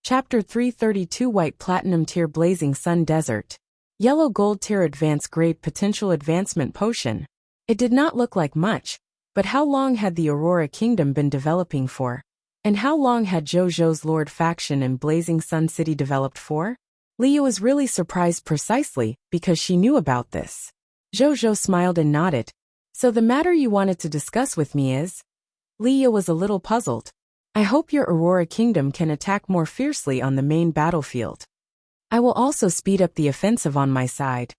Chapter 332 White Platinum Tier Blazing Sun Desert. Yellow Gold Tier Advanced Grade Potential Advancement Potion. It did not look like much, but how long had the Aurora Kingdom been developing for? And how long had Zhou's Lord faction in Blazing Sun City developed for? Leah was really surprised precisely because she knew about this. Zhou smiled and nodded. So the matter you wanted to discuss with me is? Leah was a little puzzled. I hope your Aurora Kingdom can attack more fiercely on the main battlefield. I will also speed up the offensive on my side.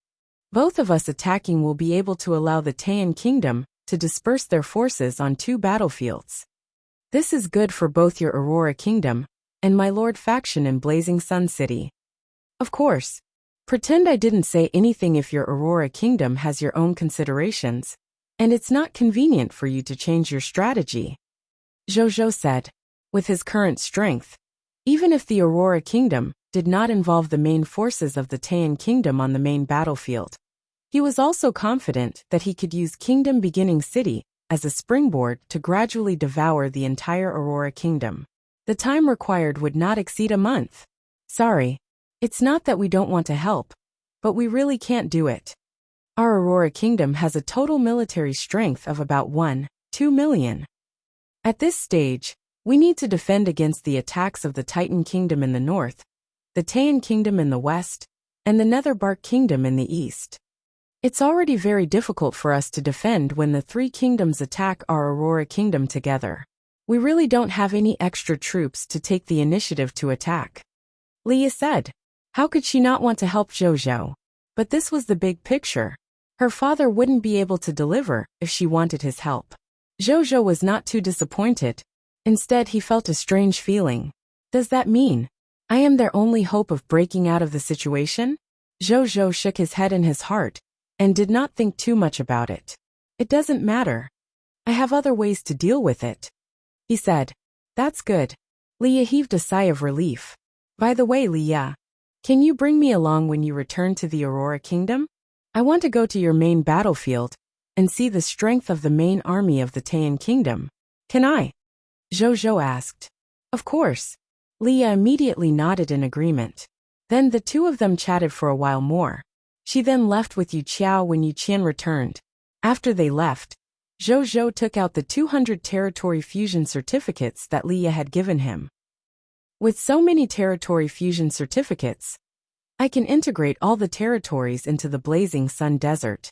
Both of us attacking will be able to allow the Taiyan Kingdom to disperse their forces on 2 battlefields. This is good for both your Aurora Kingdom and my Lord faction in Blazing Sun City. Of course, pretend I didn't say anything if your Aurora Kingdom has your own considerations, and it's not convenient for you to change your strategy. Zhou said. With his current strength, even if the Aurora Kingdom did not involve the main forces of the Taiyan Kingdom on the main battlefield, he was also confident that he could use Kingdom Beginning City as a springboard to gradually devour the entire Aurora Kingdom. The time required would not exceed a month. Sorry, it's not that we don't want to help, but we really can't do it. Our Aurora Kingdom has a total military strength of about 1-2 million. At this stage, we need to defend against the attacks of the Titan Kingdom in the north, the Taiyan Kingdom in the west, and the Netherbark Kingdom in the east. It's already very difficult for us to defend when the 3 kingdoms attack our Aurora Kingdom together. We really don't have any extra troops to take the initiative to attack. Leah said. How could she not want to help Zhou? But this was the big picture. Her father wouldn't be able to deliver if she wanted his help. Zhou was not too disappointed. Instead, he felt a strange feeling. Does that mean I am their only hope of breaking out of the situation? Zhou shook his head in his heart and did not think too much about it. It doesn't matter. I have other ways to deal with it, he said. That's good. Leah heaved a sigh of relief. By the way, Leah, can you bring me along when you return to the Aurora Kingdom? I want to go to your main battlefield and see the strength of the main army of the Taiyan Kingdom. Can I? Zhou asked. Of course. Leah immediately nodded in agreement. Then the two of them chatted for a while more. She then left with Yu Qiao when Yu Qian returned. After they left, Zhou took out the 200 territory fusion certificates that Leah had given him. With so many territory fusion certificates, I can integrate all the territories into the Blazing Sun Desert.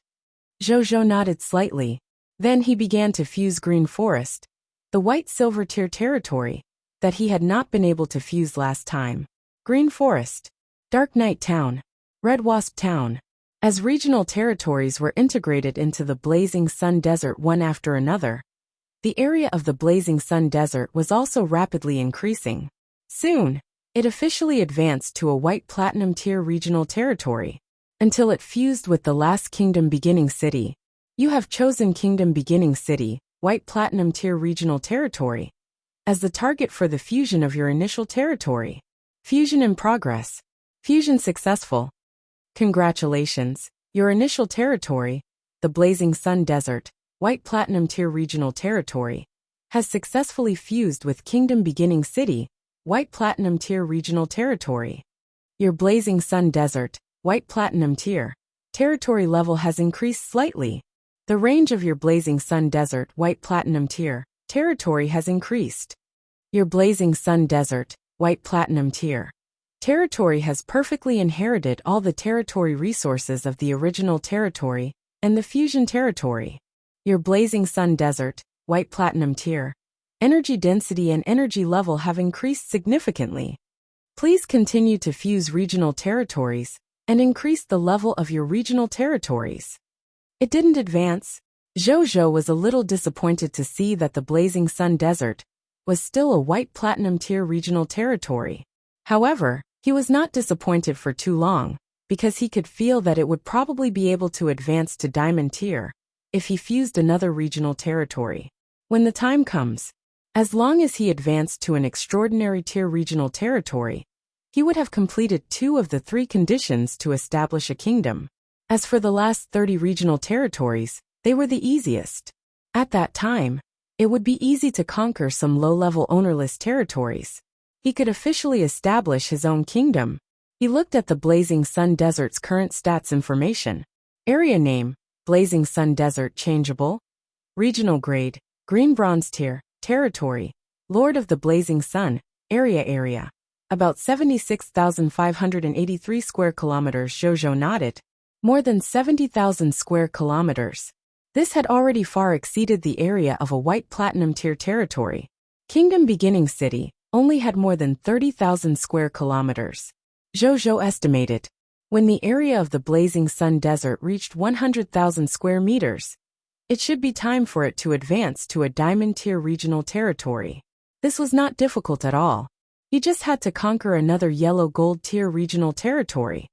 Zhou nodded slightly. Then he began to fuse Green Forest, the white-silver tier territory that he had not been able to fuse last time. Green Forest, Dark Night Town, Red Wasp Town. As regional territories were integrated into the Blazing Sun Desert one after another, the area of the Blazing Sun Desert was also rapidly increasing. Soon, it officially advanced to a white platinum tier regional territory, until it fused with the last Kingdom Beginning City. You have chosen Kingdom Beginning City, white platinum tier regional territory, as the target for the fusion of your initial territory. Fusion in progress. Fusion successful. Congratulations, your initial territory, the Blazing Sun Desert, white platinum tier regional territory, has successfully fused with Kingdom Beginning City, white platinum tier regional territory. Your Blazing Sun Desert, white platinum tier territory level has increased slightly. The range of your Blazing Sun Desert white platinum tier territory has increased. Your Blazing Sun Desert white platinum tier territory has perfectly inherited all the territory resources of the original territory and the fusion territory. Your Blazing Sun Desert white platinum tier energy density and energy level have increased significantly. Please continue to fuse regional territories and increase the level of your regional territories. It didn't advance. Zhou was a little disappointed to see that the Blazing Sun Desert was still a white platinum tier regional territory. However, he was not disappointed for too long, because he could feel that it would probably be able to advance to diamond tier if he fused another regional territory. When the time comes, as long as he advanced to an extraordinary tier regional territory, he would have completed 2 of the 3 conditions to establish a kingdom. As for the last 30 regional territories, they were the easiest. At that time, it would be easy to conquer some low-level ownerless territories. he could officially establish his own kingdom. He looked at the Blazing Sun Desert's current stats information. Area name, Blazing Sun Desert changeable. Regional grade, green bronze tier, territory, Lord of the Blazing Sun, area. About 76,583 square kilometers. Zhou nodded. More than 70,000 square kilometers. This had already far exceeded the area of a white platinum tier territory. Kingdom Beginning City only had more than 30,000 square kilometers. Zhou estimated. When the area of the Blazing Sun Desert reached 100,000 square meters, it should be time for it to advance to a diamond tier regional territory. This was not difficult at all. He just had to conquer another yellow gold tier regional territory.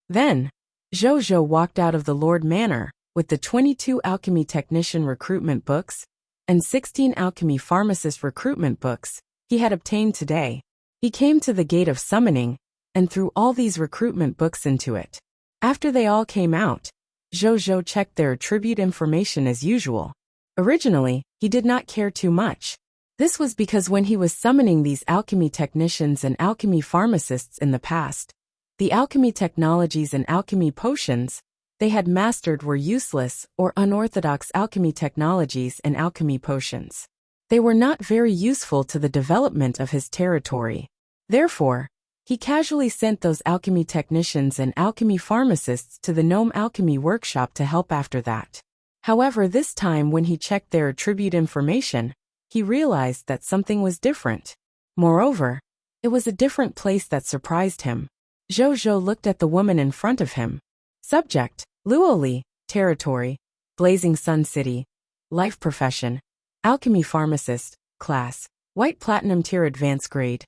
Then, Zhou walked out of the Lord Manor with the 22 alchemy technician recruitment books and 16 alchemy pharmacist recruitment books he had obtained today. He came to the gate of summoning and threw all these recruitment books into it. After they all came out, Zhou checked their attribute information as usual. Originally, he did not care too much. This was because when he was summoning these alchemy technicians and alchemy pharmacists in the past, the alchemy technologies and alchemy potions they had mastered were useless or unorthodox alchemy technologies and alchemy potions. They were not very useful to the development of his territory. Therefore, he casually sent those alchemy technicians and alchemy pharmacists to the Gnome Alchemy Workshop to help after that. However, this time when he checked their attribute information, he realized that something was different. Moreover, it was a different place that surprised him. Zhou looked at the woman in front of him. Subject, Luoli, territory, Blazing Sun City, life profession, alchemy pharmacist, class, white platinum tier advanced grade.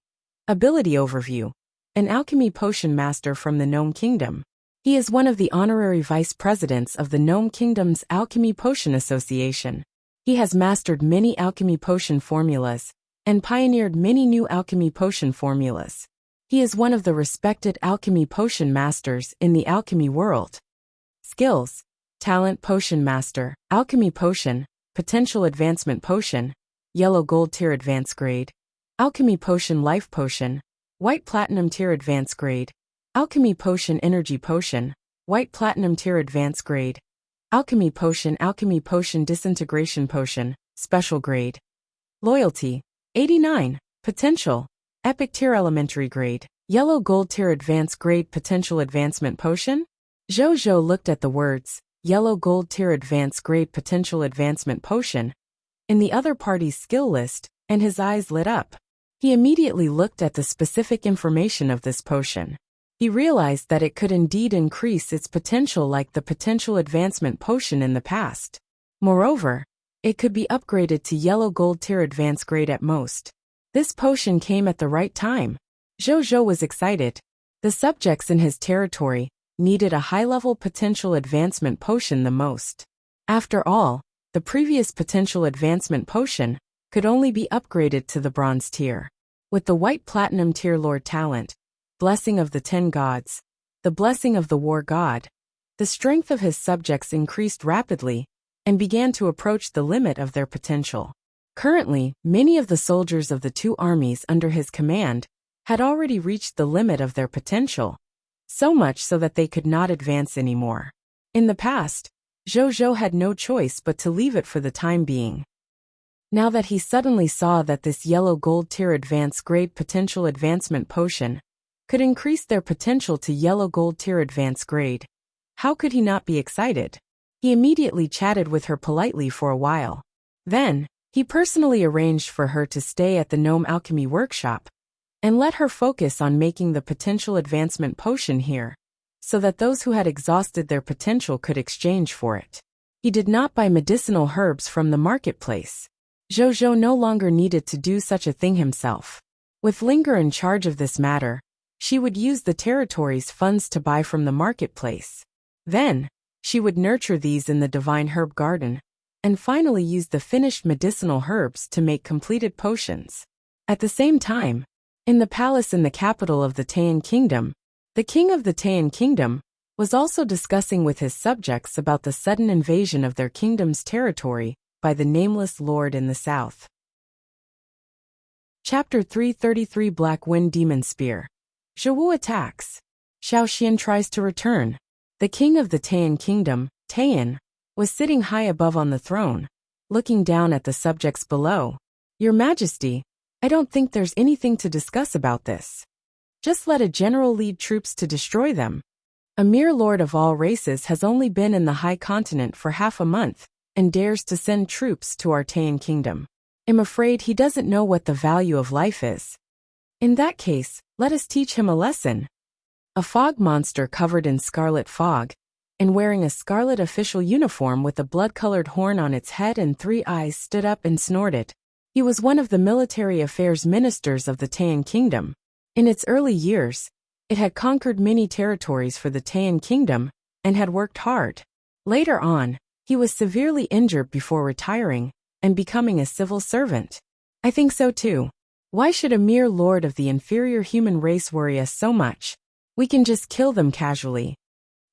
Ability overview. An alchemy potion master from the Gnome Kingdom. He is one of the honorary vice presidents of the Gnome Kingdom's Alchemy Potion Association. He has mastered many alchemy potion formulas and pioneered many new alchemy potion formulas. He is one of the respected alchemy potion masters in the alchemy world. Skills. Talent Potion Master, Alchemy Potion, Potential Advancement Potion, Yellow Gold Tier Advanced Grade, Alchemy Potion Life Potion, White Platinum Tier Advanced Grade, Alchemy Potion Energy Potion, White Platinum Tier Advanced Grade, Alchemy Potion Disintegration Potion, Special Grade. Loyalty, 89, Potential, Epic Tier Elementary Grade, Yellow Gold Tier Advanced Grade Potential Advancement Potion? Zhou looked at the words, Yellow Gold Tier Advanced Grade Potential Advancement Potion, in the other party's skill list, and his eyes lit up. He immediately looked at the specific information of this potion. He realized that it could indeed increase its potential like the Potential Advancement Potion in the past. Moreover, it could be upgraded to Yellow Gold Tier Advanced Grade at most. This potion came at the right time. Zhou was excited. The subjects in his territory needed a high-level Potential Advancement Potion the most. After all, the previous Potential Advancement Potion could only be upgraded to the Bronze Tier. With the White Platinum Tier Lord Talent, Blessing of the 10 Gods, the Blessing of the War God, the strength of his subjects increased rapidly and began to approach the limit of their potential. Currently, many of the soldiers of the two armies under his command had already reached the limit of their potential, so much so that they could not advance anymore. In the past, Zhou had no choice but to leave it for the time being. Now that he suddenly saw that this Yellow Gold Tier Advanced Grade Potential Advancement Potion could increase their potential to Yellow Gold Tier Advanced Grade, how could he not be excited? He immediately chatted with her politely for a while. Then, he personally arranged for her to stay at the Gnome Alchemy Workshop and let her focus on making the Potential Advancement Potion here, so that those who had exhausted their potential could exchange for it. He did not buy medicinal herbs from the marketplace. Zhou no longer needed to do such a thing himself. With Linger in charge of this matter, she would use the territory's funds to buy from the marketplace. Then, she would nurture these in the Divine Herb Garden, and finally use the finished medicinal herbs to make completed potions. At the same time, in the palace in the capital of the Taiyan Kingdom, the king of the Taiyan Kingdom was also discussing with his subjects about the sudden invasion of their kingdom's territory by the nameless lord in the south. Chapter 333 Black Wind Demon Spear. Zhou attacks. Xiaoxian tries to return. The king of the Taiyan kingdom, Taiyan, was sitting high above on the throne, looking down at the subjects below. Your Majesty, I don't think there's anything to discuss about this. Just let a general lead troops to destroy them. A mere lord of all races has only been in the high continent for half a month, and dares to send troops to our Taiyan kingdom. I'm afraid he doesn't know what the value of life is. In that case, let us teach him a lesson. A fog monster covered in scarlet fog, and wearing a scarlet official uniform with a blood-colored horn on its head and 3 eyes stood up and snorted. He was one of the military affairs ministers of the Taiyan kingdom. In its early years, it had conquered many territories for the Taiyan kingdom, and had worked hard. Later on, he was severely injured before retiring, and becoming a civil servant. I think so too. Why should a mere lord of the inferior human race worry us so much? We can just kill them casually.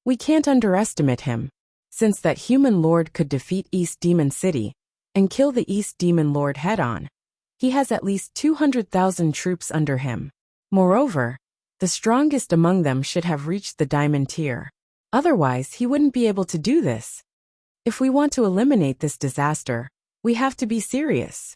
We can't underestimate him. Since that human lord could defeat East Demon City, and kill the East Demon Lord head-on, he has at least 200,000 troops under him. Moreover, the strongest among them should have reached the diamond tier. Otherwise, he wouldn't be able to do this. If we want to eliminate this disaster, we have to be serious.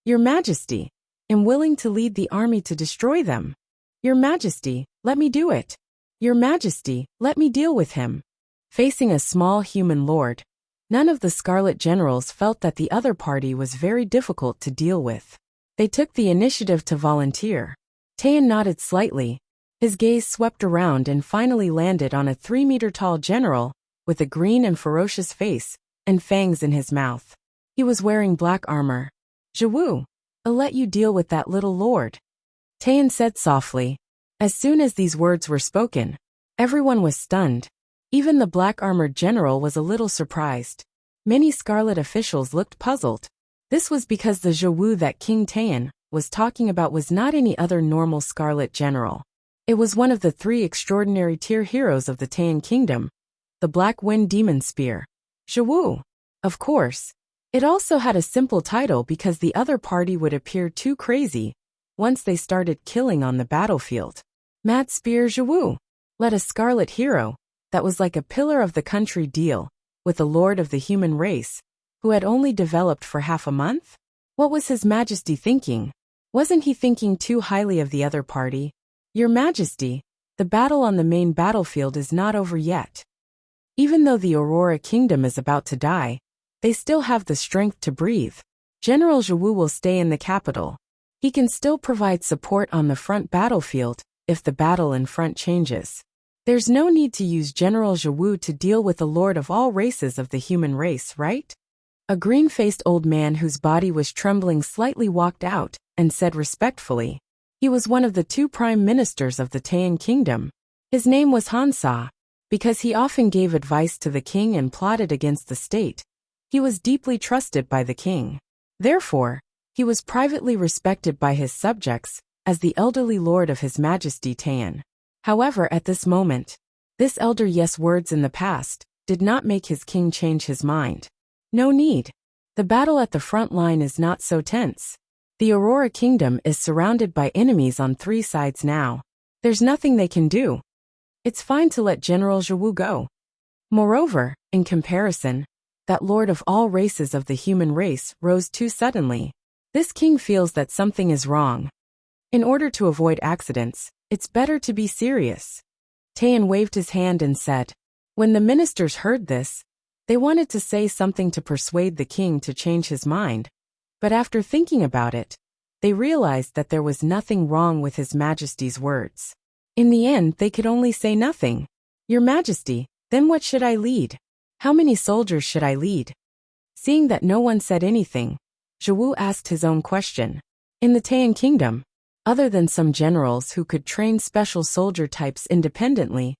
Your Majesty, I'm willing to lead the army to destroy them. Your Majesty, let me do it. Your Majesty, let me deal with him. Facing a small human lord, none of the Scarlet Generals felt that the other party was very difficult to deal with. They took the initiative to volunteer. Taiyan nodded slightly. His gaze swept around and finally landed on a 3-meter-tall general, with a green and ferocious face, and fangs in his mouth. He was wearing black armor. Zhou, I'll let you deal with that little lord, Taiyan said softly. As soon as these words were spoken, everyone was stunned. Even the black-armored general was a little surprised. Many Scarlet officials looked puzzled. This was because the Zhou that King Taiyan was talking about was not any other normal Scarlet general. It was one of the 3 extraordinary tier heroes of the Taiyan kingdom, the Black Wind Demon Spear. Zhou. Of course. It also had a simple title because the other party would appear too crazy once they started killing on the battlefield. Mad Spear Zhou. Let a Scarlet hero, that was like a pillar of the country, deal with a lord of the human race, who had only developed for half a month? What was His Majesty thinking? Wasn't he thinking too highly of the other party? Your Majesty, the battle on the main battlefield is not over yet. Even though the Aurora Kingdom is about to die, they still have the strength to breathe. General Zhou will stay in the capital. He can still provide support on the front battlefield if the battle in front changes. There's no need to use General Zhou to deal with the lord of all races of the human race, right? A green-faced old man whose body was trembling slightly walked out and said respectfully. He was one of the 2 prime ministers of the Taiyan kingdom. His name was Hansa. Because he often gave advice to the king and plotted against the state, he was deeply trusted by the king. Therefore, he was privately respected by his subjects as the elderly lord of His Majesty Taiyan. However, at this moment, this elder words in the past did not make his king change his mind. No need. The battle at the front line is not so tense. The Aurora Kingdom is surrounded by enemies on 3 sides now. There's nothing they can do. It's fine to let General Zhou go. Moreover, in comparison, that lord of all races of the human race rose too suddenly. This king feels that something is wrong. In order to avoid accidents, it's better to be serious. Taiyan waved his hand and said. When the ministers heard this, they wanted to say something to persuade the king to change his mind, but after thinking about it, they realized that there was nothing wrong with His Majesty's words. In the end, they could only say nothing. Your Majesty, then what should I lead? How many soldiers should I lead? Seeing that no one said anything, Zhou asked his own question. In the Taiyan kingdom, other than some generals who could train special soldier types independently,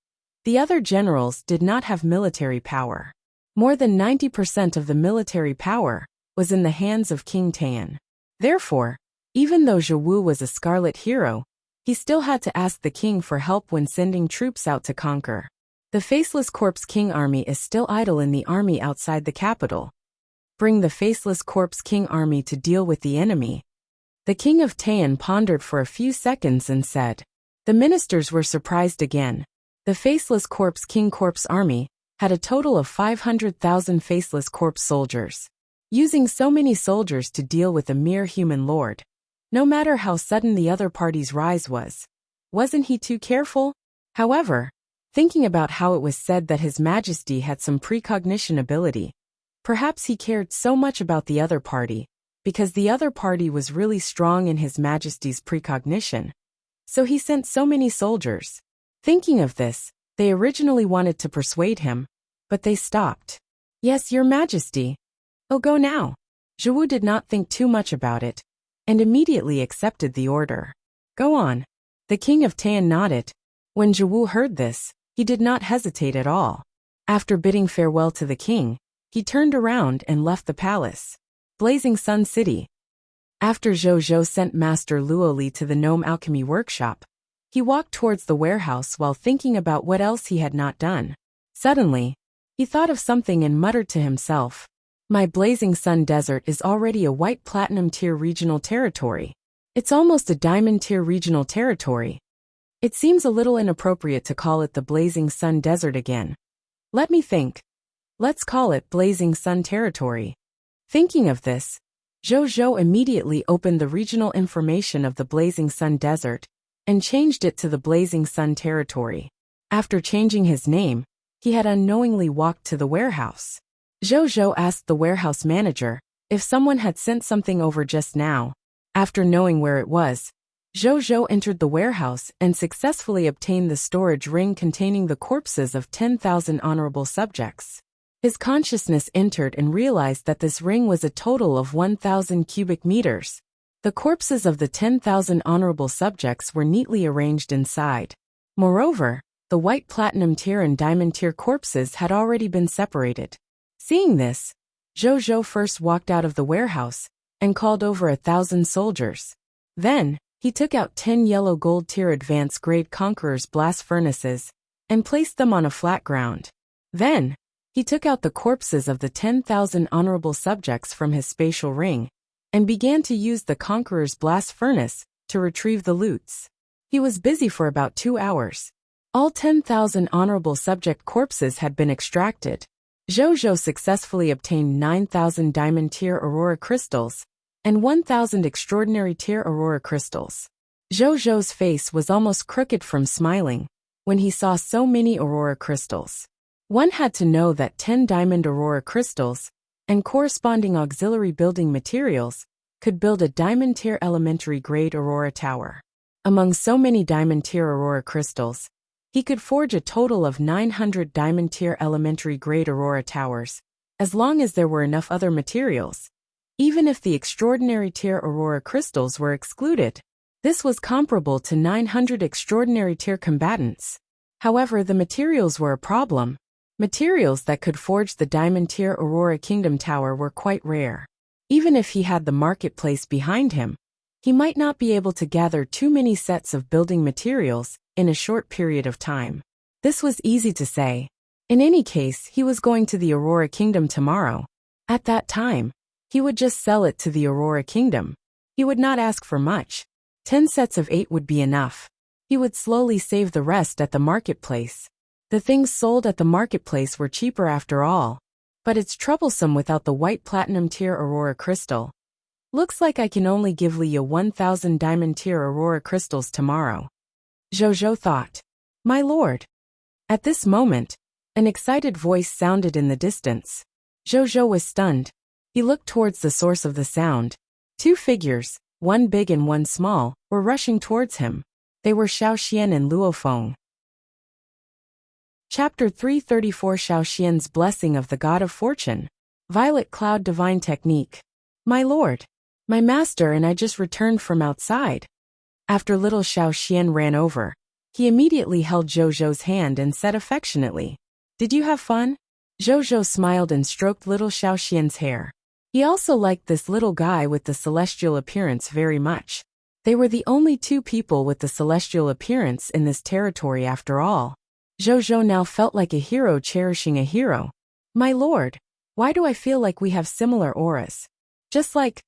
the other generals did not have military power. More than 90% of the military power was in the hands of King Taiyan. Therefore, even though Zhou was a Scarlet hero, he still had to ask the king for help when sending troops out to conquer. The Faceless Corpse King army is still idle in the army outside the capital. Bring the Faceless Corpse King army to deal with the enemy. The king of Taiyan pondered for a few seconds and said. The ministers were surprised again. The Faceless Corpse King Corpse army had a total of 500,000 Faceless Corpse soldiers. Using so many soldiers to deal with a mere human lord. No matter how sudden the other party's rise was. Wasn't he too careful? However, thinking about how it was said that His Majesty had some precognition ability, perhaps he cared so much about the other party, because the other party was really strong in His Majesty's precognition. So he sent so many soldiers. Thinking of this, they originally wanted to persuade him, but they stopped. Yes, Your Majesty. Oh, go now. Zhou did not think too much about it, and immediately accepted the order. Go on. The king of Taiyan nodded. When Zhou heard this, he did not hesitate at all. After bidding farewell to the king, he turned around and left the palace. Blazing Sun City. After Zhou sent Master Luoli to the gnome alchemy workshop, he walked towards the warehouse while thinking about what else he had not done. Suddenly, he thought of something and muttered to himself. My Blazing Sun Desert is already a white platinum tier regional territory. It's almost a diamond tier regional territory. It seems a little inappropriate to call it the Blazing Sun Desert again. Let me think. Let's call it Blazing Sun Territory. Thinking of this, Zhou immediately opened the regional information of the Blazing Sun Desert and changed it to the Blazing Sun Territory. After changing his name, he had unknowingly walked to the warehouse. Zhou asked the warehouse manager if someone had sent something over just now. After knowing where it was, Zhou entered the warehouse and successfully obtained the storage ring containing the corpses of 10,000 honorable subjects. His consciousness entered and realized that this ring was a total of 1,000 cubic meters. The corpses of the 10,000 honorable subjects were neatly arranged inside. Moreover, the white platinum tier and diamond tier corpses had already been separated. Seeing this, Zhou first walked out of the warehouse and called over 1,000 soldiers. Then, he took out 10 yellow gold tier advanced grade Conqueror's blast furnaces and placed them on a flat ground. Then, he took out the corpses of the 10,000 honorable subjects from his spatial ring and began to use the Conqueror's blast furnace to retrieve the loots. He was busy for about 2 hours. All 10,000 honorable subject corpses had been extracted. Zhou successfully obtained 9,000 diamond tier aurora crystals and 1,000 extraordinary tier aurora crystals. Zhou's face was almost crooked from smiling when he saw so many aurora crystals. One had to know that 10 diamond aurora crystals and corresponding auxiliary building materials could build a diamond tier elementary grade aurora tower. Among so many diamond tier aurora crystals, he could forge a total of 900 diamond tier elementary grade aurora towers, as long as there were enough other materials. Even if the extraordinary tier aurora crystals were excluded, this was comparable to 900 extraordinary tier combatants. However, the materials were a problem. Materials that could forge the diamond tier aurora kingdom tower were quite rare. Even if he had the marketplace behind him, he might not be able to gather too many sets of building materials in a short period of time. This was easy to say. In any case, he was going to the Aurora Kingdom tomorrow. At that time, he would just sell it to the Aurora Kingdom. He would not ask for much. 10 sets of 8 would be enough. He would slowly save the rest at the marketplace. The things sold at the marketplace were cheaper after all. But it's troublesome without the white platinum tier aurora crystal. Looks like I can only give Leah 1,000 diamond tier aurora crystals tomorrow. Zhou thought. My lord. At this moment, an excited voice sounded in the distance. Zhou was stunned. He looked towards the source of the sound. 2 figures, one big and one small, were rushing towards him. They were Xiaoxian and Luofeng. Chapter 334 Xiaoxian's Blessing of the God of Fortune. Violet Cloud Divine Technique. My lord. My master and I just returned from outside. After little Xiaoxian ran over, he immediately held Zhou's hand and said affectionately, Did you have fun? Zhou smiled and stroked little Xiaoxian's hair. He also liked this little guy with the celestial appearance very much. They were the only 2 people with the celestial appearance in this territory after all. Zhou now felt like a hero cherishing a hero. My lord, why do I feel like we have similar auras? Just like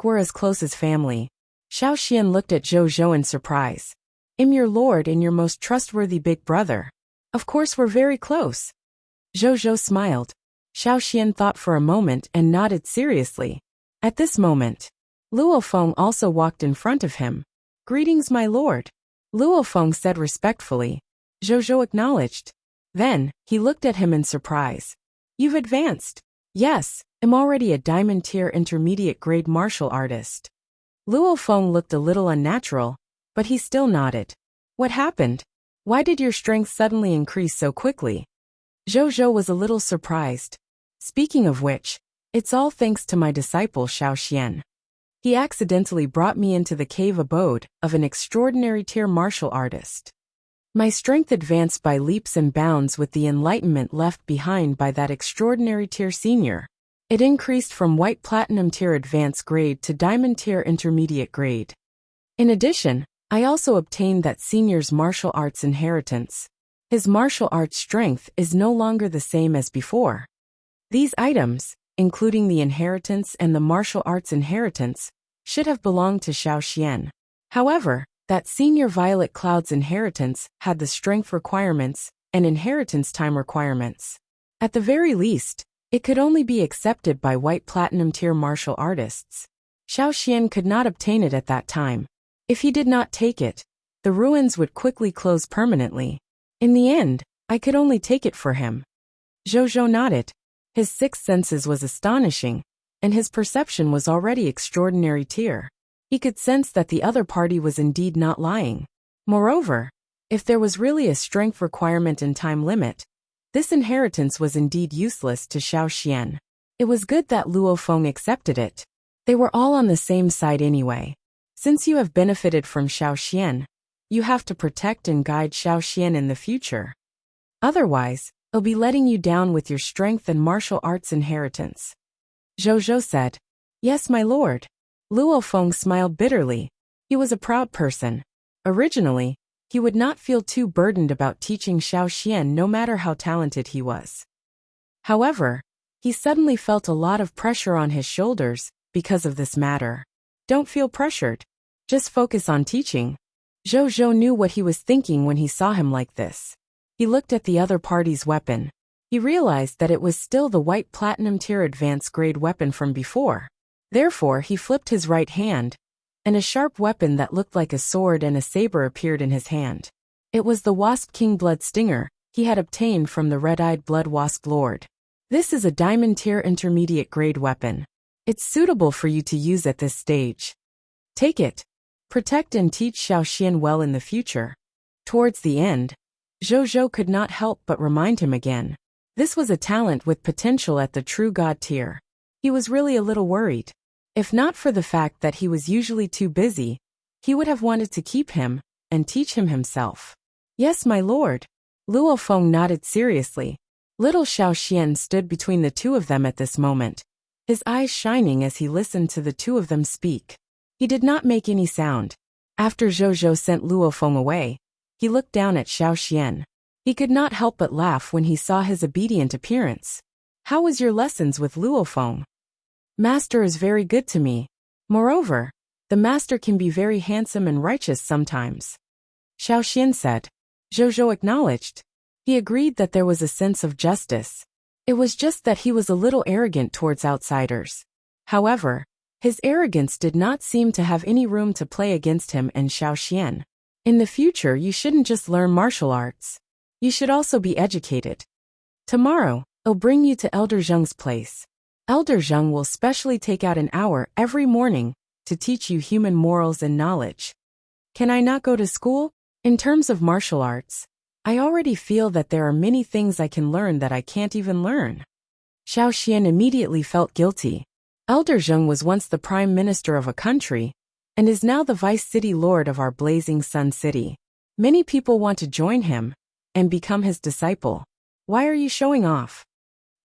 we're as close as family. Xiao Xian looked at Zhou Zhou in surprise. I'm your lord and your most trustworthy big brother. Of course we're very close. Zhou Zhou smiled. Xiao Xian thought for a moment and nodded seriously. At this moment, Luo Feng also walked in front of him. Greetings, my lord. Luo Feng said respectfully. Zhou Zhou acknowledged. Then, he looked at him in surprise. You've advanced. Yes, I'm already a diamond tier intermediate grade martial artist. Luo Feng looked a little unnatural, but he still nodded. What happened? Why did your strength suddenly increase so quickly? Zhou Zhou was a little surprised. Speaking of which, it's all thanks to my disciple Xiao Xian. He accidentally brought me into the cave abode of an extraordinary tier martial artist. My strength advanced by leaps and bounds with the enlightenment left behind by that extraordinary tier senior. It increased from white platinum tier advanced grade to diamond tier intermediate grade. In addition, I also obtained that senior's martial arts inheritance. His martial arts strength is no longer the same as before. These items, including the inheritance and the martial arts inheritance, should have belonged to Xiao Xian. However, that senior Violet Cloud's inheritance had the strength requirements and inheritance time requirements. At the very least, it could only be accepted by white platinum tier martial artists. Xiao Xian could not obtain it at that time. If he did not take it, the ruins would quickly close permanently. In the end, I could only take it for him. Zhou Zhou nodded. His sixth senses was astonishing, and his perception was already extraordinary tier. He could sense that the other party was indeed not lying. Moreover, if there was really a strength requirement and time limit, this inheritance was indeed useless to Xiao Xian. It was good that Luo Feng accepted it. They were all on the same side anyway. Since you have benefited from Xiao Xian, you have to protect and guide Xiao Xian in the future. Otherwise, he'll be letting you down with your strength and martial arts inheritance. Zhou Zhou said. Yes, my lord. Luo Feng smiled bitterly. He was a proud person. Originally, he would not feel too burdened about teaching Xiao Xian no matter how talented he was. However, he suddenly felt a lot of pressure on his shoulders because of this matter. Don't feel pressured. Just focus on teaching. Zhou Zhou knew what he was thinking when he saw him like this. He looked at the other party's weapon. He realized that it was still the white platinum tier advanced grade weapon from before. Therefore, he flipped his right hand, and a sharp weapon that looked like a sword and a saber appeared in his hand. It was the Wasp King Blood Stinger he had obtained from the red-eyed Blood Wasp Lord. This is a diamond tier intermediate grade weapon. It's suitable for you to use at this stage. Take it. Protect and teach Xiao Xian well in the future. Towards the end, Zhou Zhou could not help but remind him again. This was a talent with potential at the true god tier. He was really a little worried. If not for the fact that he was usually too busy, he would have wanted to keep him and teach him himself. Yes, my lord. Luo Feng nodded seriously. Little Xiao Xian stood between the two of them at this moment, his eyes shining as he listened to the two of them speak. He did not make any sound. After Zhou Zhou sent Luo Feng away, he looked down at Xiao Xian. He could not help but laugh when he saw his obedient appearance. How was your lessons with Luo Feng? Master is very good to me. Moreover, the master can be very handsome and righteous sometimes. Xiao Xian said. Zhou Zhou acknowledged. He agreed that there was a sense of justice. It was just that he was a little arrogant towards outsiders. However, his arrogance did not seem to have any room to play against him and Xiao Xian. In the future, you shouldn't just learn martial arts. You should also be educated. Tomorrow, I'll bring you to Elder Zheng's place. Elder Zheng will specially take out an hour every morning to teach you human morals and knowledge. Can I not go to school? In terms of martial arts, I already feel that there are many things I can learn that I can't even learn. Xiao Xian immediately felt guilty. Elder Zheng was once the prime minister of a country, and is now the vice city lord of our blazing sun city. Many people want to join him and become his disciple. Why are you showing off?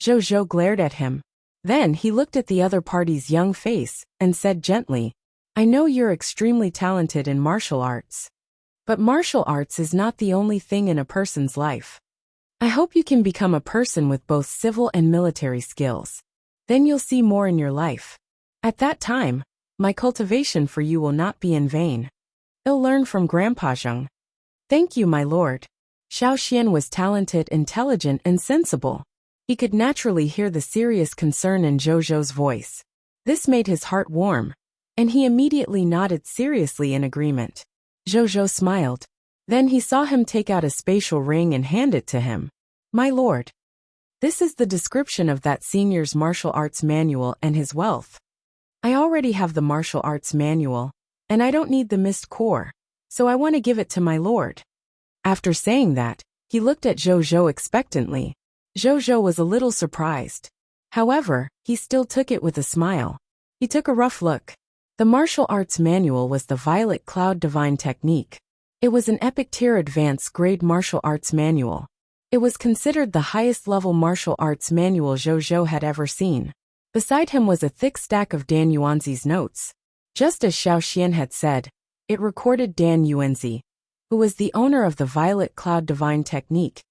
Zhou Zhou glared at him. Then he looked at the other party's young face and said gently, I know you're extremely talented in martial arts. But martial arts is not the only thing in a person's life. I hope you can become a person with both civil and military skills. Then you'll see more in your life. At that time, My cultivation for you will not be in vain. I'll learn from Grandpa Zheng. Thank you, my lord. Xiao Xian was talented, intelligent, and sensible. He could naturally hear the serious concern in Zhou voice. This made his heart warm, and he immediately nodded seriously in agreement. Zhou smiled. Then he saw him take out a spatial ring and hand it to him. My lord. This is the description of that senior's martial arts manual and his wealth. I already have the martial arts manual, and I don't need the mist core, so I want to give it to my lord. After saying that, he looked at Zhou expectantly. Zhou was a little surprised. However, he still took it with a smile. He took a rough look. The martial arts manual was the Violet Cloud Divine Technique. It was an epic tier advanced grade martial arts manual. It was considered the highest level martial arts manual Zhou had ever seen. Beside him was a thick stack of Dan Yuanzi's notes. Just as Xiao Xian had said, it recorded Dan Yuanzi, who was the owner of the Violet Cloud Divine Technique,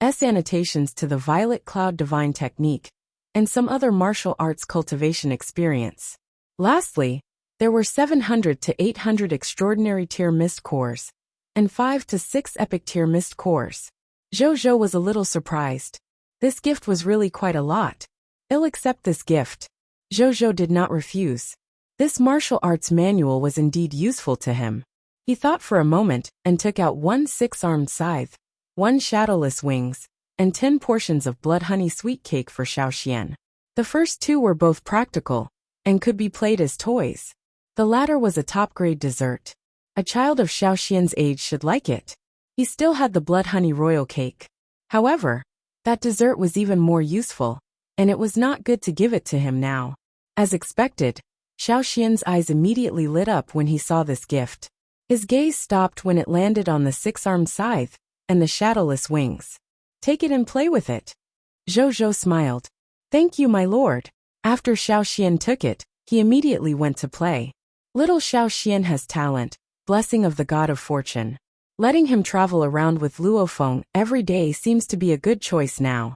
annotations to the Violet Cloud Divine Technique, and some other martial arts cultivation experience. Lastly, there were 700 to 800 extraordinary tier mist cores, and 5 to 6 epic tier mist cores. Zhou was a little surprised. This gift was really quite a lot. I'll accept this gift. Zhou did not refuse. This martial arts manual was indeed useful to him. He thought for a moment and took out 1 6-armed scythe, 1 shadowless wings, and 10 portions of blood honey sweet cake for Xiao Xian. The first 2 were both practical and could be played as toys. The latter was a top-grade dessert. A child of Xiao Xian's age should like it. He still had the blood honey royal cake. However, that dessert was even more useful, and it was not good to give it to him now. As expected, Xiao Xian's eyes immediately lit up when he saw this gift. His gaze stopped when it landed on the 6-armed scythe and the shadowless wings. Take it and play with it. Zhou smiled. Thank you, my lord. After Xiao Xian took it, he immediately went to play. Little Xiao Xian has talent, blessing of the god of fortune. Letting him travel around with Luofeng every day seems to be a good choice now.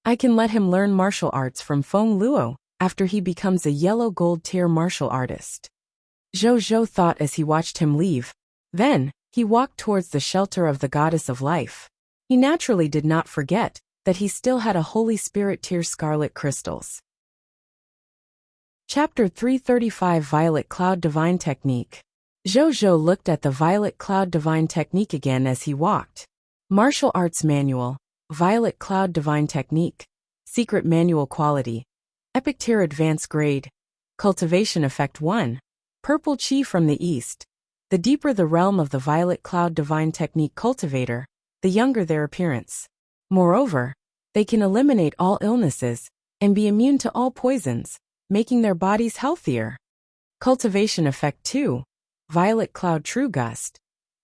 I can let him learn martial arts from Feng Luo after he becomes a yellow gold tier martial artist. Zhou thought as he watched him leave. Then, he walked towards the shelter of the goddess of life. He naturally did not forget that he still had a Holy Spirit tier scarlet crystals. Chapter 335 Violet Cloud Divine Technique. Zhou looked at the Violet Cloud Divine Technique again as he walked. Martial Arts Manual, Violet Cloud Divine Technique, Secret Manual Quality, Epic Tier Advanced Grade, Cultivation Effect 1, Purple Chi from the East. The deeper the realm of the Violet Cloud Divine Technique cultivator, the younger their appearance. Moreover, they can eliminate all illnesses and be immune to all poisons, making their bodies healthier. Cultivation Effect 2, Violet Cloud True Gust.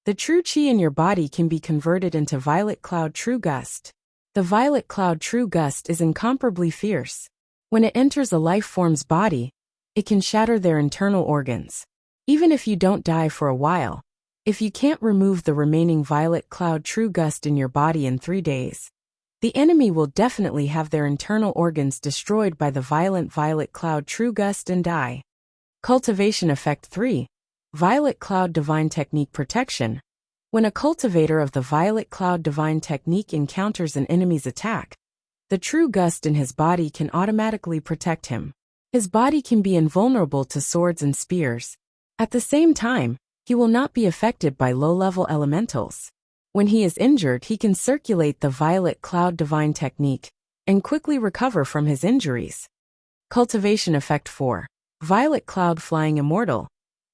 The true chi in your body can be converted into Violet Cloud True Gust. The Violet Cloud True Gust is incomparably fierce. When it enters a life form's body, it can shatter their internal organs. Even if you don't die for a while, if you can't remove the remaining Violet Cloud True Gust in your body in 3 days, the enemy will definitely have their internal organs destroyed by the violent Violet Cloud True Gust and die. Cultivation Effect 3, Violet Cloud Divine Technique Protection. When a cultivator of the Violet Cloud Divine Technique encounters an enemy's attack, the True Gust in his body can automatically protect him. His body can be invulnerable to swords and spears. At the same time, he will not be affected by low-level elementals. When he is injured, he can circulate the Violet Cloud Divine Technique and quickly recover from his injuries. Cultivation Effect 4, Violet Cloud Flying Immortal.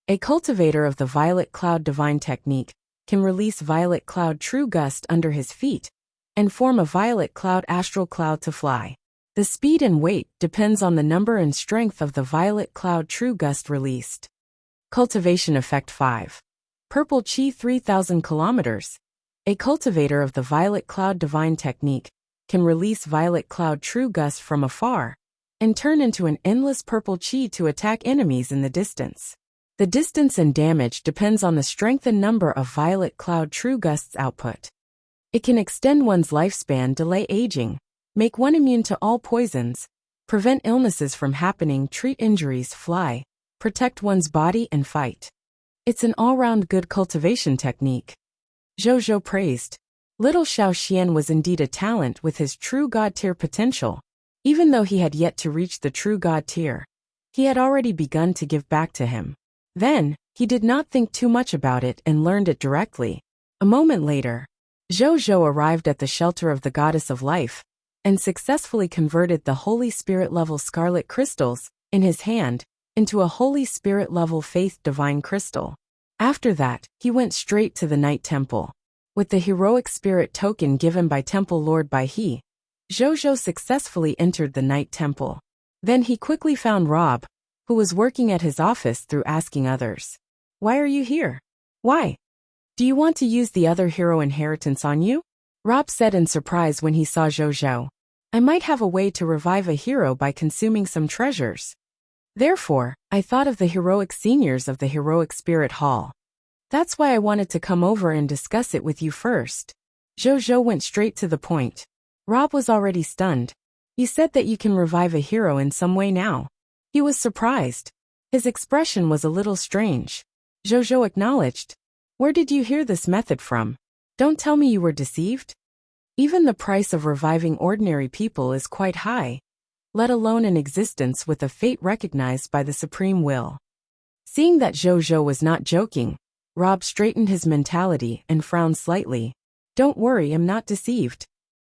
A cultivator of the Violet Cloud Divine Technique can release Violet Cloud True Gust under his feet and form a Violet Cloud Astral Cloud to fly. The speed and weight depends on the number and strength of the Violet Cloud True Gust released. Cultivation Effect 5, Purple Chi 3000 kilometers. A cultivator of the Violet Cloud Divine Technique can release Violet Cloud True Gust from afar and turn into an endless purple chi to attack enemies in the distance. The distance and damage depends on the strength and number of Violet Cloud True Gust's output. It can extend one's lifespan, delay aging, make one immune to all poisons, prevent illnesses from happening, treat injuries, fly, protect one's body and fight. It's an all-round good cultivation technique. Zhou praised. Little Xiao Xian was indeed a talent with his true god tier potential. Even though he had yet to reach the true god tier, he had already begun to give back to him. Then, he did not think too much about it and learned it directly. A moment later, Zhou arrived at the shelter of the goddess of life, and successfully converted the Holy Spirit-level scarlet crystals, in his hand, into a Holy Spirit-level faith divine crystal. After that, he went straight to the Night Temple. With the heroic spirit token given by Temple Lord Bai He, Zhou successfully entered the Night Temple. Then he quickly found Rob, who was working at his office through asking others. Why are you here? Why? Do you want to use the other hero inheritance on you? Rob said in surprise when he saw Zhou. I might have a way to revive a hero by consuming some treasures. Therefore, I thought of the heroic seniors of the Heroic Spirit Hall. That's why I wanted to come over and discuss it with you first. Zhou went straight to the point. Rob was already stunned. You said that you can revive a hero in some way now. He was surprised. His expression was a little strange. Zhou acknowledged. Where did you hear this method from? Don't tell me you were deceived. Even the price of reviving ordinary people is quite high, let alone an existence with a fate recognized by the supreme will. Seeing that Zhou was not joking, Rob straightened his mentality and frowned slightly. Don't worry, I'm not deceived.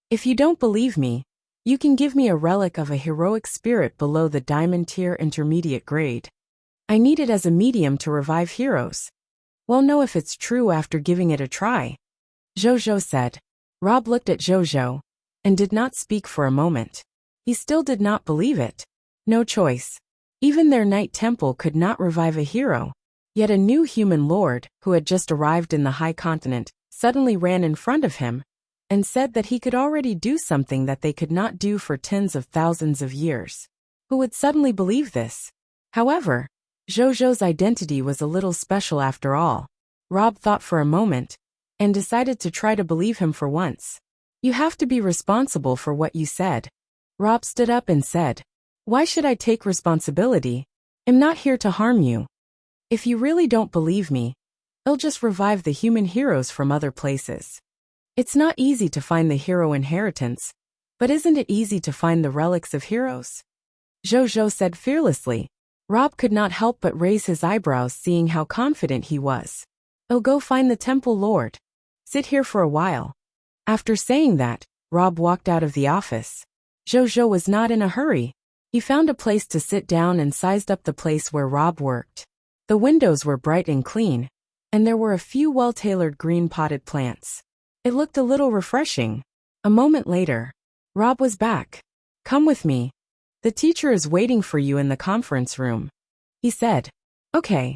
If you don't believe me, you can give me a relic of a heroic spirit below the diamond tier intermediate grade. I need it as a medium to revive heroes. We'll know if it's true after giving it a try. Zhou said. Rob looked at Zhou and did not speak for a moment. He still did not believe it. No choice. Even their Night Temple could not revive a hero. Yet a new human lord, who had just arrived in the High Continent, suddenly ran in front of him and said that he could already do something that they could not do for tens of thousands of years. Who would suddenly believe this? However, Zhou's identity was a little special after all. Rob thought for a moment and decided to try to believe him for once. You have to be responsible for what you said. Rob stood up and said, Why should I take responsibility? I'm not here to harm you. If you really don't believe me, I'll just revive the human heroes from other places. It's not easy to find the hero inheritance, but isn't it easy to find the relics of heroes? Zhou said fearlessly. Rob could not help but raise his eyebrows seeing how confident he was. I'll go find the Temple Lord. Sit here for a while. After saying that, Rob walked out of the office. Zhou was not in a hurry. He found a place to sit down and sized up the place where Rob worked. The windows were bright and clean, and there were a few well-tailored green potted plants. It looked a little refreshing. A moment later, Rob was back. Come with me. The teacher is waiting for you in the conference room. He said. Okay.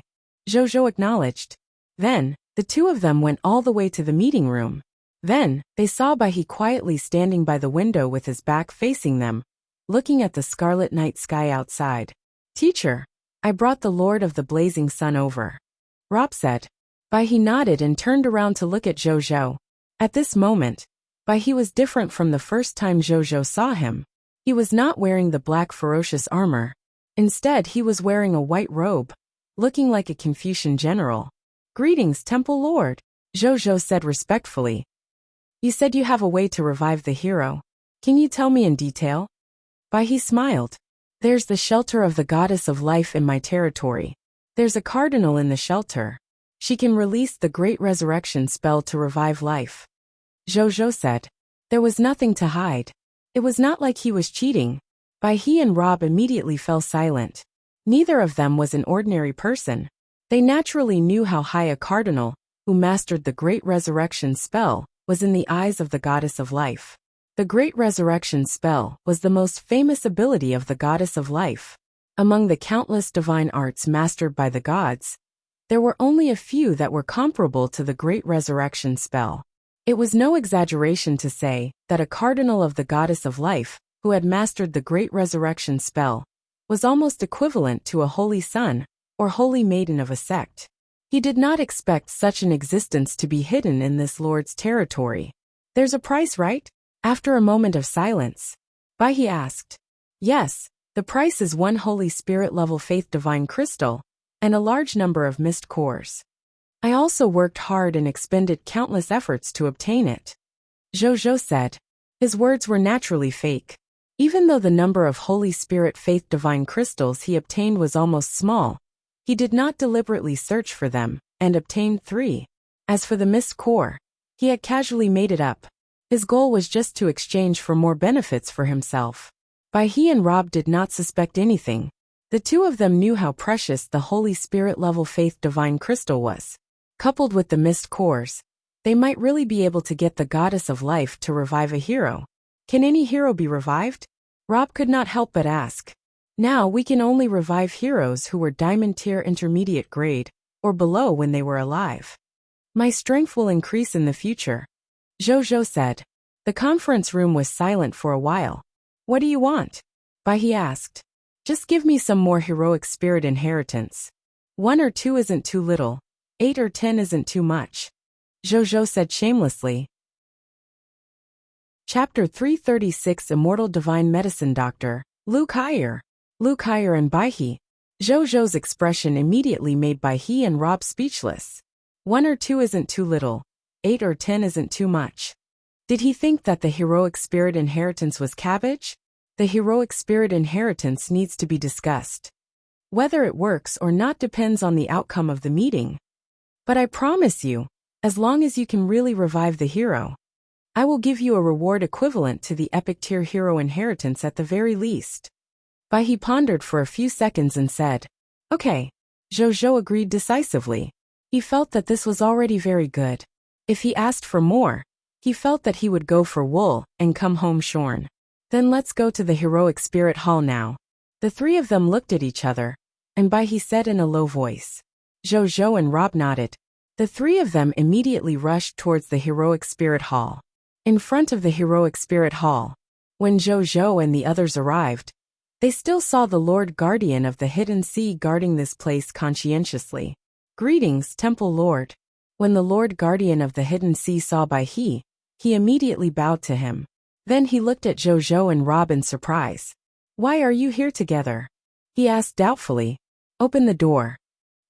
Zhou acknowledged. Then, the two of them went all the way to the meeting room. Then, they saw Bai He quietly standing by the window with his back facing them, looking at the scarlet night sky outside. Teacher, I brought the Lord of the Blazing Sun over. Rob said. Bai He nodded and turned around to look at Zhou. At this moment, Bai He was different from the first time Zhou saw him. He was not wearing the black ferocious armor. Instead, he was wearing a white robe, looking like a Confucian general. Greetings, Temple Lord, Zhou said respectfully. You said you have a way to revive the hero. Can you tell me in detail? Bai He smiled. There's the shelter of the goddess of life in my territory. There's a cardinal in the shelter. She can release the great resurrection spell to revive life. Zhou said. There was nothing to hide. It was not like he was cheating. Bai He and Rob immediately fell silent. Neither of them was an ordinary person. They naturally knew how high a cardinal, who mastered the great resurrection spell, was in the eyes of the goddess of life. The great resurrection spell was the most famous ability of the goddess of life. Among the countless divine arts mastered by the gods, there were only a few that were comparable to the great resurrection spell. It was no exaggeration to say that a cardinal of the goddess of life, who had mastered the great resurrection spell, was almost equivalent to a holy son or holy maiden of a sect. He did not expect such an existence to be hidden in this lord's territory. There's a price, right? After a moment of silence, Bai He asked. Yes, The price is 1 Holy Spirit level Faith Divine Crystal and a large number of mist cores. I also worked hard and expended countless efforts to obtain it. Zhou said. His words were naturally fake. Even though the number of Holy Spirit Faith Divine Crystals he obtained was almost small, he did not deliberately search for them, and obtained 3. As for the mist core, he had casually made it up. His goal was just to exchange for more benefits for himself. But he and Rob did not suspect anything. The two of them knew how precious the Holy Spirit level Faith Divine Crystal was. Coupled with the mist cores, they might really be able to get the Goddess of Life to revive a hero. Can any hero be revived? Rob could not help but ask. Now we can only revive heroes who were Diamond Tier Intermediate grade, or below when they were alive. My strength will increase in the future. Zhou said. The conference room was silent for a while. What do you want? He asked. Just give me some more heroic spirit inheritance. 1 or 2 isn't too little. 8 or 10 isn't too much. Zhou said shamelessly. Chapter 336 Immortal Divine Medicine Doctor, Wuxia. Wuxia and Baihe. Zhou's expression immediately made Baihe and Rob speechless. 1 or 2 isn't too little. 8 or 10 isn't too much. Did he think that the heroic spirit inheritance was cabbage? The heroic spirit inheritance needs to be discussed. Whether it works or not depends on the outcome of the meeting. But I promise you, as long as you can really revive the hero, I will give you a reward equivalent to the epic tier hero inheritance at the very least. He pondered for a few seconds and said, Okay. Zhou agreed decisively. He felt that this was already very good. If he asked for more, he felt that he would go for wool and come home shorn. Then let's go to the heroic spirit hall now. The 3 of them looked at each other, and Baihe said in a low voice. Zhou and Rob nodded. The 3 of them immediately rushed towards the heroic spirit hall. In front of the heroic spirit hall, when Zhou and the others arrived, they still saw the Lord Guardian of the Hidden Sea guarding this place conscientiously. Greetings, Temple Lord. When the Lord Guardian of the Hidden Sea saw Baihe, he immediately bowed to him. Then he looked at Zhou and Rob in surprise. Why are you here together? He asked doubtfully. Open the door.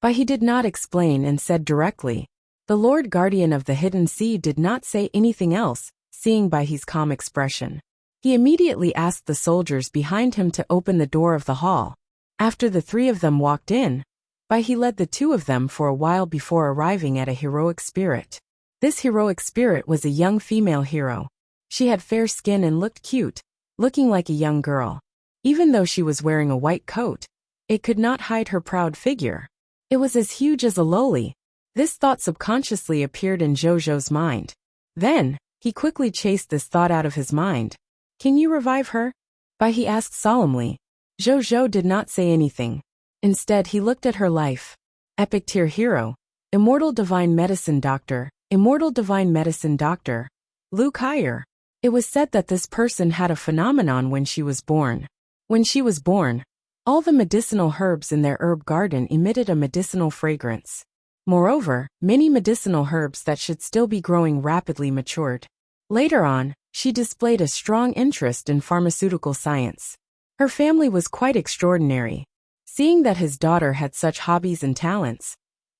Baihe did not explain and said directly. The Lord Guardian of the Hidden Sea did not say anything else, seeing Baihe's calm expression. He immediately asked the soldiers behind him to open the door of the hall. After the 3 of them walked in, Baihe led the 2 of them for a while before arriving at a heroic spirit. This heroic spirit was a young female hero. She had fair skin and looked cute, looking like a young girl. Even though she was wearing a white coat, it could not hide her proud figure. It was as huge as a loli. This thought subconsciously appeared in Zhou's mind. Then, he quickly chased this thought out of his mind. Can you revive her? Baihe asked solemnly. Zhou did not say anything. Instead, he looked at her life. Epic tier hero. Immortal Divine Medicine Doctor. Immortal Divine Medicine Doctor. Wuxia. It was said that this person had a phenomenon when she was born. When she was born, all the medicinal herbs in their herb garden emitted a medicinal fragrance. Moreover, many medicinal herbs that should still be growing rapidly matured. Later on, she displayed a strong interest in pharmaceutical science. Her family was quite extraordinary. Seeing that his daughter had such hobbies and talents,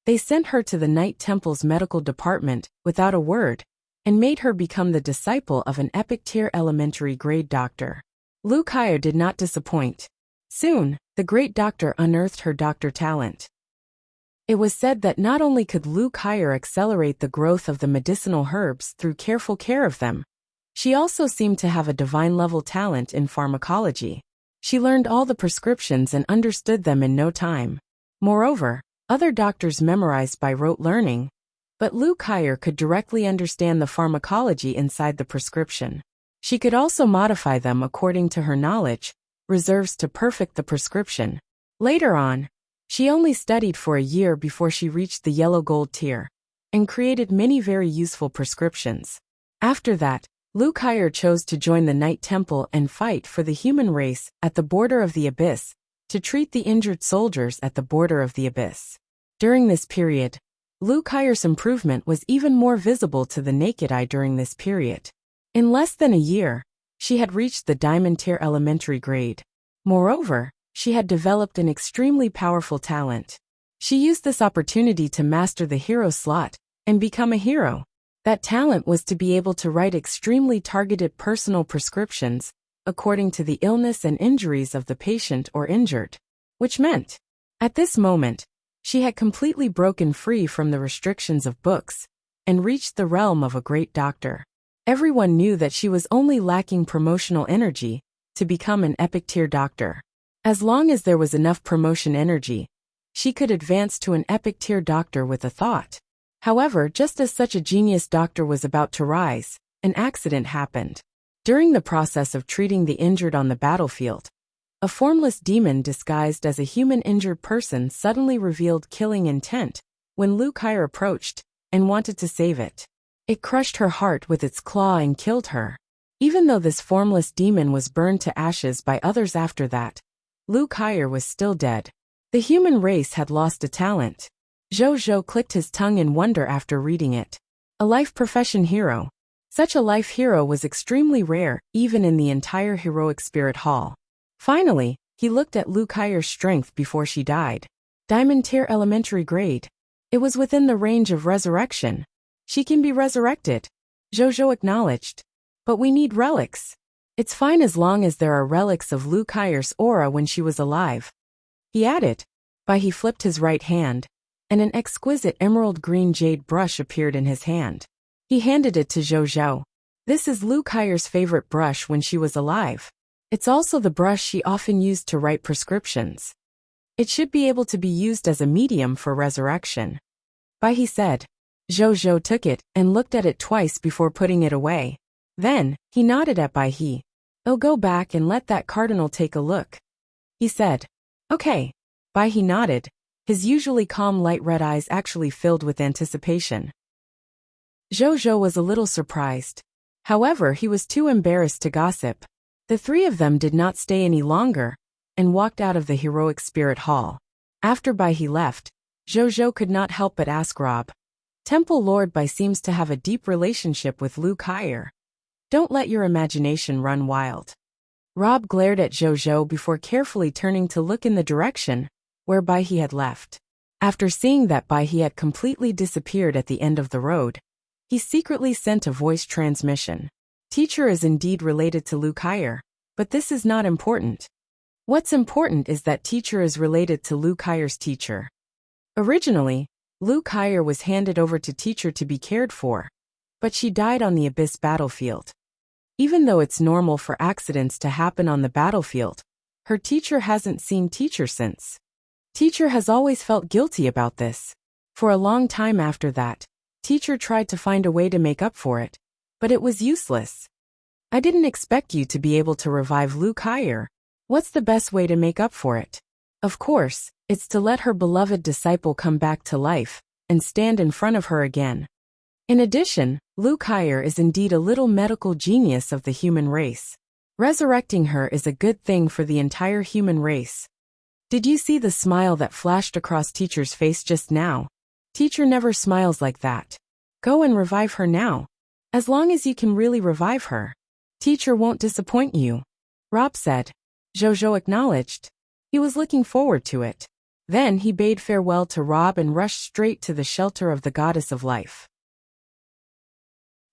they sent her to the Night Temple's medical department without a word, and made her become the disciple of an epic tier elementary grade doctor. Wuxia did not disappoint. Soon, the great doctor unearthed her doctor talent. It was said that not only could Wuxia accelerate the growth of the medicinal herbs through careful care of them, she also seemed to have a divine-level talent in pharmacology. She learned all the prescriptions and understood them in no time. Moreover, other doctors memorized by rote learning, but Wuxia could directly understand the pharmacology inside the prescription. She could also modify them according to her knowledge, reserves to perfect the prescription. Later on, she only studied for a year before she reached the yellow gold tier, and created many very useful prescriptions. After that, Wuxia chose to join the Night Temple and fight for the human race at the border of the abyss, to treat the injured soldiers at the border of the abyss. During this period, Wuxia's improvement was even more visible to the naked eye during this period. In less than a year, she had reached the Diamond Tier elementary grade. Moreover, she had developed an extremely powerful talent. She used this opportunity to master the hero slot and become a hero. That talent was to be able to write extremely targeted personal prescriptions according to the illness and injuries of the patient or injured. Which meant, at this moment, she had completely broken free from the restrictions of books and reached the realm of a great doctor. Everyone knew that she was only lacking promotional energy to become an epic tier doctor. As long as there was enough promotion energy, she could advance to an epic tier doctor with a thought. However, just as such a genius doctor was about to rise, an accident happened. During the process of treating the injured on the battlefield, a formless demon disguised as a human injured person suddenly revealed killing intent when Lu Kai'er approached and wanted to save it. It crushed her heart with its claw and killed her. Even though this formless demon was burned to ashes by others after that, Lu Kai'er was still dead. The human race had lost a talent. Zhou Zhou clicked his tongue in wonder after reading it. A life profession hero. Such a life hero was extremely rare, even in the entire heroic spirit hall. Finally, he looked at Lu Kai'er's strength before she died. Diamond tier elementary grade. It was within the range of resurrection. She can be resurrected. Zhou Zhou acknowledged. But we need relics. It's fine as long as there are relics of Lu Kai'er's aura when she was alive. He added. He flipped his right hand, and an exquisite emerald green jade brush appeared in his hand. He handed it to Zhou Zhou. This is Lu Kai'er's favorite brush when she was alive. It's also the brush she often used to write prescriptions. It should be able to be used as a medium for resurrection. He said. Zhou Zhou took it and looked at it twice before putting it away. Then, he nodded at Bai He. "I'll go back and let that cardinal take a look," he said. "Okay." Bai He nodded, his usually calm light red eyes actually filled with anticipation. Zhou Zhou was a little surprised. However, he was too embarrassed to gossip. The three of them did not stay any longer and walked out of the heroic spirit hall. After Bai He left, Zhou Zhou could not help but ask Rob. Temple Lord Bai seems to have a deep relationship with Lu Kai'er. Don't let your imagination run wild. Rob glared at Zhou Zhou before carefully turning to look in the direction where Bai He had left. After seeing that Bai He had completely disappeared at the end of the road, he secretly sent a voice transmission. Teacher is indeed related to Lu Kai'er, but this is not important. What's important is that teacher is related to Lu Kai'er's teacher. Originally, Lu Kai'er was handed over to teacher to be cared for, but she died on the Abyss battlefield. Even though it's normal for accidents to happen on the battlefield, her teacher hasn't seen teacher since. Teacher has always felt guilty about this. For a long time after that, teacher tried to find a way to make up for it, but it was useless. I didn't expect you to be able to revive Lu Kai'er. What's the best way to make up for it? Of course, it's to let her beloved disciple come back to life and stand in front of her again. In addition, Lu Kai'er is indeed a little medical genius of the human race. Resurrecting her is a good thing for the entire human race. Did you see the smile that flashed across teacher's face just now? Teacher never smiles like that. Go and revive her now. As long as you can really revive her, teacher won't disappoint you, Rob said. Zhou Zhou acknowledged. He was looking forward to it. Then he bade farewell to Rob and rushed straight to the shelter of the Goddess of Life.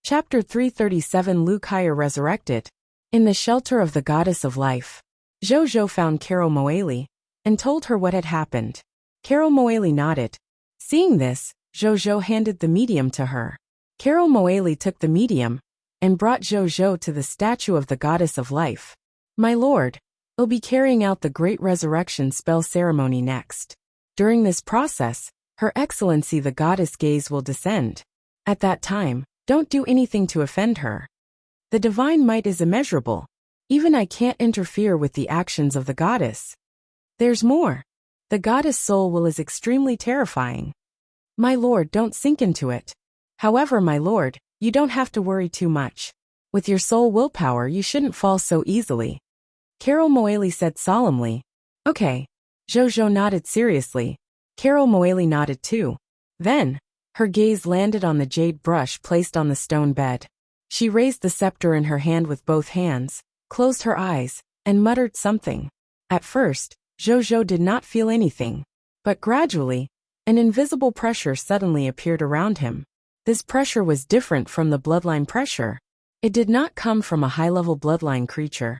Chapter 337 Lu Kai'er Resurrected. In the shelter of the Goddess of Life, Zhou Zhou found Carol Moeli and told her what had happened. Carol Moeli nodded. Seeing this, Zhou Zhou handed the medium to her. Carol Moeli took the medium and brought Zhou Zhou to the statue of the Goddess of Life. My lord, I'll be carrying out the Great Resurrection spell ceremony next. During this process, Her Excellency the Goddess Gaze will descend. At that time, don't do anything to offend her. The divine might is immeasurable. Even I can't interfere with the actions of the goddess. There's more. The goddess soul will is extremely terrifying. My lord, don't sink into it. However, my lord, you don't have to worry too much. With your soul willpower, you shouldn't fall so easily. Carol Moeli said solemnly. Okay. Zhou Zhou nodded seriously. Carol Moeli nodded too. Then, her gaze landed on the jade brush placed on the stone bed. She raised the scepter in her hand with both hands, closed her eyes, and muttered something. At first, Zhou did not feel anything. But gradually, an invisible pressure suddenly appeared around him. This pressure was different from the bloodline pressure. It did not come from a high-level bloodline creature,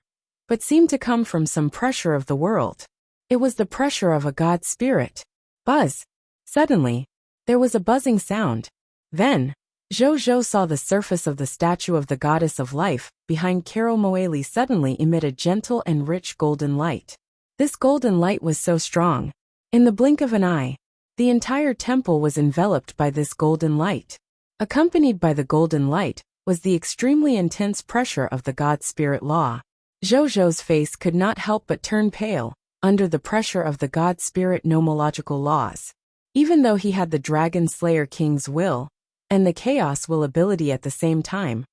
but seemed to come from some pressure of the world. It was the pressure of a god spirit. Buzz! Suddenly, there was a buzzing sound. Then, Zhou saw the surface of the statue of the goddess of life behind Carol Moeli suddenly emit a gentle and rich golden light. This golden light was so strong. In the blink of an eye, the entire temple was enveloped by this golden light. Accompanied by the golden light was the extremely intense pressure of the god spirit law. Zhou's face could not help but turn pale under the pressure of the god spirit nomological laws. Even though he had the Dragon Slayer King's will and the Chaos Will ability at the same time,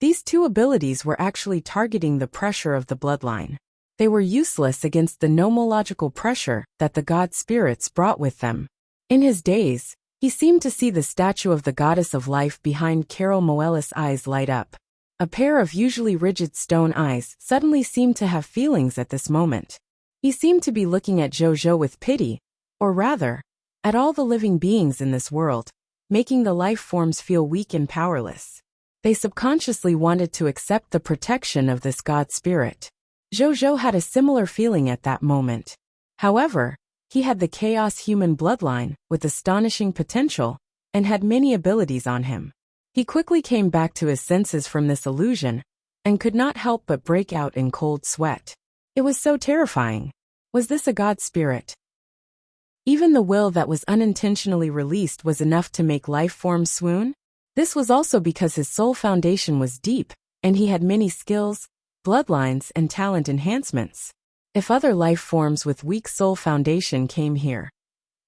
these two abilities were actually targeting the pressure of the bloodline. They were useless against the nomological pressure that the god spirits brought with them. In his daze, he seemed to see the statue of the goddess of life behind Carol Moeli's eyes light up. A pair of usually rigid stone eyes suddenly seemed to have feelings at this moment. He seemed to be looking at Zhou with pity, or rather, at all the living beings in this world, making the life forms feel weak and powerless. They subconsciously wanted to accept the protection of this god spirit. Zhou had a similar feeling at that moment. However, he had the chaos human bloodline with astonishing potential and had many abilities on him. He quickly came back to his senses from this illusion and could not help but break out in cold sweat. It was so terrifying. Was this a god spirit? Even the will that was unintentionally released was enough to make life forms swoon? This was also because his soul foundation was deep, and he had many skills, bloodlines, and talent enhancements. If other life forms with weak soul foundation came here,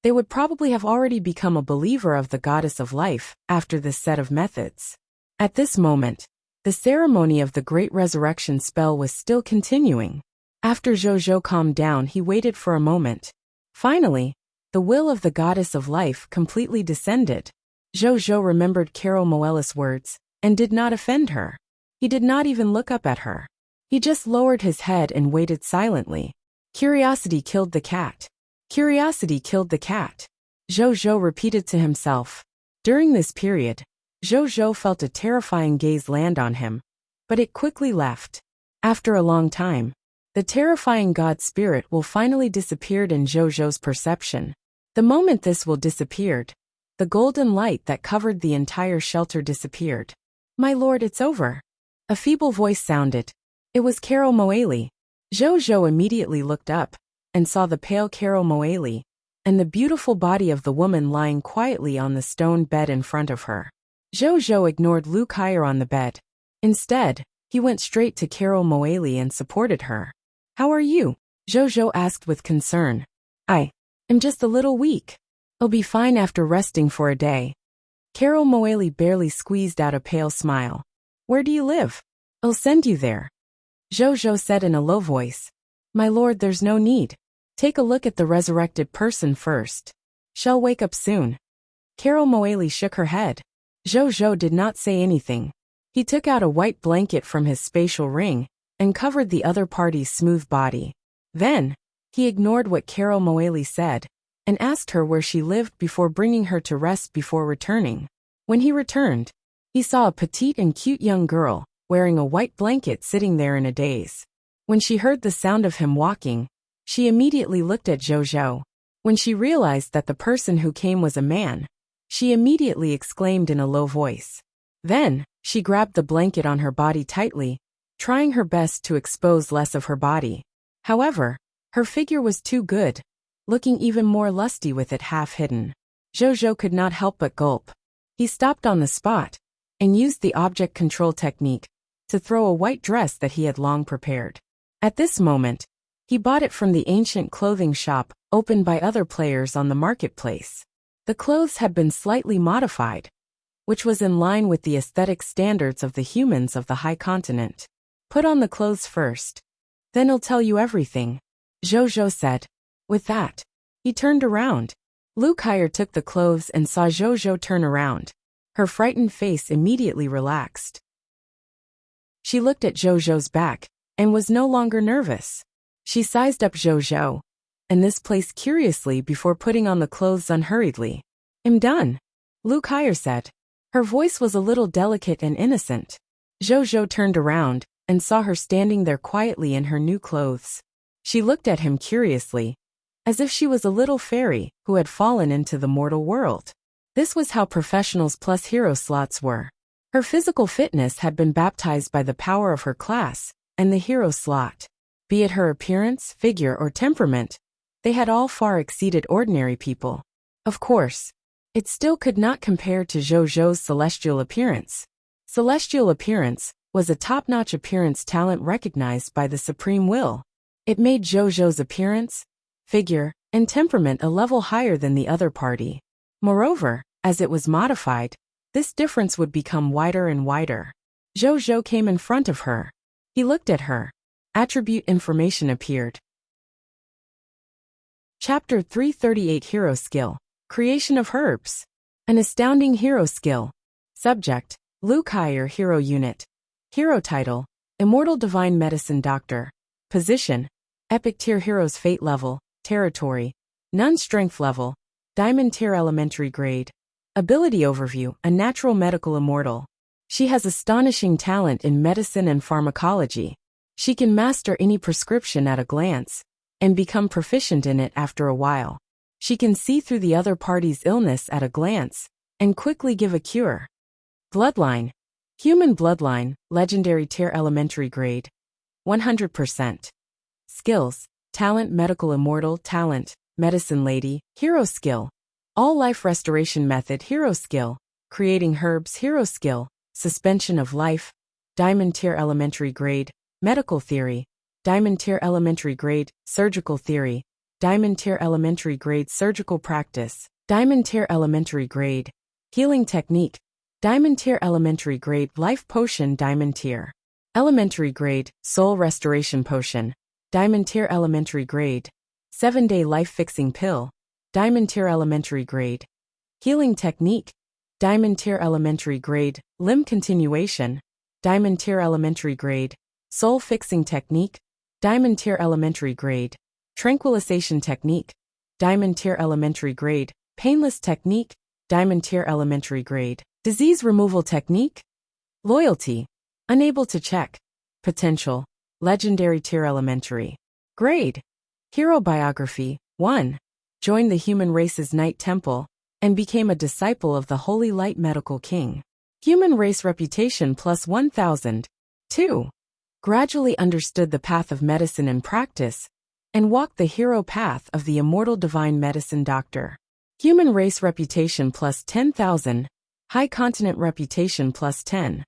they would probably have already become a believer of the goddess of life after this set of methods. At this moment, the ceremony of the great resurrection spell was still continuing. After Zhou calmed down, he waited for a moment. Finally, the will of the goddess of life completely descended. Zhou remembered Carol Moeli's words and did not offend her. He did not even look up at her. He just lowered his head and waited silently. Curiosity killed the cat. Curiosity killed the cat. Zhou repeated to himself. During this period, Zhou felt a terrifying gaze land on him, but it quickly left. After a long time, the terrifying god spirit will finally disappeared in Zhou's perception. The moment this will disappeared, the golden light that covered the entire shelter disappeared. "My lord, it's over." A feeble voice sounded. It was Carol Moeli. Zhou immediately looked up and saw the pale Carol Moeli and the beautiful body of the woman lying quietly on the stone bed in front of her. Zhou ignored Lu Kaier on the bed. Instead, he went straight to Carol Moeli and supported her. "How are you?" Zhou asked with concern. "I am just a little weak. I'll be fine after resting for a day." Carol Moeli barely squeezed out a pale smile. "Where do you live? I'll send you there." Zhou said in a low voice. "My lord, there's no need. Take a look at the resurrected person first. She'll wake up soon." Carol Moeli shook her head. Zhou did not say anything. He took out a white blanket from his spatial ring and covered the other party's smooth body. Then, he ignored what Carol Moeli said and asked her where she lived before bringing her to rest before returning. When he returned, he saw a petite and cute young girl wearing a white blanket sitting there in a daze. When she heard the sound of him walking, she immediately looked at Zhou. When she realized that the person who came was a man, she immediately exclaimed in a low voice. Then, she grabbed the blanket on her body tightly, trying her best to expose less of her body. However, her figure was too good, looking even more lusty with it half hidden. Zhou could not help but gulp. He stopped on the spot and used the object control technique to throw a white dress that he had long prepared. At this moment, he bought it from the ancient clothing shop opened by other players on the marketplace. The clothes had been slightly modified, which was in line with the aesthetic standards of the humans of the high continent. "Put on the clothes first. Then I'll tell you everything," Zhou said. With that, he turned around. Lu Kaier took the clothes and saw Zhou turn around. Her frightened face immediately relaxed. She looked at Zhou's back and was no longer nervous. She sized up Zhou and this place curiously before putting on the clothes unhurriedly. "I'm done," Lu Kaier said. Her voice was a little delicate and innocent. Zhou turned around and saw her standing there quietly in her new clothes. She looked at him curiously, as if she was a little fairy who had fallen into the mortal world. This was how professionals plus hero slots were. Her physical fitness had been baptized by the power of her class and the hero slot. Be it her appearance, figure, or temperament, they had all far exceeded ordinary people. Of course, it still could not compare to Zhou's celestial appearance. Celestial appearance was a top-notch appearance talent recognized by the Supreme Will. It made Zhou's appearance, figure, and temperament a level higher than the other party. Moreover, as it was modified, this difference would become wider and wider. Zhou came in front of her. He looked at her. Attribute information appeared. Chapter 338 Hero Skill. Creation of Herbs. An astounding hero skill. Subject: Lu Kaier Hero Unit. Hero Title: Immortal Divine Medicine Doctor. Position: Epic Tier Heroes Fate Level. Territory: None Strength Level. Diamond Tier Elementary Grade. Ability Overview: A natural medical immortal. She has astonishing talent in medicine and pharmacology. She can master any prescription at a glance and become proficient in it after a while. She can see through the other party's illness at a glance and quickly give a cure. Bloodline: Human Bloodline, Legendary Tier Elementary Grade. 100%. Skills: Talent Medical Immortal Talent, Medicine Lady, Hero Skill. All Life Restoration Method Hero Skill. Creating Herbs Hero Skill. Suspension of Life. Diamond Tier Elementary Grade, Medical Theory. Diamond Tier Elementary Grade, Surgical Theory. Diamond Tier Elementary Grade, Surgical Practice. Diamond Tier Elementary Grade, Healing Technique. Diamond Tier Elementary Grade, Life Potion. Diamond Tier Elementary Grade, Soul Restoration Potion. Diamond Tier Elementary Grade, 7-Day Life Fixing Pill. Diamond Tier Elementary Grade, Healing Technique. Diamond Tier Elementary Grade, Limb Continuation. Diamond Tier Elementary Grade, Soul Fixing Technique. Diamond Tier Elementary Grade, Tranquilization Technique. Diamond Tier Elementary Grade, Painless Technique. Diamond Tier Elementary Grade, Disease Removal Technique. Loyalty: Unable to check. Potential: Legendary Tier Elementary Grade. Hero Biography: 1. Joined the human race's Night Temple and became a disciple of the Holy Light Medical King. Human race reputation plus 1000. 2. Gradually understood the path of medicine and practice and walked the hero path of the immortal divine medicine doctor. Human race reputation plus 10,000. High continent reputation plus 10.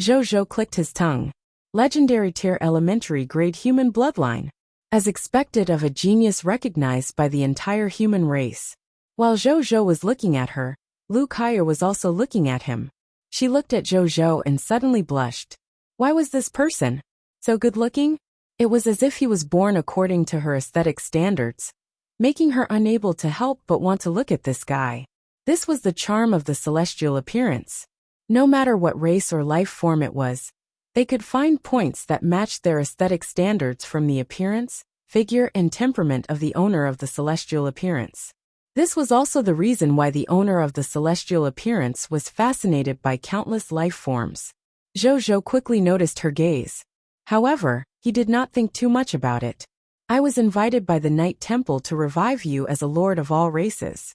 Zhou clicked his tongue. Legendary Tier Elementary Grade Human Bloodline. As expected of a genius recognized by the entire human race. While Zhou was looking at her, Lu Kaier was also looking at him. She looked at Zhou and suddenly blushed. Why was this person so good-looking? It was as if he was born according to her aesthetic standards, making her unable to help but want to look at this guy. This was the charm of the celestial appearance. No matter what race or life form it was, they could find points that matched their aesthetic standards from the appearance, figure, and temperament of the owner of the celestial appearance. This was also the reason why the owner of the celestial appearance was fascinated by countless life forms. Zhou quickly noticed her gaze. However, he did not think too much about it. I was invited by the Night Temple to revive you as a lord of all races,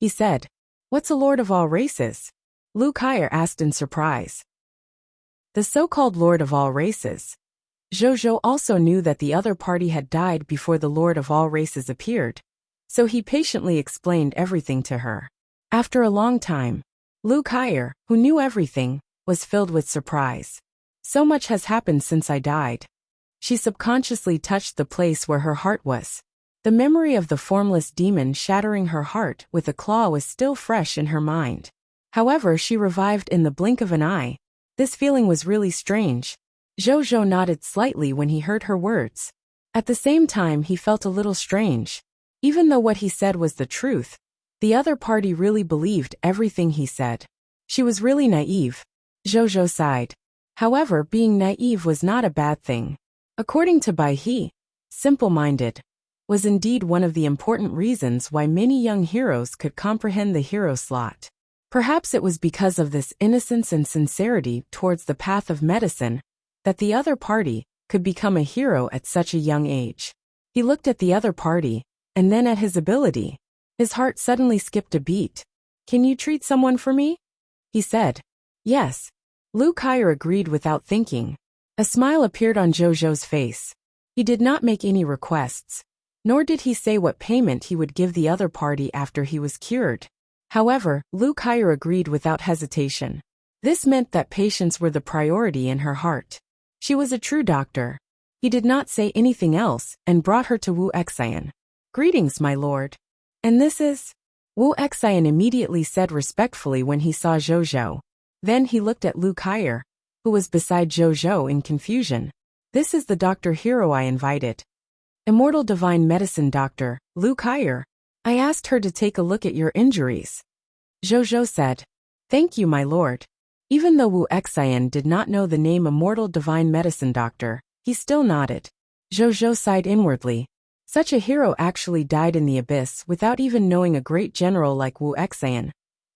he said. What's a lord of all races? Lu Kaier asked in surprise. The so-called lord of all races. Zhou also knew that the other party had died before the lord of all races appeared, so he patiently explained everything to her. After a long time, Lu Kaier, who knew everything, was filled with surprise. So much has happened since I died. She subconsciously touched the place where her heart was. The memory of the formless demon shattering her heart with a claw was still fresh in her mind. However, she revived in the blink of an eye. This feeling was really strange. Zhou nodded slightly when he heard her words. At the same time, he felt a little strange. Even though what he said was the truth, the other party really believed everything he said. She was really naive. Zhou sighed. However, being naive was not a bad thing. According to Bai He, simple-minded, was indeed one of the important reasons why many young heroes could comprehend the hero slot. Perhaps it was because of this innocence and sincerity towards the path of medicine that the other party could become a hero at such a young age. He looked at the other party, and then at his ability. His heart suddenly skipped a beat. "Can you treat someone for me?" he said. "Yes." Lu Kaier agreed without thinking. A smile appeared on Zhou's face. He did not make any requests, nor did he say what payment he would give the other party after he was cured. However, Lu Kaier agreed without hesitation. This meant that patients were the priority in her heart. She was a true doctor. He did not say anything else and brought her to Wu Xian. "Greetings, my lord. And this is?" Wu Xian immediately said respectfully when he saw Zhou. Then he looked at Lu Kaier, who was beside Zhou in confusion. "This is the doctor hero I invited. Immortal Divine Medicine Doctor, Lu Kaier. I asked her to take a look at your injuries." Zhou said. "Thank you, my lord." Even though Wu Xian did not know the name Immortal Divine Medicine Doctor, he still nodded. Zhou sighed inwardly. Such a hero actually died in the abyss without even knowing a great general like Wu Xian,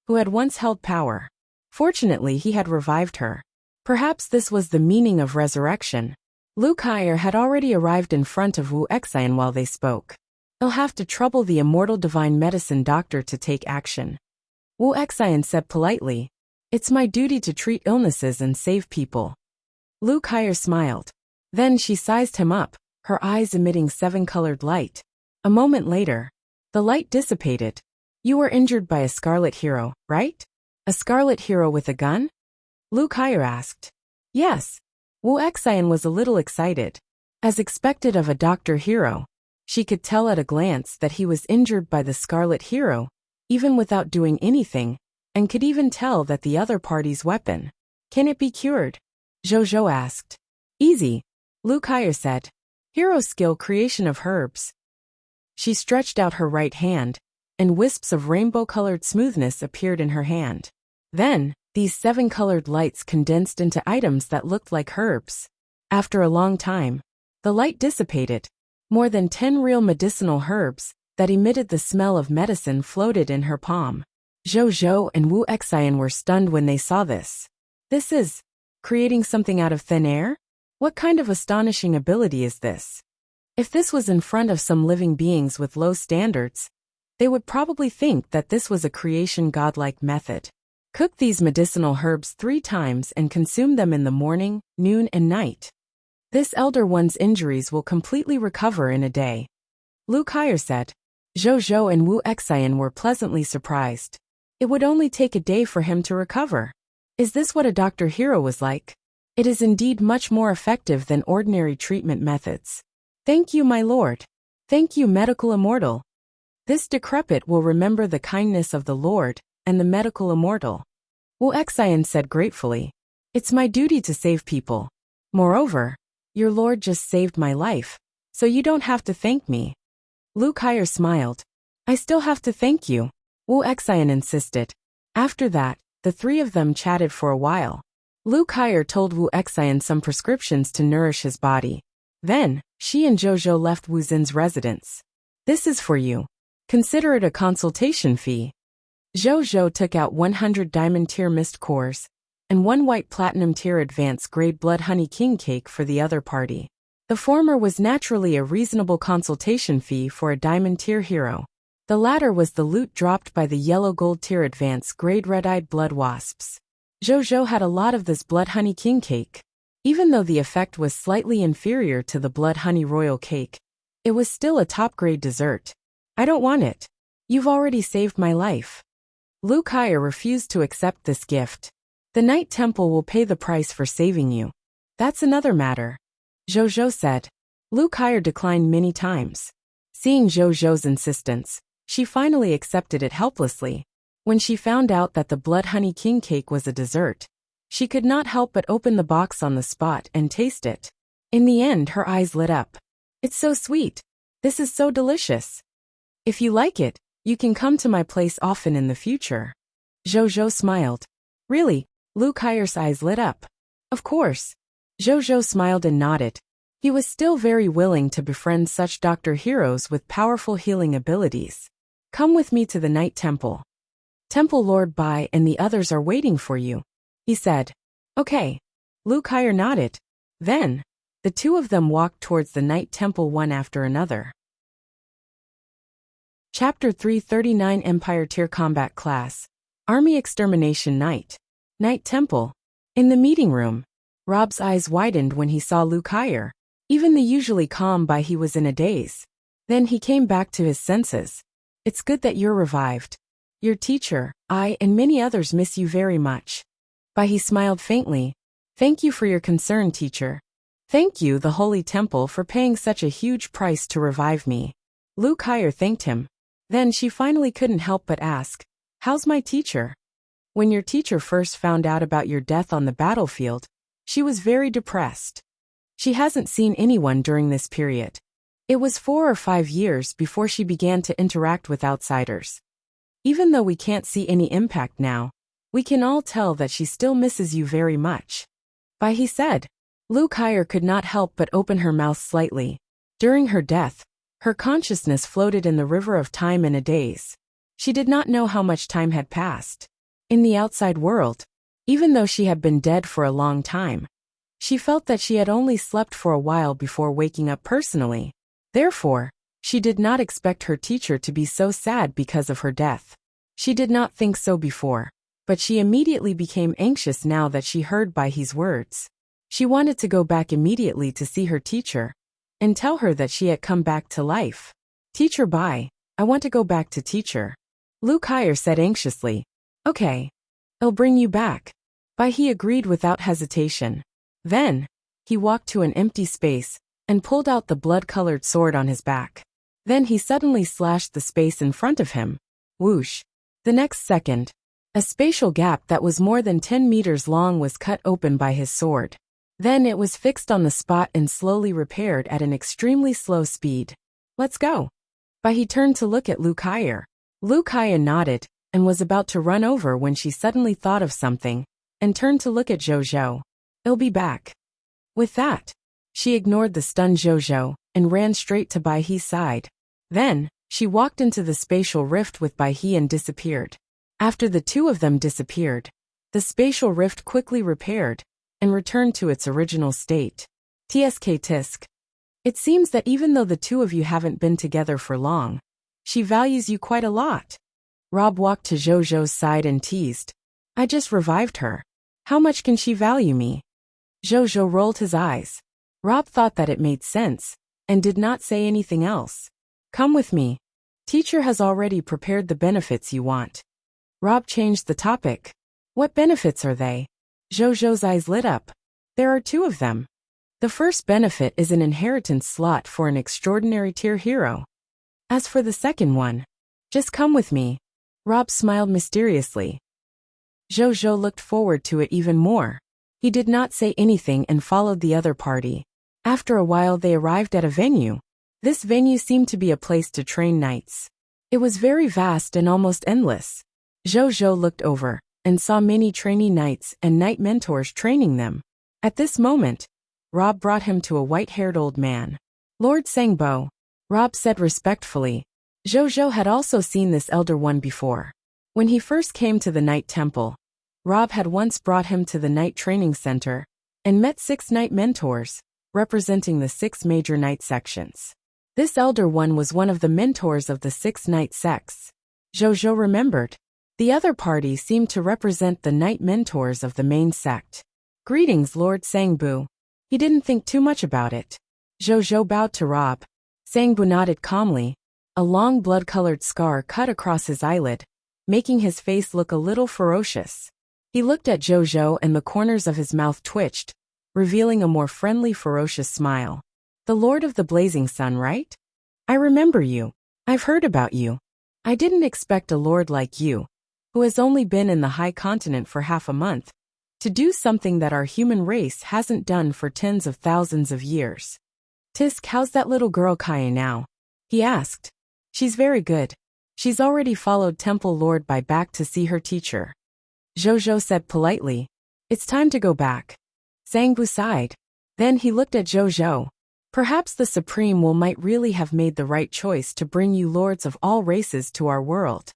who had once held power. Fortunately, he had revived her. Perhaps this was the meaning of resurrection. Lu Kaier had already arrived in front of Wu Xian while they spoke. "I'll have to trouble the Immortal Divine Medicine Doctor to take action," Wu Xian said politely. "It's my duty to treat illnesses and save people." Lu Kaier smiled. Then she sized him up, her eyes emitting seven-colored light. A moment later, the light dissipated. "You were injured by a scarlet hero, right? A scarlet hero with a gun?" Lu Kaier asked. "Yes." Wu Xian was a little excited. As expected of a doctor hero, she could tell at a glance that he was injured by the scarlet hero, even without doing anything, and could even tell that the other party's weapon. "Can it be cured?" Zhou asked. "Easy," Lu Kaier said. "Hero skill creation of herbs." She stretched out her right hand, and wisps of rainbow-colored smoothness appeared in her hand. Then, these seven-colored lights condensed into items that looked like herbs. After a long time, the light dissipated. More than 10 real medicinal herbs that emitted the smell of medicine floated in her palm. Zhou and Wu Xian were stunned when they saw this. "This is creating something out of thin air? What kind of astonishing ability is this?" If this was in front of some living beings with low standards, they would probably think that this was a creation godlike method. Cook these medicinal herbs 3 times and consume them in the morning, noon, and night. This elder one's injuries will completely recover in a day, Lu Kaier said. Zhou and Wu Xian were pleasantly surprised. It would only take a day for him to recover. Is this what a doctor hero was like? It is indeed much more effective than ordinary treatment methods. "Thank you, my lord. Thank you, medical immortal." This decrepit will remember the kindness of the Lord and the medical immortal, Wu Xian said gratefully. "It's my duty to save people. Moreover, your lord just saved my life, so you don't have to thank me." Lu Kaier smiled. "I still have to thank you," Wu Xian insisted. After that, the 3 of them chatted for a while. Lu Kaier told Wu Xian some prescriptions to nourish his body. Then, she and Zhou left Wu Xin's residence. "This is for you. Consider it a consultation fee." Zhou took out 100 diamond tier mist cores and 1 white platinum tier advanced grade blood honey king cake for the other party. The former was naturally a reasonable consultation fee for a diamond tier hero. The latter was the loot dropped by the yellow gold tier advanced grade red-eyed blood wasps. Zhou had a lot of this blood honey king cake. Even though the effect was slightly inferior to the blood honey royal cake, it was still a top-grade dessert. "I don't want it. You've already saved my life." Lu Kaier refused to accept this gift. "The Night Temple will pay the price for saving you. That's another matter," Zhou said. Lu Kaier declined many times. Seeing Zhou's insistence, she finally accepted it helplessly. When she found out that the blood honey king cake was a dessert, she could not help but open the box on the spot and taste it. In the end, her eyes lit up. "It's so sweet. This is so delicious. If you like it, you can come to my place often in the future." Zhou smiled. "Really?" Lu Kaier's eyes lit up. "Of course." Zhou smiled and nodded. He was still very willing to befriend such doctor heroes with powerful healing abilities. Come with me to the Night Temple. Temple Lord Bai and the others are waiting for you, he said. Okay. Lu Kai'er nodded. Then, the two of them walked towards the Night Temple one after another. Chapter 339 Empire Tier Combat Class. Army Extermination Night. Night Temple. In the meeting room, Rob's eyes widened when he saw Lu Kai'er. Even the usually calm Bai he was in a daze. Then he came back to his senses. It's good that you're revived. Your teacher, I and many others miss you very much. Bai he smiled faintly. Thank you for your concern, teacher. Thank you, the Holy Temple, for paying such a huge price to revive me. Lu Kai'er thanked him. Then she finally couldn't help but ask, how's my teacher? When your teacher first found out about your death on the battlefield, she was very depressed. She hasn't seen anyone during this period. It was 4 or 5 years before she began to interact with outsiders. Even though we can't see any impact now, we can all tell that she still misses you very much. Bai he said. Lu Kai'er could not help but open her mouth slightly. During her death, her consciousness floated in the river of time in a daze. She did not know how much time had passed. In the outside world, even though she had been dead for a long time, she felt that she had only slept for a while before waking up personally. Therefore, she did not expect her teacher to be so sad because of her death. She did not think so before, but she immediately became anxious now that she heard Bai He's words. She wanted to go back immediately to see her teacher and tell her that she had come back to life. Teacher Bai, I want to go back to teacher. Lu Kai'er said anxiously. Okay. I'll bring you back. Bai He agreed without hesitation. Then, he walked to an empty space and pulled out the blood-colored sword on his back. Then he suddenly slashed the space in front of him. Whoosh. The next second, a spatial gap that was more than 10 meters long was cut open by his sword. Then it was fixed on the spot and slowly repaired at an extremely slow speed. Let's go. Bai He turned to look at Lu Kai'er. Lu Kai'er nodded and was about to run over when she suddenly thought of something and turned to look at Zhou. I'll be back. With that, she ignored the stunned Zhou and ran straight to Bai He's side. Then, she walked into the spatial rift with Bai He and disappeared. After the two of them disappeared, the spatial rift quickly repaired and returned to its original state. Tisk. It seems that even though the two of you haven't been together for long, she values you quite a lot. Rob walked to Zhou's side and teased. I just revived her. How much can she value me? Zhou rolled his eyes. Rob thought that it made sense and did not say anything else. Come with me. Teacher has already prepared the benefits you want. Rob changed the topic. What benefits are they? Zhou's eyes lit up. There are 2 of them. The first benefit is an inheritance slot for an extraordinary tier hero. As for the second one, just come with me. Rob smiled mysteriously. Zhou looked forward to it even more. He did not say anything and followed the other party. After a while they arrived at a venue. This venue seemed to be a place to train knights. It was very vast and almost endless. Zhou looked over and saw many trainee knights and knight mentors training them. At this moment, Rob brought him to a white-haired old man. Lord Sangbo, Rob said respectfully. Zhou had also seen this elder one before. When he first came to the Night Temple, Rob had once brought him to the Knight Training Center and met 6 knight mentors, representing the 6 major knight sections. This elder one was one of the mentors of the 6 knight sects. Zhou remembered. The other party seemed to represent the knight mentors of the main sect. Greetings, Lord Sangbu. He didn't think too much about it. Zhou bowed to Rob. Sangbu nodded calmly. A long blood-colored scar cut across his eyelid, making his face look a little ferocious. He looked at Zhou and the corners of his mouth twitched, revealing a more friendly, ferocious smile. The Lord of the Blazing Sun, right? I remember you. I've heard about you. I didn't expect a lord like you, who has only been in the High Continent for half a month, to do something that our human race hasn't done for tens of thousands of years. Tisk, how's that little girl Kaya now? He asked. She's very good. She's already followed Temple Lord Bai back to see her teacher. Zhou said politely. It's time to go back. Sangbu sighed. Then he looked at Zhou. Perhaps the Supreme will might really have made the right choice to bring you lords of all races to our world.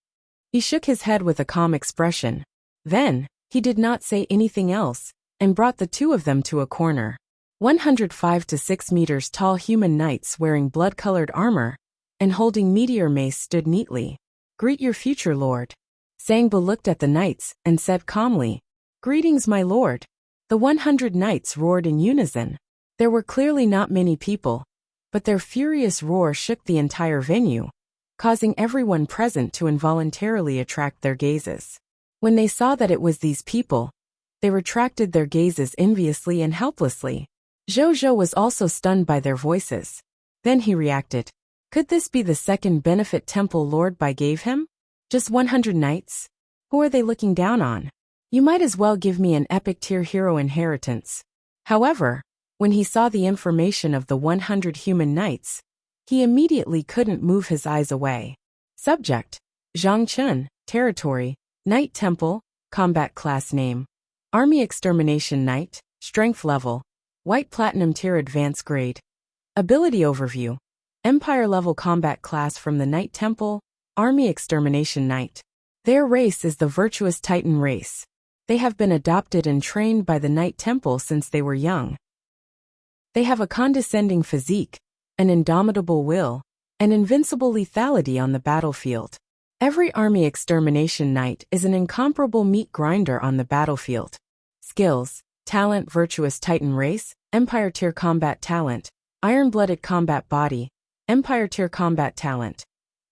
He shook his head with a calm expression. Then, he did not say anything else, and brought the two of them to a corner. 105 to 6 meters tall human knights wearing blood-colored armor and holding meteor mace stood neatly. Greet your future lord. Sangbu looked at the knights and said calmly, Greetings, my lord. The 100 knights roared in unison. There were clearly not many people, but their furious roar shook the entire venue, causing everyone present to involuntarily attract their gazes. When they saw that it was these people, they retracted their gazes enviously and helplessly. Zhou was also stunned by their voices. Then he reacted. Could this be the second benefit temple Lord Bai gave him? Just 100 knights? Who are they looking down on? You might as well give me an epic tier hero inheritance. However, when he saw the information of the 100 human knights, he immediately couldn't move his eyes away. Subject: Zhangchun, Territory, Knight Temple, Combat Class Name, Army Extermination Knight, Strength Level, White Platinum Tier Advanced Grade. Ability Overview: Empire Level Combat Class from the Knight Temple, Army Extermination Knight. Their race is the Virtuous Titan race. They have been adopted and trained by the Knight Temple since they were young. They have a condescending physique, an indomitable will, and invincible lethality on the battlefield. Every Army Extermination Knight is an incomparable meat grinder on the battlefield. Skills: Talent Virtuous Titan Race, Empire Tier Combat Talent, Iron-Blooded Combat Body, Empire Tier Combat Talent.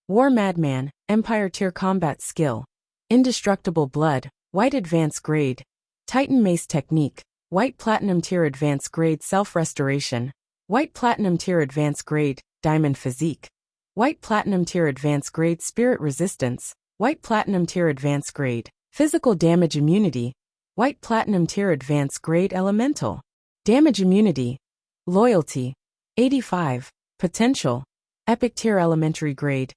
War Madman, Empire Tier Combat Skill, Indestructible Blood, White Advanced Grade, Titan Mace Technique, White Platinum Tier Advanced Grade Self-Restoration, White Platinum Tier Advanced Grade, Diamond Physique, White Platinum Tier Advanced Grade Spirit Resistance, White Platinum Tier Advanced Grade, Physical Damage Immunity, White Platinum Tier Advanced Grade Elemental, Damage Immunity, Loyalty, 85, Potential, Epic Tier Elementary Grade.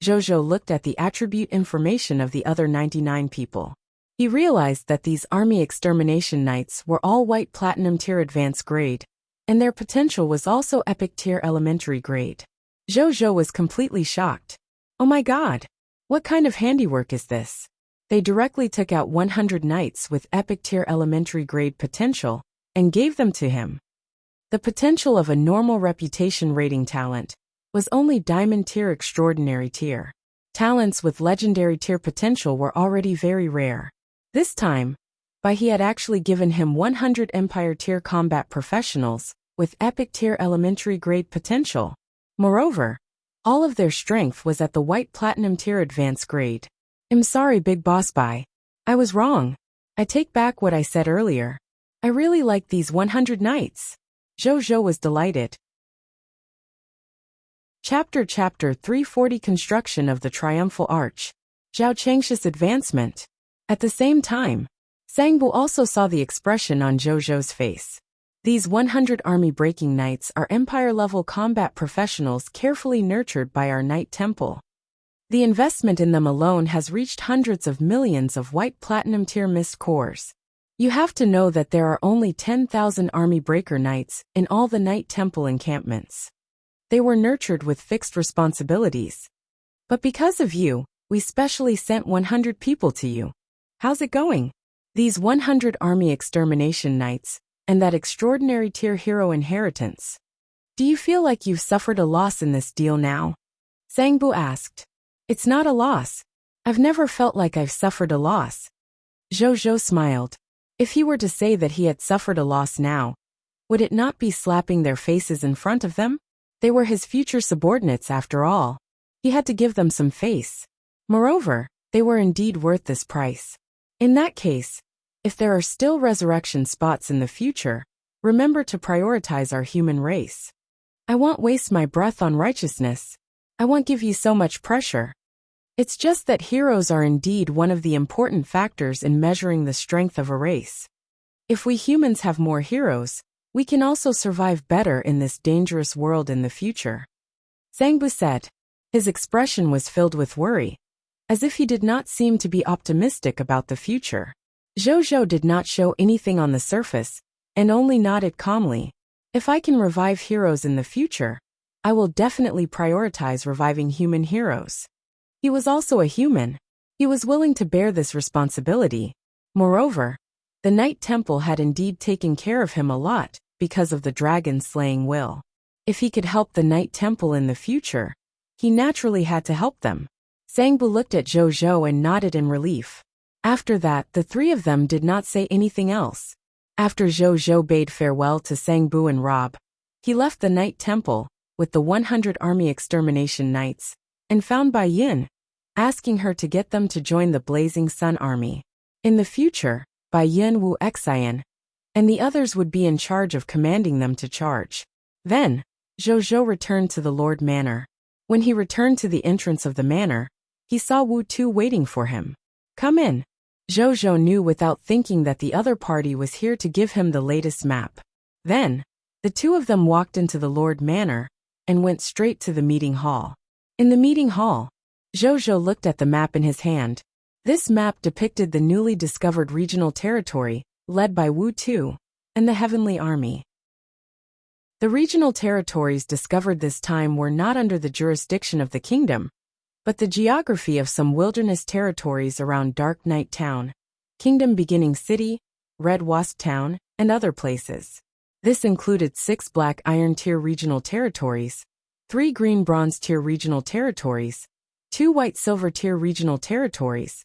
Zhou looked at the attribute information of the other 99 people. He realized that these Army Extermination Knights were all White Platinum Tier Advanced Grade, and their potential was also Epic Tier Elementary Grade. Zhou was completely shocked. Oh my god! What kind of handiwork is this? They directly took out 100 knights with Epic Tier Elementary Grade potential, and gave them to him. The potential of a normal reputation rating talent was only Diamond Tier Extraordinary Tier. Talents with Legendary Tier potential were already very rare. This time, Bai He had actually given him 100 Empire Tier Combat Professionals with Epic Tier Elementary Grade potential. Moreover, all of their strength was at the White Platinum Tier Advanced Grade. I'm sorry, Big Boss Bai. I was wrong. I take back what I said earlier. I really like these 100 knights. Zhou was delighted. Chapter 340 Construction of the Triumphal Arch. Zhao Changshi's Advancement. At the same time, Sangbu also saw the expression on Zhou's face. These 100 army-breaking knights are Empire-level combat professionals carefully nurtured by our Knight Temple. The investment in them alone has reached hundreds of millions of White Platinum Tier Mist cores. You have to know that there are only 10,000 Army Breaker Knights in all the Knight Temple encampments. They were nurtured with fixed responsibilities. But because of you, we specially sent 100 people to you. How's it going? These 100 Army Extermination Knights, and that extraordinary tier hero inheritance. Do you feel like you've suffered a loss in this deal now? Sangbu asked. It's not a loss. I've never felt like I've suffered a loss. Zhou smiled. If he were to say that he had suffered a loss now, would it not be slapping their faces in front of them? They were his future subordinates after all. He had to give them some face. Moreover, they were indeed worth this price. In that case, if there are still resurrection spots in the future, remember to prioritize our human race. I won't waste my breath on righteousness. I won't give you so much pressure. It's just that heroes are indeed one of the important factors in measuring the strength of a race. If we humans have more heroes, we can also survive better in this dangerous world in the future. Sangbu said. His expression was filled with worry, as if he did not seem to be optimistic about the future. Zhou did not show anything on the surface, and only nodded calmly. If I can revive heroes in the future, I will definitely prioritize reviving human heroes. He was also a human. He was willing to bear this responsibility. Moreover, the Night Temple had indeed taken care of him a lot because of the dragon-slaying will. If he could help the Night Temple in the future, he naturally had to help them. Sangbu looked at Zhou and nodded in relief. After that, the three of them did not say anything else. After Zhou bade farewell to Sangbu and Rob, he left the Night Temple with the 100 army extermination knights and found Bai Yin, asking her to get them to join the Blazing Sun Army. In the future, Bai Yin Wu Xian and the others would be in charge of commanding them to charge. Then, Zhou returned to the Lord Manor. When he returned to the entrance of the manor, he saw Wu Tu waiting for him. "Come in." Zhou knew without thinking that the other party was here to give him the latest map. Then, the two of them walked into the Lord Manor and went straight to the meeting hall. In the meeting hall, Zhou looked at the map in his hand. This map depicted the newly discovered regional territory, led by Wu Tu and the Heavenly Army. The regional territories discovered this time were not under the jurisdiction of the kingdom, but the geography of some wilderness territories around Dark Knight Town, Kingdom Beginning City, Red Wasp Town, and other places. This included 6 Black Iron Tier regional territories, 3 Green Bronze Tier regional territories, 2 White Silver Tier regional territories,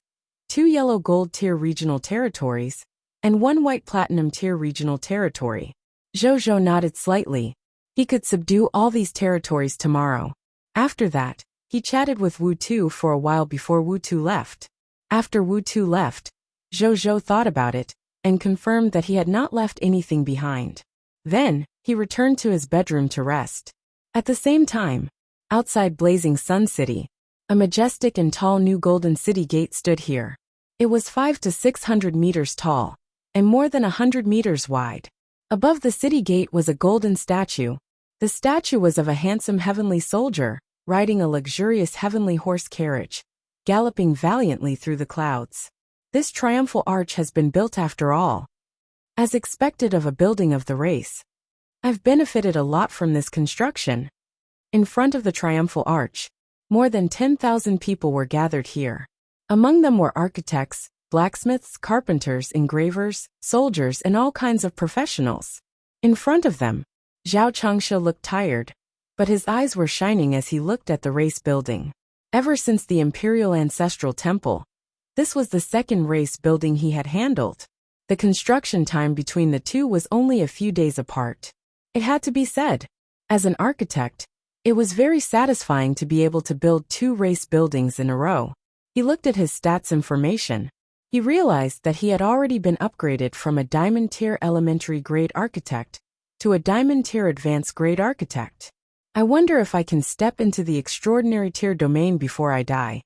2 Yellow Gold Tier regional territories, and 1 White Platinum Tier regional territory. Zhou nodded slightly. He could subdue all these territories tomorrow. After that, he chatted with Wu Tu for a while before Wu Tu left. After Wu Tu left, Zhou thought about it and confirmed that he had not left anything behind. Then, he returned to his bedroom to rest. At the same time, outside Blazing Sun City, a majestic and tall new golden city gate stood here. It was 500 to 600 meters tall and more than 100 meters wide. Above the city gate was a golden statue. The statue was of a handsome heavenly soldier, riding a luxurious heavenly horse carriage, galloping valiantly through the clouds. This triumphal arch has been built after all. As expected of a building of the race, I've benefited a lot from this construction. In front of the triumphal arch, more than 10,000 people were gathered here. Among them were architects, blacksmiths, carpenters, engravers, soldiers, and all kinds of professionals. In front of them, Zhao Changsha looked tired, but his eyes were shining as he looked at the race building. Ever since the Imperial Ancestral Temple, this was the second race building he had handled. The construction time between the two was only a few days apart. It had to be said, as an architect, it was very satisfying to be able to build 2 race buildings in a row. He looked at his stats information. He realized that he had already been upgraded from a Diamond Tier Elementary Grade Architect to a Diamond Tier Advanced Grade Architect. I wonder if I can step into the Extraordinary Tier domain before I die.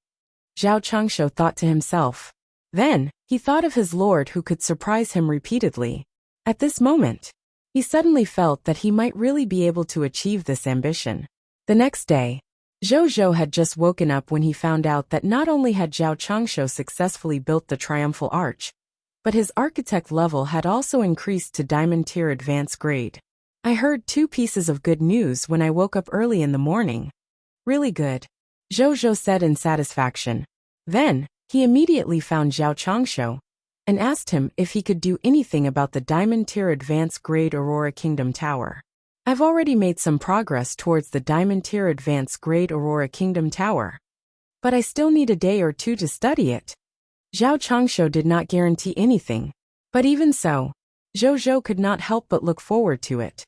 Zhao Changsha thought to himself. Then, he thought of his lord who could surprise him repeatedly. At this moment, he suddenly felt that he might really be able to achieve this ambition. The next day, Zhou had just woken up when he found out that not only had Zhao Changsha successfully built the Triumphal Arch, but his architect level had also increased to Diamond Tier Advanced Grade. I heard 2 pieces of good news when I woke up early in the morning. Really good, Zhou said in satisfaction. Then, he immediately found Zhao Changsha and asked him if he could do anything about the Diamond Tier Advanced Grade Aurora Kingdom Tower. I've already made some progress towards the Diamond Tier Advanced Grade Aurora Kingdom Tower, but I still need a day or 2 to study it. Zhao Changsha did not guarantee anything, but even so, Zhou could not help but look forward to it.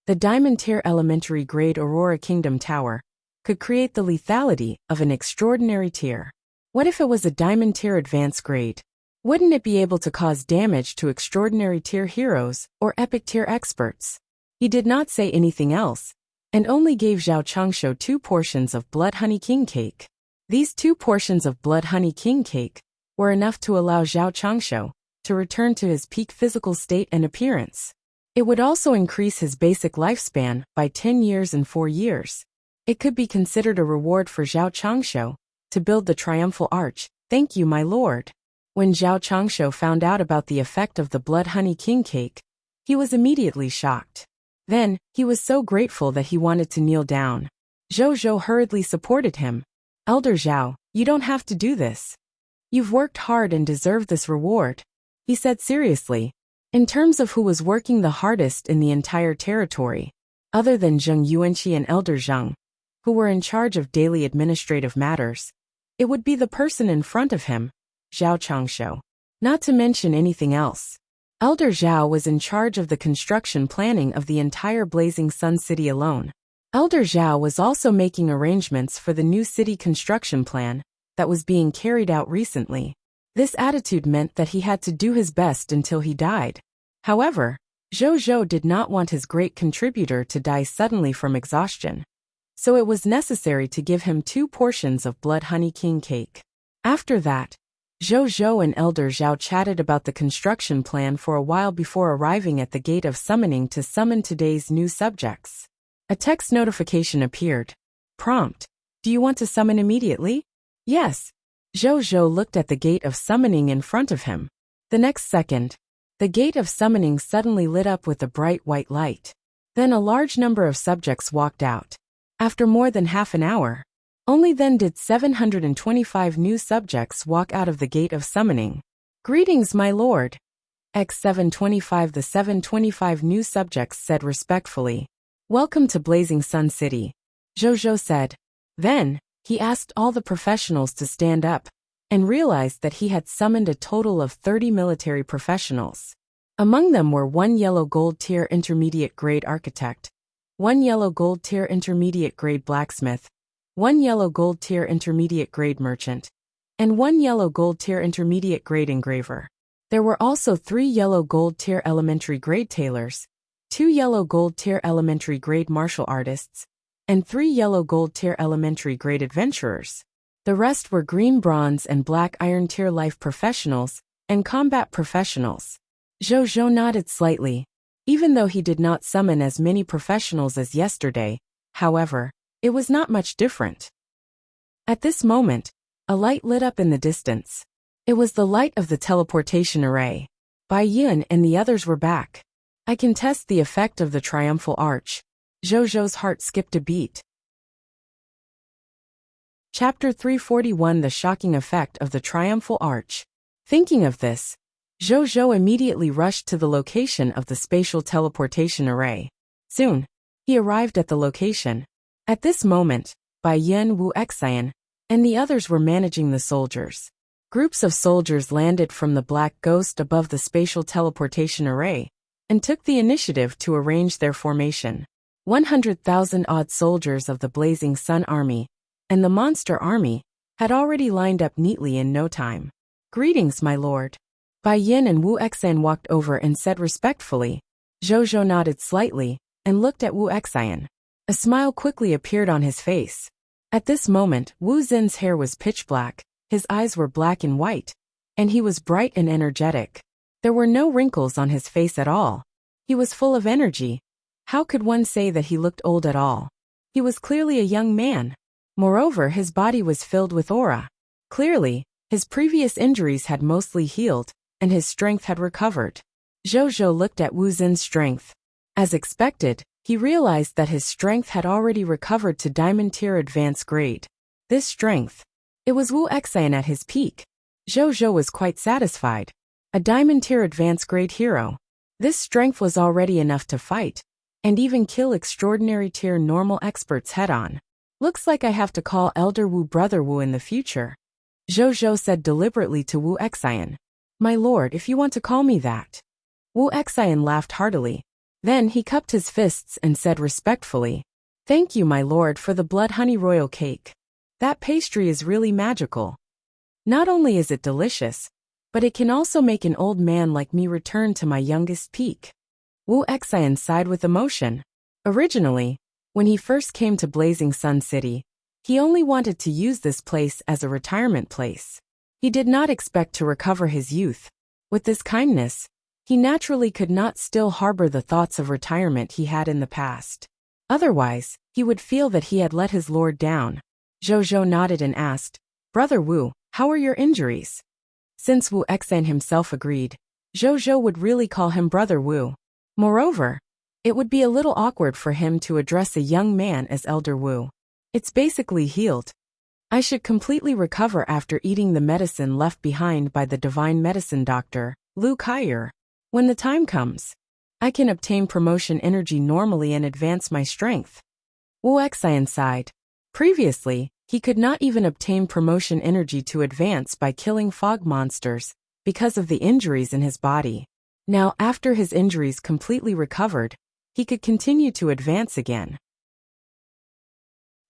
The Diamond Tier Elementary Grade Aurora Kingdom Tower could create the lethality of an extraordinary tier. What if it was a Diamond Tier Advanced Grade? Wouldn't it be able to cause damage to extraordinary tier heroes or epic tier experts? He did not say anything else, and only gave Zhao Changsha 2 portions of Blood Honey King Cake. These 2 portions of Blood Honey King Cake were enough to allow Zhao Changsha to return to his peak physical state and appearance. It would also increase his basic lifespan by 10 years and 4 years. It could be considered a reward for Zhao Changsha to build the Triumphal Arch. Thank you, my lord. When Zhao Changsha found out about the effect of the Blood Honey King Cake, he was immediately shocked. Then, he was so grateful that he wanted to kneel down. Zhou Zhou hurriedly supported him. Elder Zhao, you don't have to do this. You've worked hard and deserve this reward, he said seriously. In terms of who was working the hardest in the entire territory, other than Zheng Yuanqi and Elder Zheng, who were in charge of daily administrative matters, it would be the person in front of him, Zhao Changshou. Not to mention anything else. Elder Zhao was in charge of the construction planning of the entire Blazing Sun City alone. Elder Zhao was also making arrangements for the new city construction plan that was being carried out recently. This attitude meant that he had to do his best until he died. However, Zhou Zhou did not want his great contributor to die suddenly from exhaustion. So it was necessary to give him 2 portions of blood honey king cake. After that, Zhou Zhou and Elder Zhao chatted about the construction plan for a while before arriving at the gate of summoning to summon today's new subjects. A text notification appeared. Prompt: do you want to summon immediately? Yes. Zhou Zhou looked at the gate of summoning in front of him. The next second, the gate of summoning suddenly lit up with a bright white light. Then a large number of subjects walked out. After more than half an hour, only then did 725 new subjects walk out of the gate of summoning. Greetings, my lord. X725. The 725 new subjects said respectfully. Welcome to Blazing Sun City, Zhou Zhou said. Then, he asked all the professionals to stand up, and realized that he had summoned a total of 30 military professionals. Among them were 1 yellow gold tier intermediate grade architect, 1 yellow gold tier intermediate grade blacksmith, 1 yellow gold tier intermediate grade merchant, and 1 yellow gold tier intermediate grade engraver. There were also 3 yellow gold tier elementary grade tailors, 2 yellow gold tier elementary grade martial artists, and 3 yellow gold tier elementary grade adventurers. The rest were green bronze and black iron tier life professionals and combat professionals. Zhou Zhou nodded slightly. Even though he did not summon as many professionals as yesterday, however, it was not much different. At this moment, a light lit up in the distance. It was the light of the teleportation array. Bai Yun and the others were back. I can test the effect of the triumphal arch. Zhou Zhou's heart skipped a beat. Chapter 341: The Shocking Effect of the Triumphal Arch. Thinking of this, Zhou Zhou immediately rushed to the location of the spatial teleportation array. Soon, he arrived at the location. At this moment, Bai Yun, Wu Xian, and the others were managing the soldiers. Groups of soldiers landed from the Black Ghost above the spatial teleportation array, and took the initiative to arrange their formation. 100,000 odd soldiers of the Blazing Sun Army and the Monster Army had already lined up neatly in no time. Greetings, my lord. Bai Yin and Wu Xian walked over and said respectfully. Zhou Zhou nodded slightly and looked at Wu Xian. A smile quickly appeared on his face. At this moment, Wu Xin's hair was pitch black, his eyes were black and white, and he was bright and energetic. There were no wrinkles on his face at all. He was full of energy. How could one say that he looked old at all? He was clearly a young man. Moreover, his body was filled with aura. Clearly, his previous injuries had mostly healed, and his strength had recovered. Zhou Zhou looked at Wu Xin's strength. As expected, he realized that his strength had already recovered to Diamond Tier Advanced Grade. This strength. It was Wu Xian at his peak. Zhou Zhou was quite satisfied. A Diamond Tier Advanced Grade hero. This strength was already enough to fight, and even kill Extraordinary Tier Normal experts head-on. Looks like I have to call Elder Wu Brother Wu in the future. Zhou Zhou said deliberately to Wu Xian. My lord, if you want to call me that. Wu Xian laughed heartily. Then he cupped his fists and said respectfully. Thank you, my lord, for the blood honey royal cake. That pastry is really magical. Not only is it delicious, but it can also make an old man like me return to my youngest peak. Wu Xian sighed with emotion. Originally, when he first came to Blazing Sun City, he only wanted to use this place as a retirement place. He did not expect to recover his youth. With this kindness, he naturally could not still harbor the thoughts of retirement he had in the past. Otherwise, he would feel that he had let his lord down. Zhou Zhou nodded and asked, Brother Wu, how are your injuries? Since Wu Xian himself agreed, Zhou Zhou would really call him Brother Wu. Moreover, It would be a little awkward for him to address a young man as Elder Wu. It's basically healed. I should completely recover after eating the medicine left behind by the divine medicine doctor, Lu Kaier. When the time comes, I can obtain promotion energy normally and advance my strength. Wu Xian sighed. Previously, he could not even obtain promotion energy to advance by killing fog monsters because of the injuries in his body. Now, after his injuries completely recovered, he could continue to advance again.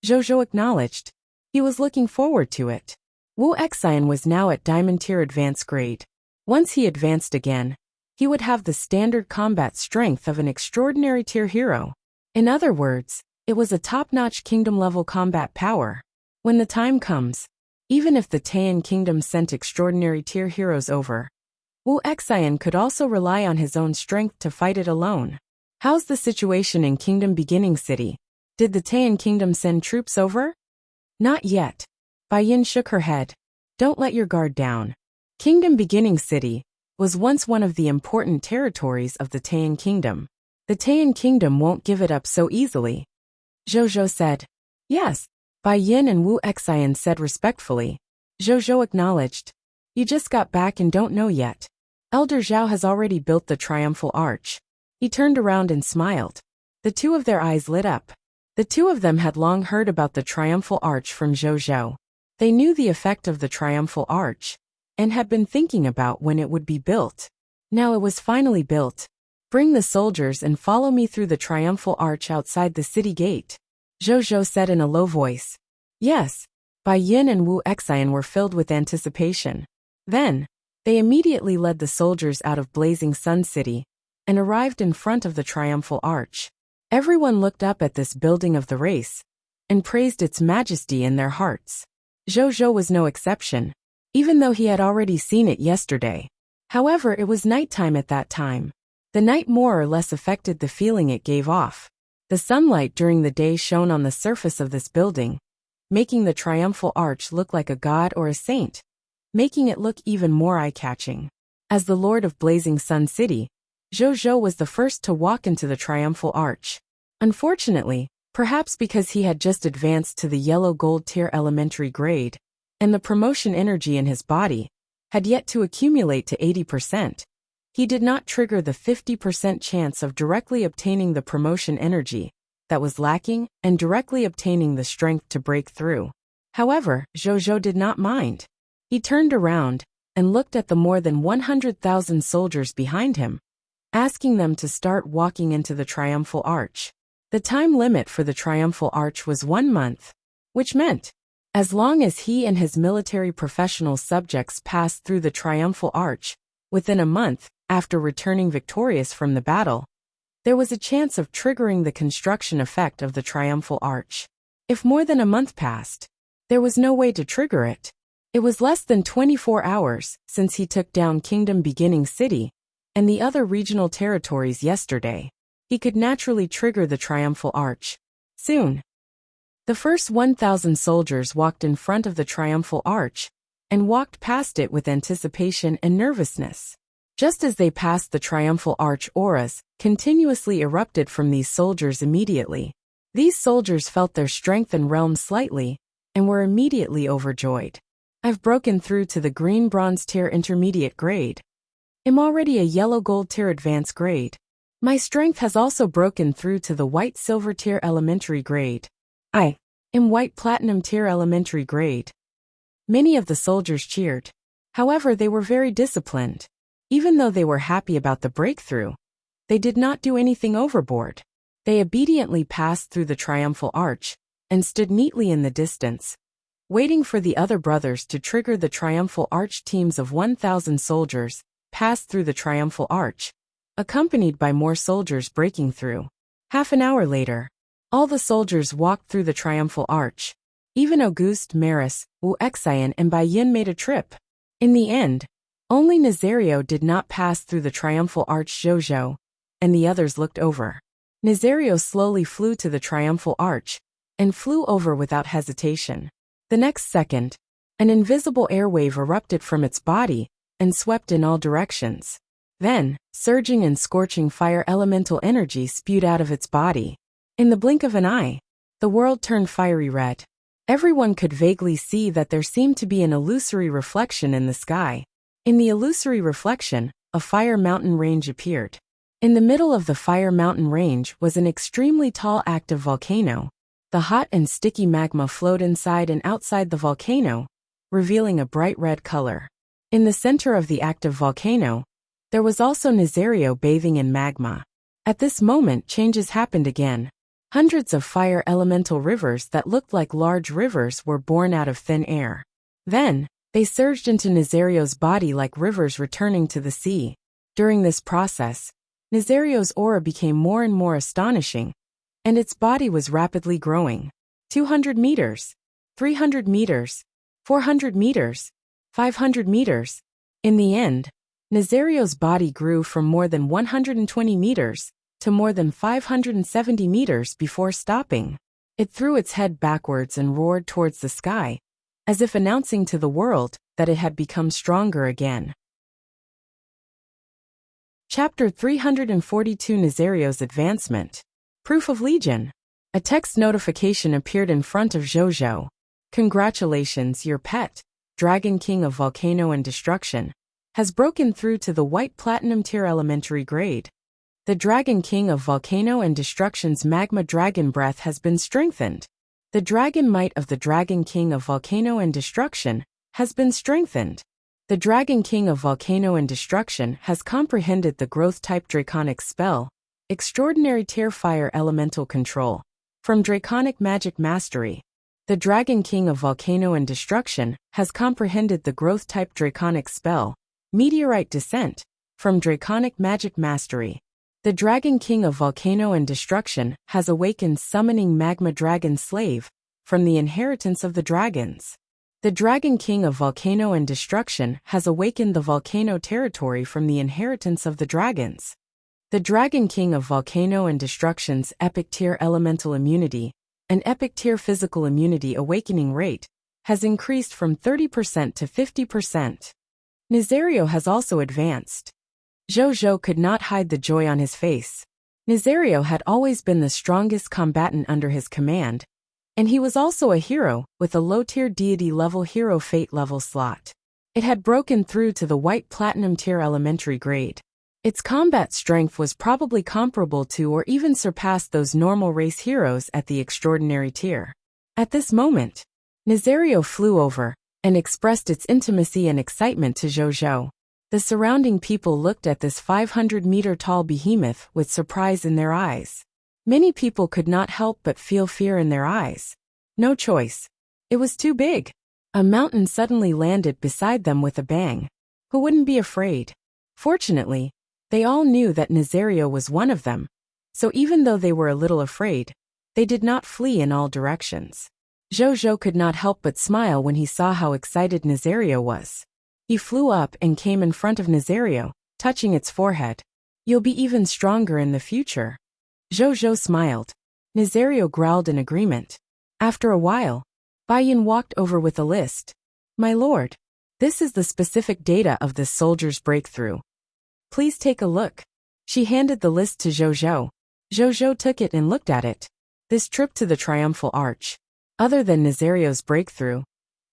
Zhou acknowledged. He was looking forward to it. Wu Xian was now at Diamond Tier Advanced grade. Once he advanced again, he would have the standard combat strength of an extraordinary tier hero. In other words, it was a top-notch kingdom-level combat power. When the time comes, even if the Taiyan Kingdom sent extraordinary tier heroes over, Wu Xian could also rely on his own strength to fight it alone. How's the situation in Kingdom Beginning City? Did the Taiyan Kingdom send troops over? Not yet. Bai Yin shook her head. Don't let your guard down. Kingdom Beginning City was once one of the important territories of the Taiyan Kingdom. The Taiyan Kingdom won't give it up so easily. Zhou said. Yes, Bai Yin and Wu Xian said respectfully. Zhou acknowledged. You just got back and don't know yet. Elder Zhao has already built the triumphal arch. He turned around and smiled. The two of their eyes lit up. The two of them had long heard about the triumphal arch from Zhou. They knew the effect of the triumphal arch, and had been thinking about when it would be built. Now it was finally built. Bring the soldiers and follow me through the triumphal arch outside the city gate, Zhou said in a low voice. Yes. Bai Yin and Wu Xian were filled with anticipation. Then, they immediately led the soldiers out of Blazing Sun City, and arrived in front of the triumphal arch. Everyone looked up at this building of the race, and praised its majesty in their hearts. Zhou was no exception, even though he had already seen it yesterday. However, it was nighttime at that time. The night more or less affected the feeling it gave off. The sunlight during the day shone on the surface of this building, making the triumphal arch look like a god or a saint, making it look even more eye-catching. As the Lord of Blazing Sun City, Zhou was the first to walk into the triumphal arch. Unfortunately, perhaps because he had just advanced to the yellow gold tier elementary grade, and the promotion energy in his body had yet to accumulate to 80%, he did not trigger the 50% chance of directly obtaining the promotion energy that was lacking and directly obtaining the strength to break through. However, Zhou did not mind. He turned around and looked at the more than 100,000 soldiers behind him, asking them to start walking into the triumphal arch. The time limit for the triumphal arch was 1 month, which meant, as long as he and his military professional subjects passed through the triumphal arch, within a month, after returning victorious from the battle, there was a chance of triggering the construction effect of the triumphal arch. If more than a month passed, there was no way to trigger it. It was less than 24 hours since he took down Kingdom Beginning City and the other regional territories yesterday. He could naturally trigger the triumphal arch. Soon, the first 1,000 soldiers walked in front of the triumphal arch and walked past it with anticipation and nervousness. Just as they passed the triumphal arch, auras continuously erupted from these soldiers immediately. These soldiers felt their strength and realm slightly and were immediately overjoyed. I've broken through to the green bronze tier intermediate grade. I'm already a yellow gold tier advanced grade. My strength has also broken through to the white silver tier elementary grade. I am white platinum tier elementary grade. Many of the soldiers cheered. However, they were very disciplined. Even though they were happy about the breakthrough, they did not do anything overboard. They obediently passed through the triumphal arch and stood neatly in the distance, waiting for the other brothers to trigger the triumphal arch. Teams of 1,000 soldiers passed through the triumphal arch, accompanied by more soldiers breaking through. Half an hour later, all the soldiers walked through the triumphal arch. Even Auguste, Maris, Wu Xian and Bai Yin made a trip. In the end, only Nazario did not pass through the triumphal arch. Zhou and the others looked over. Nazario slowly flew to the triumphal arch and flew over without hesitation. The next second, an invisible airwave erupted from its body and swept in all directions. Then, surging and scorching fire elemental energy spewed out of its body. In the blink of an eye, the world turned fiery red. Everyone could vaguely see that there seemed to be an illusory reflection in the sky. In the illusory reflection, a fire mountain range appeared. In the middle of the fire mountain range was an extremely tall active volcano. The hot and sticky magma flowed inside and outside the volcano, revealing a bright red color. In the center of the active volcano, there was also Nazario bathing in magma. At this moment, changes happened again. Hundreds of fire elemental rivers that looked like large rivers were born out of thin air. Then, they surged into Nazario's body like rivers returning to the sea. During this process, Nazario's aura became more and more astonishing, and its body was rapidly growing. 200 meters, 300 meters, 400 meters, 500 meters. In the end, Nazario's body grew from more than 120 meters to more than 570 meters before stopping. It threw its head backwards and roared towards the sky, as if announcing to the world that it had become stronger again. Chapter 342 Nazario's Advancement. Proof of Legion. A text notification appeared in front of Zhou. Congratulations, your pet, Dragon King of Volcano and Destruction, has broken through to the White Platinum Tier Elementary Grade. The Dragon King of Volcano and Destruction's Magma Dragon Breath has been strengthened. The Dragon Might of the Dragon King of Volcano and Destruction has been strengthened. The Dragon King of Volcano and Destruction has comprehended the Growth-type Draconic spell, Extraordinary Tier Fire Elemental Control, from Draconic Magic Mastery. The Dragon King of Volcano and Destruction has comprehended the Growth-type Draconic spell, Meteorite Descent, from Draconic Magic Mastery. The Dragon King of Volcano and Destruction has awakened Summoning Magma Dragon Slave, from the Inheritance of the Dragons. The Dragon King of Volcano and Destruction has awakened the Volcano Territory from the Inheritance of the Dragons. The Dragon King of Volcano and Destruction's Epic Tier Elemental Immunity, and Epic Tier Physical Immunity awakening rate, has increased from 30% to 50%. Nazario has also advanced. Zhou could not hide the joy on his face. Nazario had always been the strongest combatant under his command, and he was also a hero with a low-tier deity-level hero fate level slot. It had broken through to the White Platinum Tier Elementary Grade. Its combat strength was probably comparable to or even surpassed those normal race heroes at the Extraordinary Tier. At this moment, Nazario flew over and expressed its intimacy and excitement to Zhou. The surrounding people looked at this 500-meter-tall behemoth with surprise in their eyes. Many people could not help but feel fear in their eyes. No choice. It was too big. A mountain suddenly landed beside them with a bang. Who wouldn't be afraid? Fortunately, they all knew that Nazario was one of them, so even though they were a little afraid, they did not flee in all directions. Zhou could not help but smile when he saw how excited Nazario was. He flew up and came in front of Nazario, touching its forehead. You'll be even stronger in the future. Zhou smiled. Nazario growled in agreement. After a while, Baiyan walked over with a list. My lord, this is the specific data of this soldier's breakthrough. Please take a look. She handed the list to Zhou. Zhou took it and looked at it. This trip to the Triumphal Arch. Other than Nazario's breakthrough,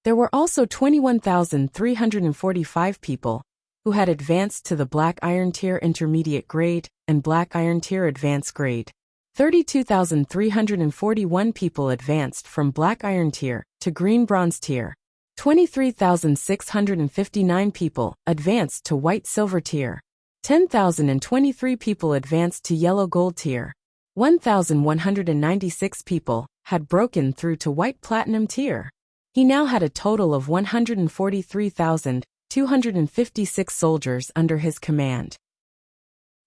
there were also 21,345 people who had advanced to the Black Iron Tier Intermediate Grade and Black Iron Tier Advanced Grade. 32,341 people advanced from Black Iron Tier to Green Bronze Tier. 23,659 people advanced to White Silver Tier. 10,023 people advanced to Yellow Gold Tier. 1,196 people had broken through to White Platinum Tier. He now had a total of 143,256 soldiers under his command.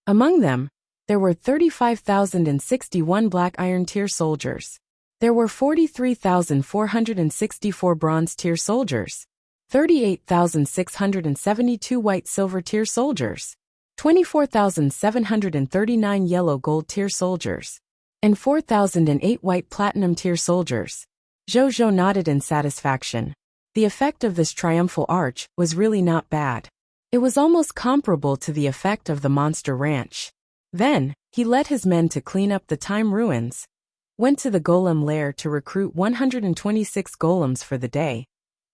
Among them, there were 35,061 Black Iron Tier soldiers. There were 43,464 Bronze Tier soldiers, 38,672 White Silver Tier soldiers, 24,739 Yellow Gold Tier soldiers, and 4,008 White Platinum Tier soldiers. Zhou nodded in satisfaction. The effect of this triumphal arch was really not bad. It was almost comparable to the effect of the monster ranch. Then, he led his men to clean up the time ruins, went to the golem lair to recruit 126 golems for the day,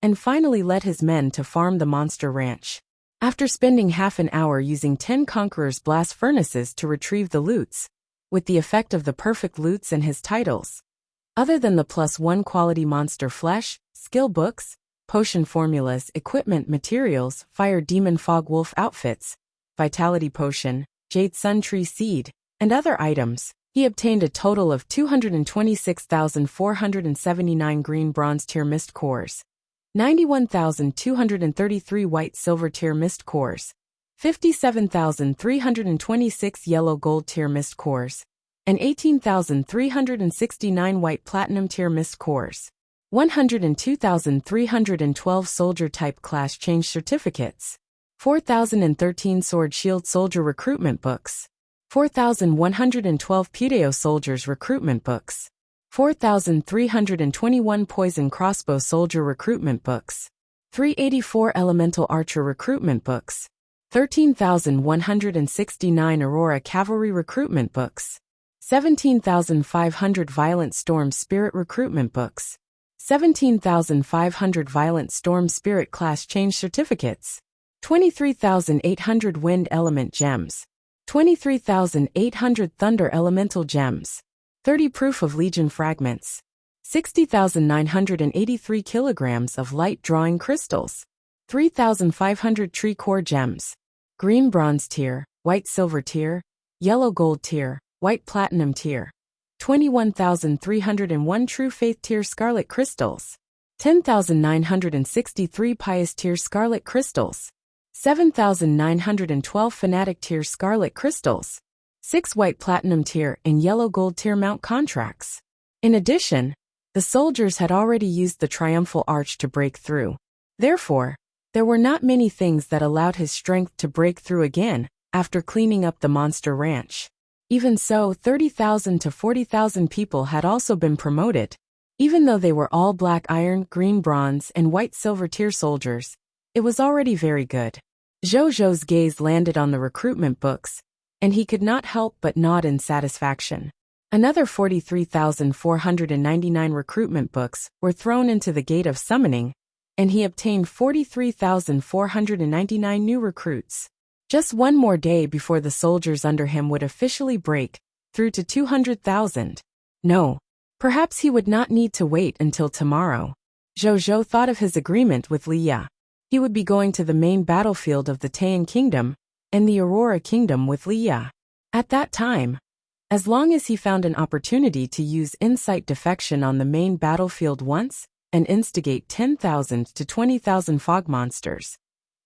and finally led his men to farm the monster ranch. After spending half an hour using 10 conquerors' blast furnaces to retrieve the loots, with the effect of the perfect loots and his titles. Other than the +1 quality monster flesh, skill books, potion formulas, equipment materials, fire demon fog wolf outfits, vitality potion, jade sun tree seed, and other items, he obtained a total of 226,479 green bronze tier mist cores, 91,233 white silver tier mist cores, 57,326 yellow gold tier mist cores, and 18,369 white platinum tier mist cores. 102,312 soldier type class change certificates, 4,013 sword shield soldier recruitment books, 4,112 Pudeo soldiers recruitment books, 4,321 poison crossbow soldier recruitment books, 384 elemental archer recruitment books, 13,169 aurora cavalry recruitment books, 17,500 violent storm spirit recruitment books, 17,500 violent storm spirit class change certificates, 23,800 wind element gems, 23,800 thunder elemental gems, 30 proof of legion fragments, 60,983 kilograms of light drawing crystals, 3,500 tree core gems, green bronze tier, white silver tier, yellow gold tier, white platinum tier, 21,301 true faith tier scarlet crystals, 10,963 pious tier scarlet crystals, 7,912 fanatic tier scarlet crystals, 6 white platinum tier and yellow gold tier mount contracts. In addition, the soldiers had already used the triumphal arch to break through. Therefore, there were not many things that allowed his strength to break through again after cleaning up the monster ranch. Even so, 30,000 to 40,000 people had also been promoted. Even though they were all black iron, green bronze, and white silver tier soldiers, it was already very good. Zhou's gaze landed on the recruitment books, and he could not help but nod in satisfaction. Another 43,499 recruitment books were thrown into the gate of summoning, and he obtained 43,499 new recruits. Just one more day before the soldiers under him would officially break through to 200,000. No, perhaps he would not need to wait until tomorrow. Zhou thought of his agreement with Li Ya. He would be going to the main battlefield of the Taiyan Kingdom and the Aurora Kingdom with Li Ya. At that time, as long as he found an opportunity to use insight defection on the main battlefield once and instigate 10,000 to 20,000 fog monsters,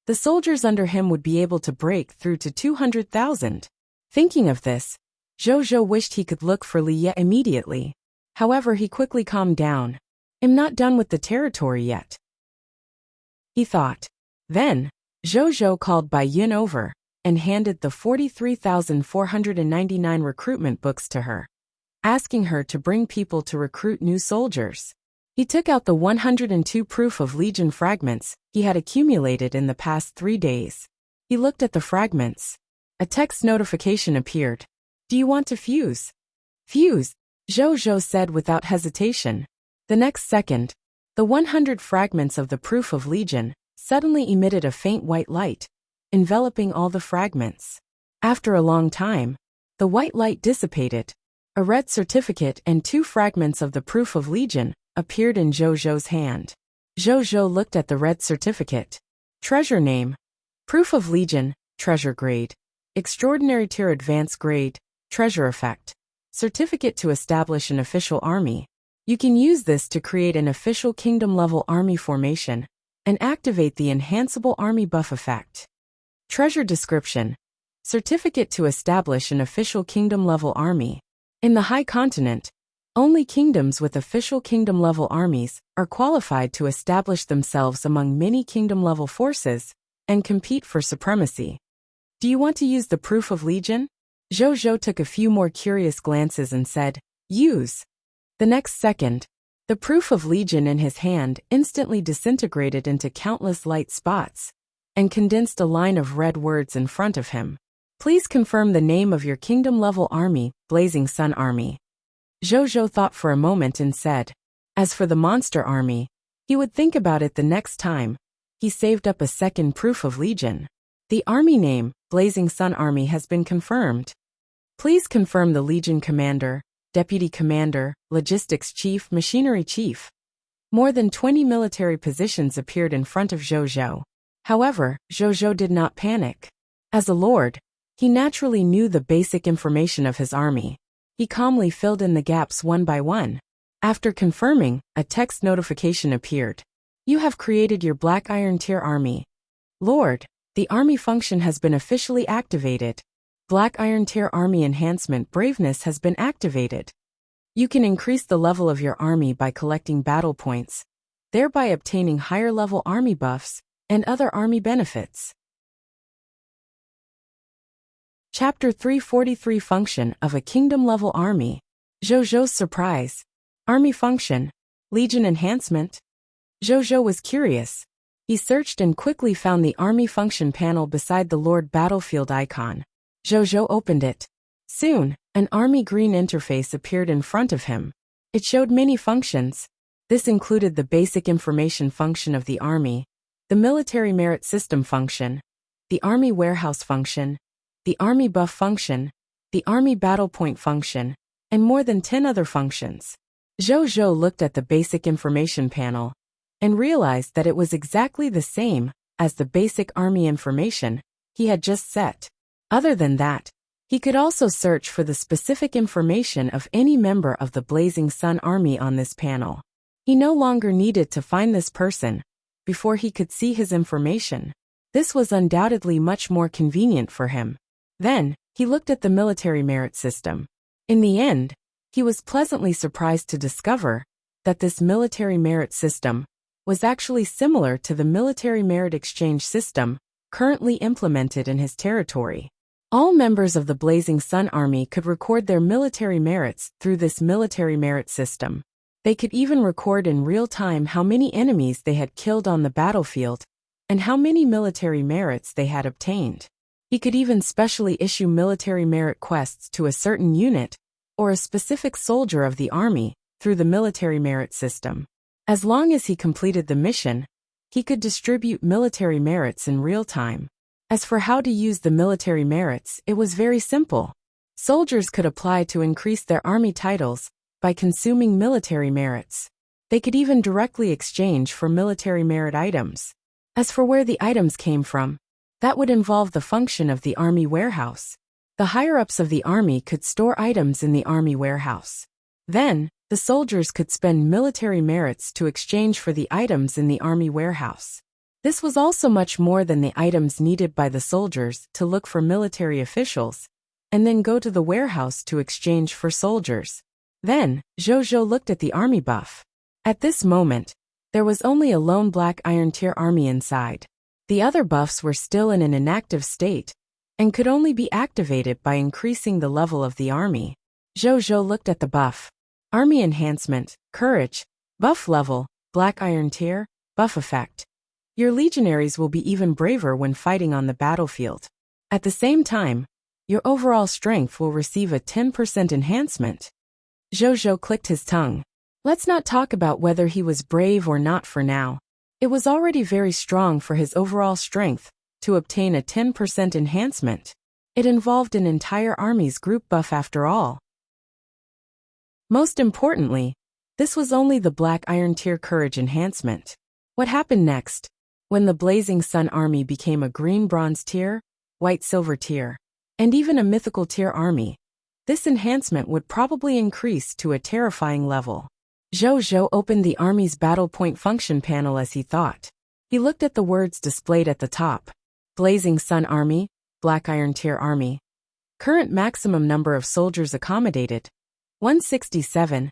the soldiers under him would be able to break through to 200,000. Thinking of this, Zhou wished he could look for Li Ya immediately. However, he quickly calmed down. I'm not done with the territory yet, he thought. Then, Zhou called Bai Yin over and handed the 43,499 recruitment books to her, asking her to bring people to recruit new soldiers. He took out the 102 proof of legion fragments he had accumulated in the past 3 days. He looked at the fragments. A text notification appeared. Do you want to fuse? Fuse, Zhou said without hesitation. The next second, the 100 fragments of the proof of legion suddenly emitted a faint white light, enveloping all the fragments. After a long time, the white light dissipated. A red certificate and 2 fragments of the proof of legion appeared in Zhou's hand. Zhou looked at the red certificate. Treasure name: Proof of Legion, Treasure Grade. Extraordinary Tier Advanced Grade, Treasure Effect. Certificate to establish an official army. You can use this to create an official kingdom-level army formation and activate the enhanceable army buff effect. Treasure description: Certificate to establish an official kingdom-level army. In the High Continent, only kingdoms with official kingdom-level armies are qualified to establish themselves among many kingdom-level forces and compete for supremacy. Do you want to use the Proof of Legion? Zhou took a few more curious glances and said, use. The next second, the Proof of Legion in his hand instantly disintegrated into countless light spots, and condensed a line of red words in front of him. Please confirm the name of your kingdom-level army, Blazing Sun Army. Zhou thought for a moment and said, as for the monster army, he would think about it the next time. He saved up a second proof of legion. The army name, Blazing Sun Army, has been confirmed. Please confirm the legion commander, deputy commander, logistics chief, machinery chief. More than 20 military positions appeared in front of Zhou. However, Zhou did not panic. As a lord, he naturally knew the basic information of his army. He calmly filled in the gaps one by one. After confirming, a text notification appeared. You have created your Black Iron Tier army. Lord, the army function has been officially activated. Black Iron Tier army enhancement braveness has been activated. You can increase the level of your army by collecting battle points, thereby obtaining higher level army buffs and other army benefits. Chapter 343 Function of a Kingdom-Level Army. Zhou's surprise. Army function. Legion enhancement. Zhou was curious. He searched and quickly found the Army function panel beside the Lord Battlefield icon. Zhou opened it. Soon, an Army green interface appeared in front of him. It showed many functions. This included the basic information function of the Army, the military merit system function, the Army warehouse function, the Army buff function, the Army battle point function, and more than 10 other functions. Zhou looked at the basic information panel and realized that it was exactly the same as the basic Army information he had just set. Other than that, he could also search for the specific information of any member of the Blazing Sun Army on this panel. He no longer needed to find this person before he could see his information. This was undoubtedly much more convenient for him. Then, he looked at the military merit system. In the end, he was pleasantly surprised to discover that this military merit system was actually similar to the military merit exchange system currently implemented in his territory. All members of the Blazing Sun Army could record their military merits through this military merit system. They could even record in real time how many enemies they had killed on the battlefield and how many military merits they had obtained. He could even specially issue military merit quests to a certain unit or a specific soldier of the army through the military merit system. As long as he completed the mission, he could distribute military merits in real time. As for how to use the military merits, it was very simple. Soldiers could apply to increase their army titles by consuming military merits. They could even directly exchange for military merit items. As for where the items came from, that would involve the function of the army warehouse. The higher-ups of the army could store items in the army warehouse. Then, the soldiers could spend military merits to exchange for the items in the army warehouse. This was also much more than the items needed by the soldiers to look for military officials, and then go to the warehouse to exchange for soldiers. Then, Zhou looked at the army buff. At this moment, there was only a lone Black Iron Tier army inside. The other buffs were still in an inactive state, and could only be activated by increasing the level of the army. Zhou looked at the buff. Army enhancement, courage, buff level, Black Iron Tier, buff effect. Your legionaries will be even braver when fighting on the battlefield. At the same time, your overall strength will receive a 10% enhancement. Zhou clicked his tongue. Let's not talk about whether he was brave or not for now. It was already very strong for his overall strength to obtain a 10% enhancement. It involved an entire army's group buff after all. Most importantly, this was only the Black Iron Tier courage enhancement. What happened next? When the Blazing Sun Army became a green bronze tier, white silver tier, and even a mythical tier army, this enhancement would probably increase to a terrifying level. Zhou opened the army's battle point function panel as he thought. He looked at the words displayed at the top. Blazing Sun Army, Black Iron Tier Army. Current maximum number of soldiers accommodated, 167,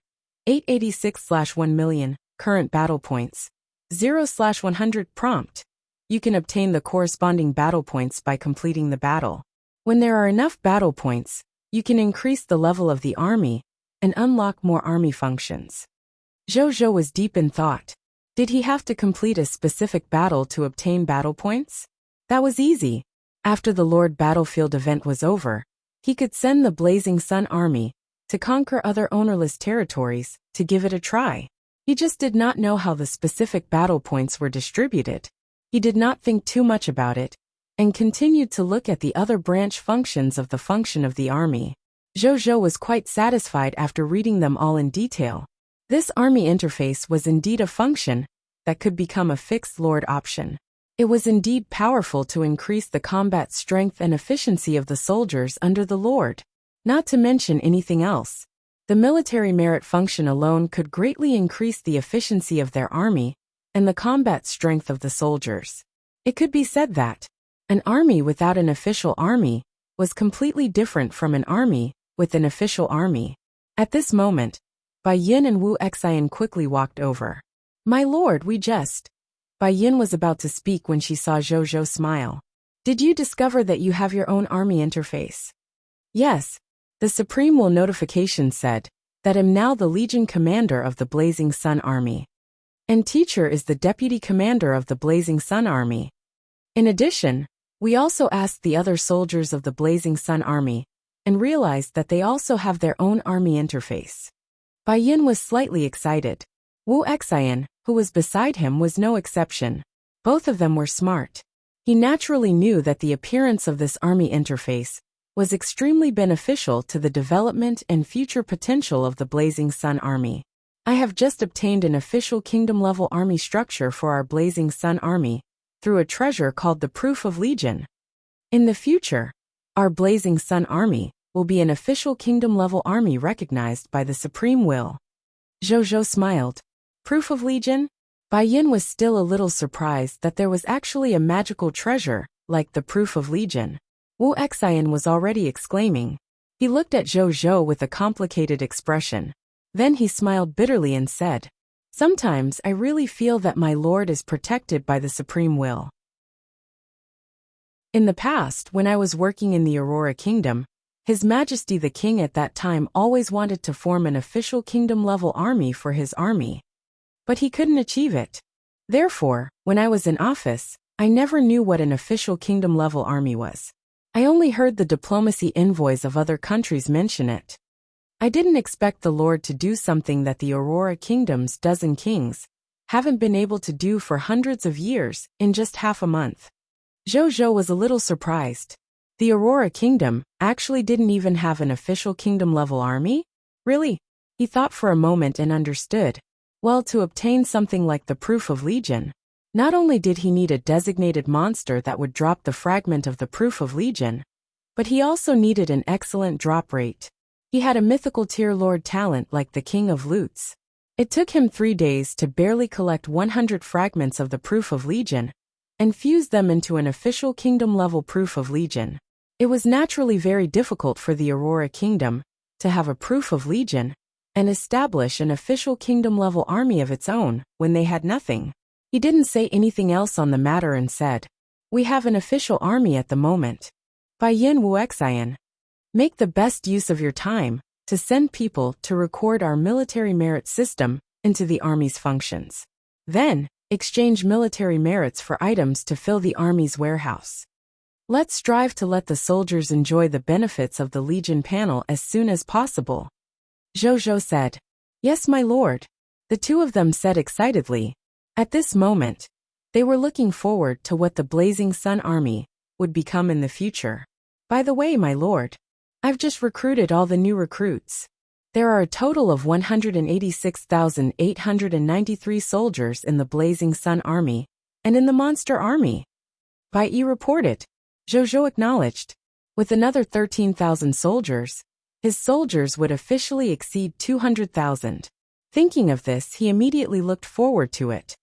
886/1 million, current battle points, 0/100 prompt. You can obtain the corresponding battle points by completing the battle. When there are enough battle points, you can increase the level of the army and unlock more army functions. Zhou was deep in thought. Did he have to complete a specific battle to obtain battle points? That was easy. After the Lord Battlefield event was over, he could send the Blazing Sun Army to conquer other ownerless territories, to give it a try. He just did not know how the specific battle points were distributed. He did not think too much about it, and continued to look at the other branch functions of the function of the army. Zhou was quite satisfied after reading them all in detail. This army interface was indeed a function that could become a fixed lord option. It was indeed powerful to increase the combat strength and efficiency of the soldiers under the lord. Not to mention anything else. The military merit function alone could greatly increase the efficiency of their army and the combat strength of the soldiers. It could be said that an army without an official army was completely different from an army with an official army. At this moment, Bai Yin and Wu Xian quickly walked over. "My lord, we just..." Bai Yin was about to speak when she saw Zhou smile. "Did you discover that you have your own army interface?" "Yes." The Supreme Will notification said that I'm now the Legion Commander of the Blazing Sun Army. And Teacher is the Deputy Commander of the Blazing Sun Army. In addition, we also asked the other soldiers of the Blazing Sun Army and realized that they also have their own army interface. Bai Yin was slightly excited. Wu Xian, who was beside him, was no exception. Both of them were smart. He naturally knew that the appearance of this army interface was extremely beneficial to the development and future potential of the Blazing Sun Army. I have just obtained an official kingdom-level army structure for our Blazing Sun Army through a treasure called the Proof of Legion. In the future, our Blazing Sun Army will be an official kingdom-level army recognized by the Supreme Will. Zhou smiled. Proof of Legion? Bai Yin was still a little surprised that there was actually a magical treasure like the Proof of Legion. Wu Xian was already exclaiming. He looked at Zhou with a complicated expression. Then he smiled bitterly and said, "Sometimes I really feel that my lord is protected by the Supreme Will." In the past, when I was working in the Aurora Kingdom, His Majesty the King at that time always wanted to form an official kingdom-level army for his army. But he couldn't achieve it. Therefore, when I was in office, I never knew what an official kingdom-level army was. I only heard the diplomacy envoys of other countries mention it. I didn't expect the Lord to do something that the Aurora Kingdom's dozen kings haven't been able to do for hundreds of years in just half a month. Zhou was a little surprised. The Aurora Kingdom actually didn't even have an official kingdom-level army? Really? He thought for a moment and understood. Well, to obtain something like the Proof of Legion, not only did he need a designated monster that would drop the fragment of the Proof of Legion, but he also needed an excellent drop rate. He had a mythical tier lord talent like the King of Loots. It took him 3 days to barely collect 100 fragments of the Proof of Legion and fuse them into an official kingdom-level Proof of Legion. It was naturally very difficult for the Aurora Kingdom to have a Proof of Legion and establish an official kingdom-level army of its own when they had nothing. He didn't say anything else on the matter and said, "We have an official army at the moment." Bai Yin Wu Xian. Make the best use of your time to send people to record our military merit system into the army's functions. Then, exchange military merits for items to fill the army's warehouse. Let's strive to let the soldiers enjoy the benefits of the Legion panel as soon as possible. Zhou said. "Yes, my lord." The two of them said excitedly. At this moment, they were looking forward to what the Blazing Sun Army would become in the future. "By the way, my lord, I've just recruited all the new recruits. There are a total of 186,893 soldiers in the Blazing Sun Army and in the Monster Army." Bai Yi reported. Zhou acknowledged. With another 13,000 soldiers, his soldiers would officially exceed 200,000. Thinking of this, he immediately looked forward to it.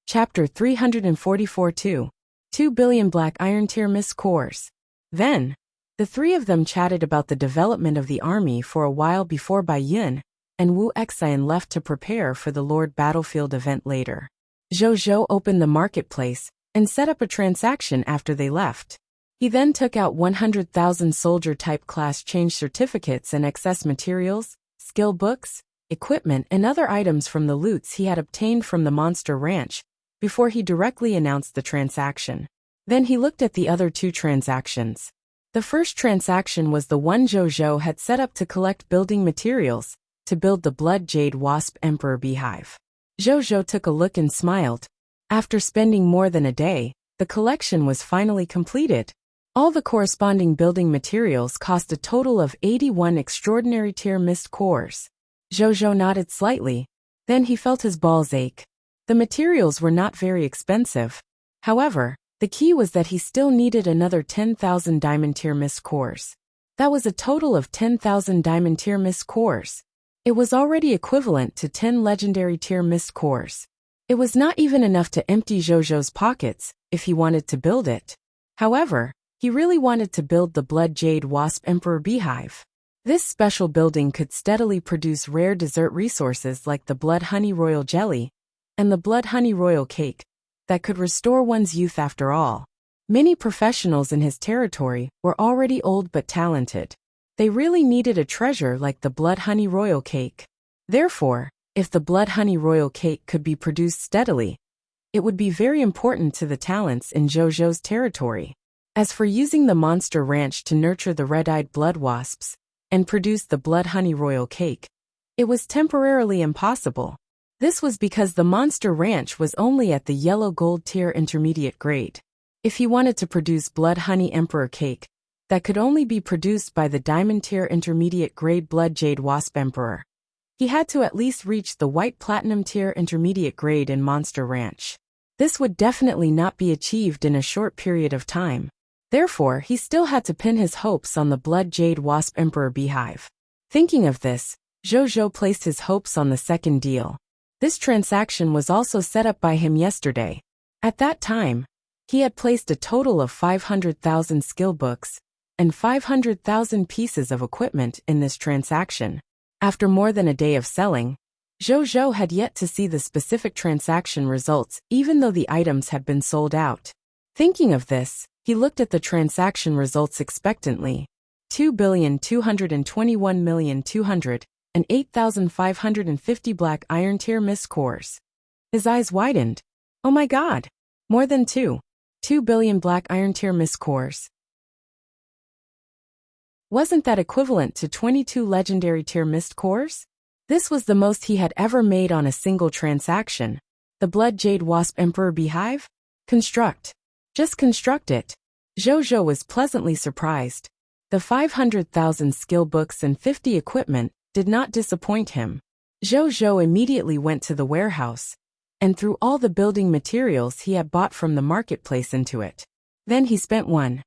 Chapter 344-2. 2 billion Black Iron Tier Miss Cores. Then, the three of them chatted about the development of the army for a while before Bai Yin and Wu Xian left to prepare for the Lord Battlefield event later. Zhou opened the marketplace and set up a transaction after they left. He then took out 100,000 soldier-type class change certificates and excess materials, skill books, equipment and other items from the loots he had obtained from the Monster Ranch before he directly announced the transaction. Then he looked at the other two transactions. The first transaction was the one Zhou had set up to collect building materials to build the Blood Jade Wasp Emperor Beehive. Zhou took a look and smiled. After spending more than a day, the collection was finally completed. All the corresponding building materials cost a total of 81 extraordinary tier mist cores. Zhou nodded slightly. Then he felt his balls ache. The materials were not very expensive. However, the key was that he still needed another 10,000 diamond tier mist cores. That was a total of 10,000 diamond tier mist cores. It was already equivalent to 10 legendary tier mist cores. It was not even enough to empty Zhou's pockets if he wanted to build it. However, he really wanted to build the Blood Jade Wasp Emperor Beehive. This special building could steadily produce rare dessert resources like the Blood Honey Royal Jelly and the Blood Honey Royal Cake that could restore one's youth after all. Many professionals in his territory were already old but talented. They really needed a treasure like the Blood Honey Royal Cake. Therefore, if the Blood Honey Royal Cake could be produced steadily, it would be very important to the talents in Zhou's territory. As for using the Monster Ranch to nurture the red-eyed blood wasps and produce the Blood Honey Royal Cake, it was temporarily impossible. This was because the Monster Ranch was only at the yellow gold tier intermediate grade. If he wanted to produce Blood Honey Emperor Cake, that could only be produced by the diamond tier intermediate grade Blood Jade Wasp Emperor. He had to at least reach the white platinum tier intermediate grade in Monster Ranch. This would definitely not be achieved in a short period of time. Therefore, he still had to pin his hopes on the Blood Jade Wasp Emperor Beehive. Thinking of this, Zhou placed his hopes on the second deal. This transaction was also set up by him yesterday. At that time, he had placed a total of 500,000 skill books and 500,000 pieces of equipment in this transaction. After more than a day of selling, Zhou had yet to see the specific transaction results even though the items had been sold out. Thinking of this, he looked at the transaction results expectantly. 2,221,208,550 black iron tier mist cores. His eyes widened. Oh my god! More than 2 billion black iron tier mist cores. Wasn't that equivalent to 22 legendary tier mist cores? This was the most he had ever made on a single transaction. The Blood Jade Wasp Emperor Beehive? Construct. Just construct it. Zhou was pleasantly surprised. The 500,000 skill books and 50 equipment did not disappoint him. Zhou immediately went to the warehouse and threw all the building materials he had bought from the marketplace into it. Then he spent 1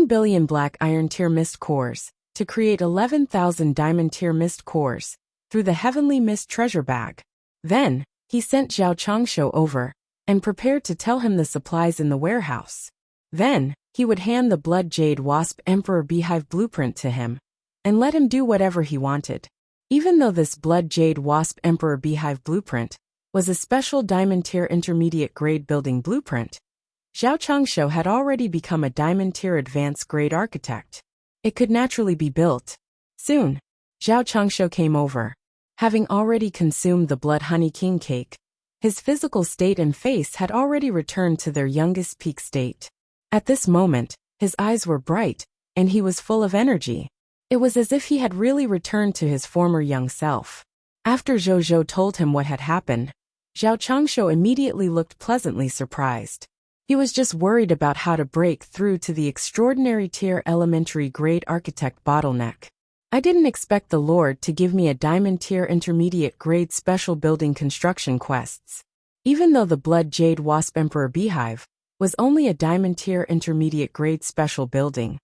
billion black iron tier mist cores to create 11,000 diamond tier mist cores through the Heavenly Mist treasure bag. Then, he sent Zhao Changshu over and prepared to tell him the supplies in the warehouse. Then, he would hand the Blood Jade Wasp Emperor Beehive blueprint to him and let him do whatever he wanted. Even though this Blood Jade Wasp Emperor Beehive blueprint was a special diamond tier intermediate grade building blueprint, Zhao Changshu had already become a diamond tier advanced grade architect. It could naturally be built. Soon, Zhao Changshu came over. Having already consumed the Blood Honey King cake, his physical state and face had already returned to their youngest peak state. At this moment, his eyes were bright, and he was full of energy. It was as if he had really returned to his former young self. After Zhou told him what had happened, Zhao Changshu immediately looked pleasantly surprised. He was just worried about how to break through to the extraordinary tier elementary grade architect bottleneck. I didn't expect the Lord to give me a diamond tier intermediate grade special building construction quests. Even though the Blood Jade Wasp Emperor Beehive was only a diamond tier intermediate grade special building,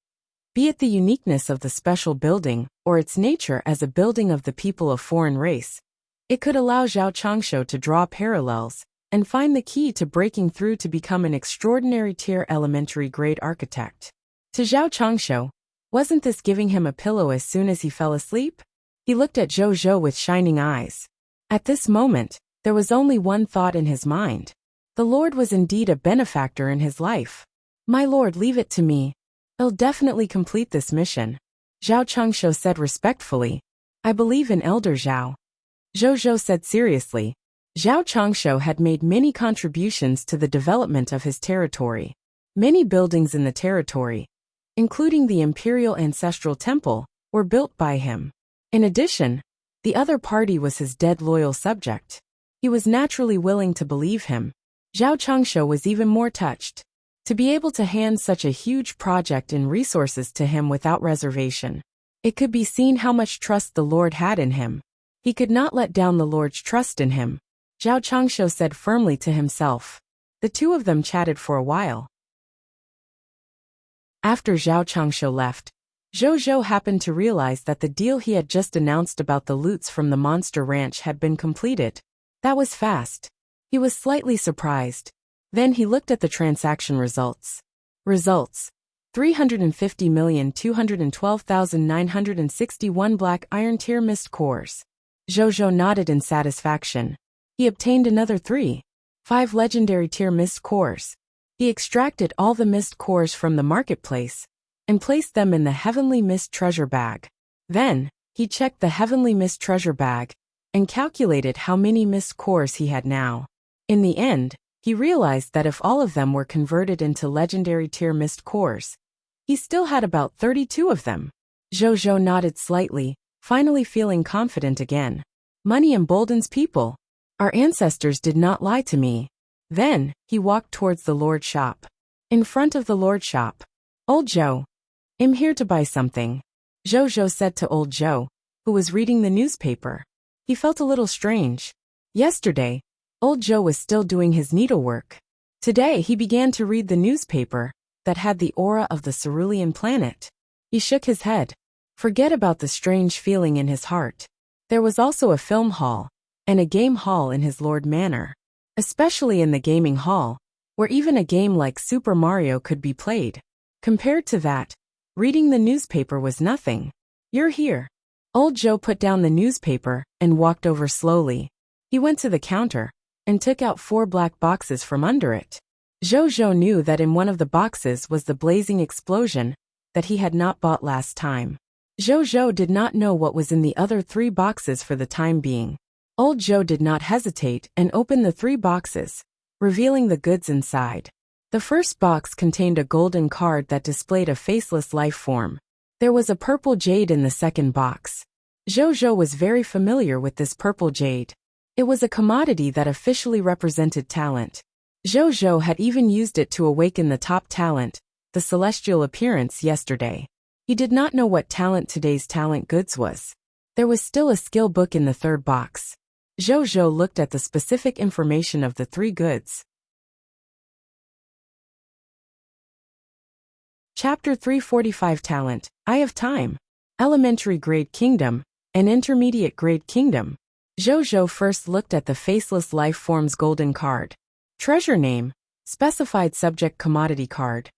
be it the uniqueness of the special building or its nature as a building of the people of foreign race, it could allow Zhao Changshu to draw parallels and find the key to breaking through to become an extraordinary tier elementary grade architect. To Zhao Changshu, wasn't this giving him a pillow as soon as he fell asleep? He looked at Zhou with shining eyes. At this moment, there was only one thought in his mind. The Lord was indeed a benefactor in his life. My Lord, leave it to me. I'll definitely complete this mission. Zhao Changshu said respectfully. I believe in Elder Zhao. Zhou said seriously. Zhao Changshu had made many contributions to the development of his territory. Many buildings in the territory, including the Imperial Ancestral Temple, were built by him. In addition, the other party was his dead loyal subject. He was naturally willing to believe him. Zhao Changshu was even more touched. To be able to hand such a huge project and resources to him without reservation. It could be seen how much trust the Lord had in him. He could not let down the Lord's trust in him. Zhao Changshu said firmly to himself. The two of them chatted for a while. After Zhao Changshu left, Zhou Zhou happened to realize that the deal he had just announced about the loots from the monster ranch had been completed. That was fast. He was slightly surprised. Then he looked at the transaction results. Results: 350,212,961 black iron tier mist cores. Zhou Zhou nodded in satisfaction. He obtained another 5 legendary tier mist cores. He extracted all the mist cores from the marketplace and placed them in the Heavenly Mist treasure bag. Then, he checked the Heavenly Mist treasure bag and calculated how many mist cores he had now. In the end, he realized that if all of them were converted into legendary tier mist cores, he still had about 32 of them. Zhou Zhou nodded slightly, finally feeling confident again. Money emboldens people. Our ancestors did not lie to me. Then, he walked towards the Lord shop. In front of the Lord shop, Old Zhou, I'm here to buy something, Zhou Zhou said to Old Zhou, who was reading the newspaper. He felt a little strange. Yesterday, Old Zhou was still doing his needlework. Today he began to read the newspaper that had the aura of the cerulean planet. He shook his head. Forget about the strange feeling in his heart. There was also a film hall and a game hall in his Lord Manor. Especially in the gaming hall, where even a game like Super Mario could be played. Compared to that, reading the newspaper was nothing. You're here. Old Zhou put down the newspaper and walked over slowly. He went to the counter and took out 4 black boxes from under it. Zhou Zhou knew that in one of the boxes was the blazing explosion that he had not bought last time. Zhou Zhou did not know what was in the other 3 boxes for the time being. Old Zhou did not hesitate and opened the 3 boxes, revealing the goods inside. The first box contained a golden card that displayed a faceless life form. There was a purple jade in the second box. Zhou Zhou was very familiar with this purple jade. It was a commodity that officially represented talent. Zhou Zhou had even used it to awaken the top talent, the celestial appearance, yesterday. He did not know what talent today's talent goods was. There was still a skill book in the third box. Zhou Zhou looked at the specific information of the 3 goods. Chapter 345 Talent, Eye of Time. Elementary Grade Kingdom, and Intermediate Grade Kingdom. Zhou Zhou first looked at the Faceless Life Form's golden card. Treasure Name, Specified Subject Commodity Card.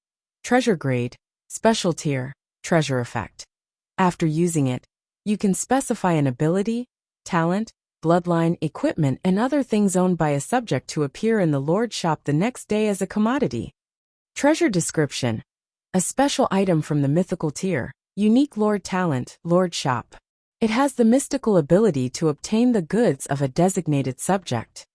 Treasure Grade, Special Tier, Treasure Effect. After using it, you can specify an ability, talent, bloodline, equipment, and other things owned by a subject to appear in the Lord shop the next day as a commodity. Treasure Description. A special item from the mythical tier, unique Lord talent, Lord shop. It has the mystical ability to obtain the goods of a designated subject.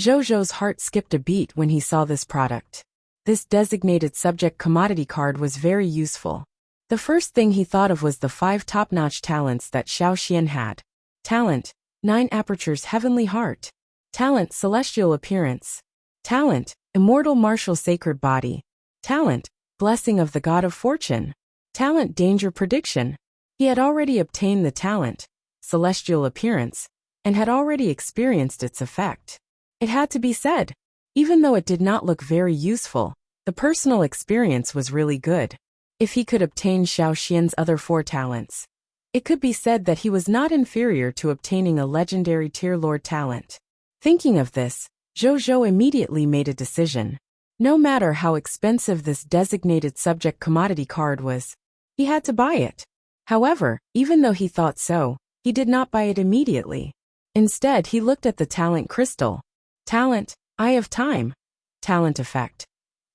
Zhou Zhou's heart skipped a beat when he saw this product. This designated subject commodity card was very useful. The first thing he thought of was the 5 top-notch talents that Xiao Xian had. Talent, 9 apertures heavenly heart. Talent, celestial appearance. Talent, immortal martial sacred body. Talent, blessing of the god of fortune. Talent, danger prediction. He had already obtained the talent, celestial appearance, and had already experienced its effect. It had to be said, even though it did not look very useful, the personal experience was really good. If he could obtain Xiao Xian's other 4 talents, it could be said that he was not inferior to obtaining a legendary tier lord talent. Thinking of this, Zhou Zhou immediately made a decision. No matter how expensive this designated subject commodity card was, he had to buy it. However, even though he thought so, he did not buy it immediately. Instead, he looked at the talent crystal. Talent, Eye of Time. Talent effect.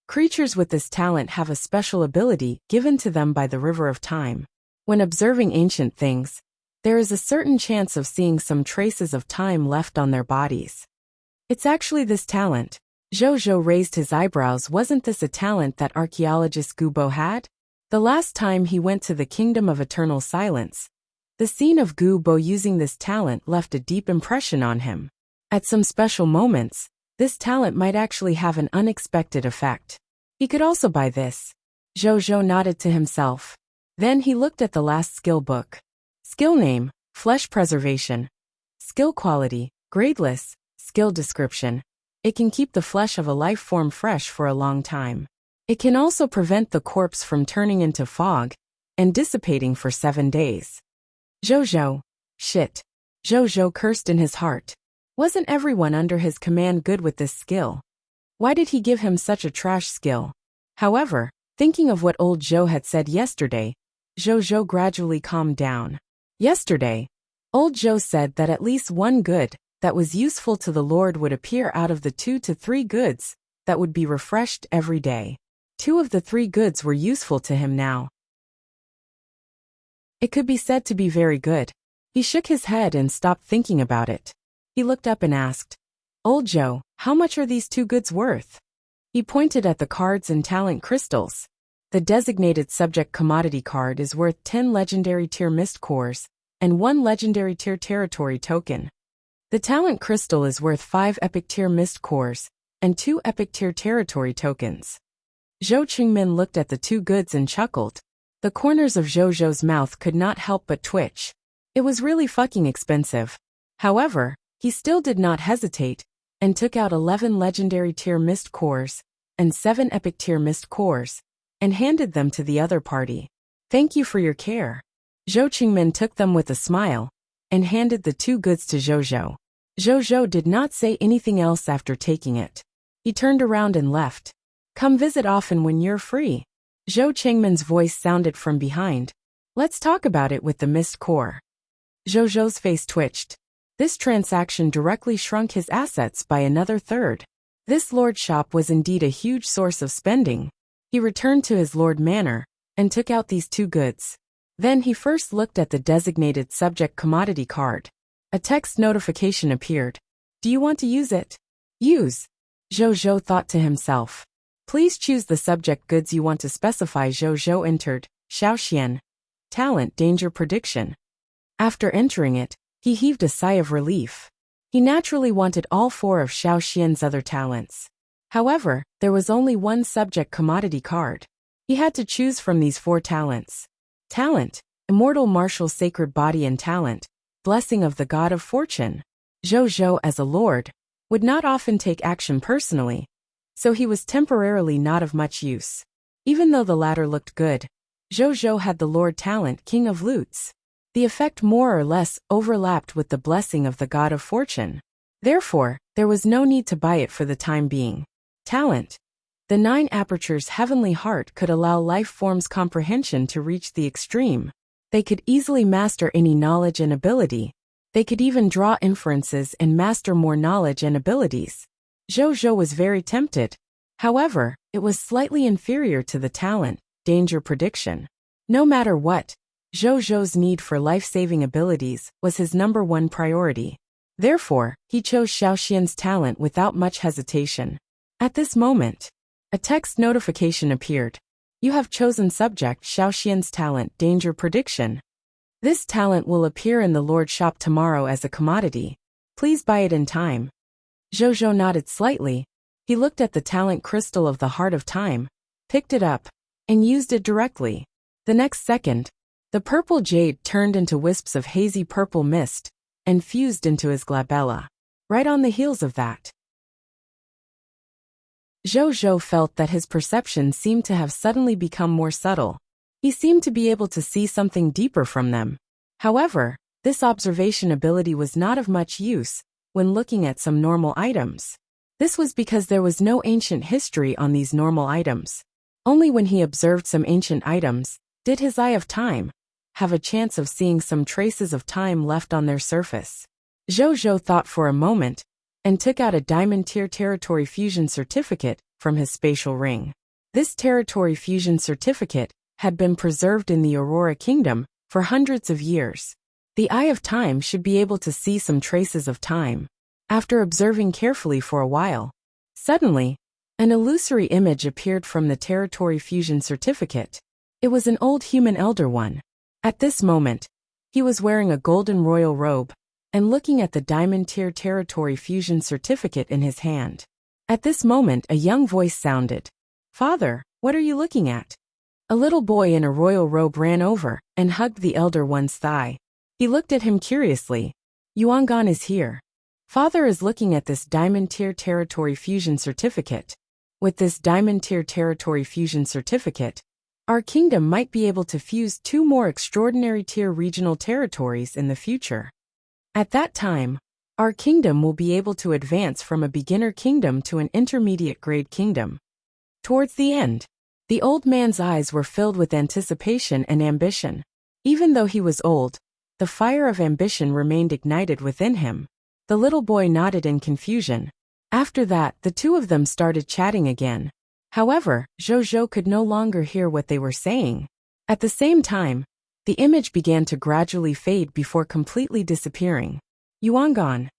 Creatures with this talent have a special ability given to them by the River of Time. When observing ancient things, there is a certain chance of seeing some traces of time left on their bodies. It's actually this talent. Zhou raised his eyebrows. Wasn't this a talent that archaeologist Gubo had? The last time he went to the Kingdom of Eternal Silence, the scene of Gubo using this talent left a deep impression on him. At some special moments, this talent might actually have an unexpected effect. He could also buy this. Zhou nodded to himself. Then he looked at the last skill book. Skill name, Flesh Preservation. Skill quality, Gradeless. Skill description. It can keep the flesh of a life form fresh for a long time. It can also prevent the corpse from turning into fog and dissipating for 7 days. Zhou. Shit. Zhou cursed in his heart. Wasn't everyone under his command good with this skill? Why did he give him such a trash skill? However, thinking of what old Zhou had said yesterday, Zhou gradually calmed down. Yesterday, old Zhou said that at least one good that was useful to the Lord would appear out of the 2 to 3 goods that would be refreshed every day. 2 of the 3 goods were useful to him now. It could be said to be very good. He shook his head and stopped thinking about it. He looked up and asked, Old Zhou, how much are these 2 goods worth? He pointed at the cards and talent crystals. The designated subject commodity card is worth 10 legendary tier mist cores and 1 legendary tier territory token. The talent crystal is worth 5 epic tier mist cores and 2 epic tier territory tokens. Zhou Qingmin looked at the 2 goods and chuckled. The corners of Zhou's mouth could not help but twitch. It was really fucking expensive. However, he still did not hesitate and took out 11 legendary tier mist cores and 7 epic tier mist cores and handed them to the other party. Thank you for your care. Zhou Qingmin took them with a smile and handed the 2 goods to Zhou. Zhou did not say anything else after taking it. He turned around and left. Come visit often when you're free. Zhou Qingmin's voice sounded from behind. Let's talk about it with the mist core. Zhou's face twitched. This transaction directly shrunk his assets by another third. This lord shop was indeed a huge source of spending. He returned to his lord manor and took out these 2 goods. Then he first looked at the designated subject commodity card. A text notification appeared. Do you want to use it? Use. Zhou thought to himself. Please choose the subject goods you want to specify. Zhou entered. Xiaoxian. Talent Danger Prediction. After entering it, he heaved a sigh of relief. He naturally wanted all 4 of Xiaoxian's other talents. However, there was only one subject commodity card. He had to choose from these 4 talents. Talent, Immortal Martial Sacred Body and Talent, Blessing of the God of Fortune. Zhou as a lord would not often take action personally, so he was temporarily not of much use. Even though the latter looked good, Zhou had the lord talent King of Lutes. The effect more or less overlapped with the blessing of the God of Fortune. Therefore, there was no need to buy it for the time being. Talent. The 9 apertures Heavenly Heart could allow life forms comprehension to reach the extreme. They could easily master any knowledge and ability. They could even draw inferences and master more knowledge and abilities. Zhou was very tempted. However, it was slightly inferior to the talent, Danger Prediction. No matter what, Zhou's need for life-saving abilities was his number 1 priority. Therefore, he chose Xiaoxian's talent without much hesitation. At this moment, a text notification appeared. You have chosen subject Xiaoxian's talent Danger Prediction. This talent will appear in the Lord shop tomorrow as a commodity. Please buy it in time. Zhou nodded slightly. He looked at the talent crystal of the Heart of Time, picked it up, and used it directly. The next second, the purple jade turned into wisps of hazy purple mist and fused into his glabella. Right on the heels of that, Zhou felt that his perception seemed to have suddenly become more subtle. He seemed to be able to see something deeper from them. However, this observation ability was not of much use when looking at some normal items. This was because there was no ancient history on these normal items. Only when he observed some ancient items did his Eye of Time have a chance of seeing some traces of time left on their surface. Zhou thought for a moment and took out a Diamond Tier Territory Fusion Certificate from his spatial ring. This Territory Fusion Certificate had been preserved in the Aurora Kingdom for hundreds of years. The Eye of Time should be able to see some traces of time. After observing carefully for a while, suddenly, an illusory image appeared from the territory fusion certificate. It was an old human elder one. At this moment, he was wearing a golden royal robe and looking at the diamond tier territory fusion certificate in his hand. At this moment, a young voice sounded. "Father, what are you looking at?" A little boy in a royal robe ran over and hugged the elder one's thigh. He looked at him curiously. "Yuangan is here. Father is looking at this diamond tier territory fusion certificate. With this diamond tier territory fusion certificate, our kingdom might be able to fuse 2 more extraordinary tier regional territories in the future. At that time, our kingdom will be able to advance from a beginner kingdom to an intermediate grade kingdom." Towards the end, the old man's eyes were filled with anticipation and ambition. Even though he was old, the fire of ambition remained ignited within him. The little boy nodded in confusion. After that, the two of them started chatting again. However, Zhou could no longer hear what they were saying. At the same time, the image began to gradually fade before completely disappearing. "Yuangan.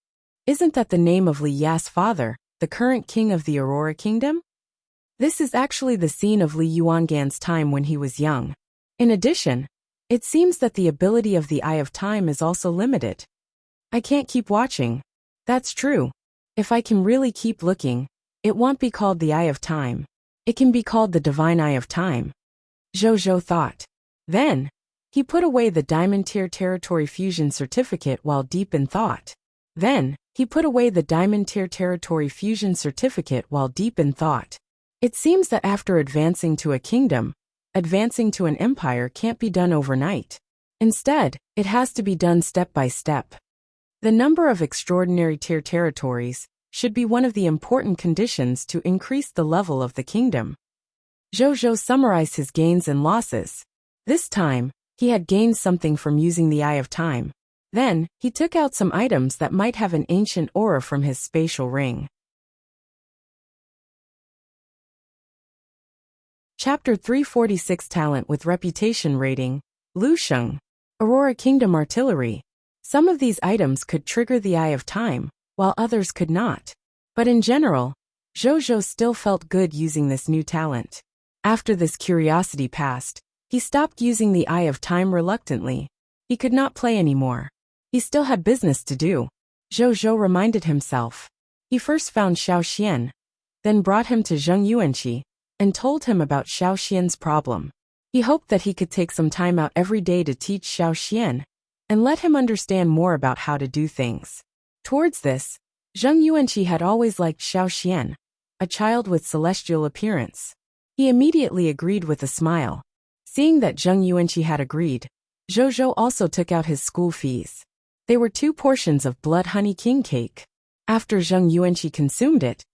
Isn't that the name of Li Ya's father, the current king of the Aurora Kingdom? This is actually the scene of Li Yuangan's time when he was young. In addition, it seems that the ability of the Eye of Time is also limited. I can't keep watching." "That's true. If I can really keep looking, it won't be called the Eye of Time. It can be called the Divine Eye of Time," Zhou thought. Then, he put away the Diamond Tier Territory Fusion Certificate while deep in thought. It seems that after advancing to a kingdom, advancing to an empire can't be done overnight. Instead, it has to be done step by step. The number of extraordinary tier territories should be one of the important conditions to increase the level of the kingdom. Zhou summarized his gains and losses. This time, he had gained something from using the Eye of Time. Then, he took out some items that might have an ancient aura from his spatial ring. Chapter 346 Talent with Reputation Rating, Lu Sheng, Aurora Kingdom Artillery. Some of these items could trigger the Eye of Time, while others could not. But in general, Zhou still felt good using this new talent. After this curiosity passed, he stopped using the Eye of Time reluctantly. He could not play anymore. He still had business to do. Zhou reminded himself. He first found Xiaoxian, then brought him to Zheng Yuanqi, and told him about Xiaoxian's problem. He hoped that he could take some time out every day to teach Xiaoxian, and let him understand more about how to do things. Towards this, Zheng Yuanqi had always liked Xiaoxian, a child with celestial appearance. He immediately agreed with a smile. Seeing that Zheng Yuanqi had agreed, Zhou also took out his school fees. They were 2 portions of blood honey king cake. After Zheng Yuanqi consumed it,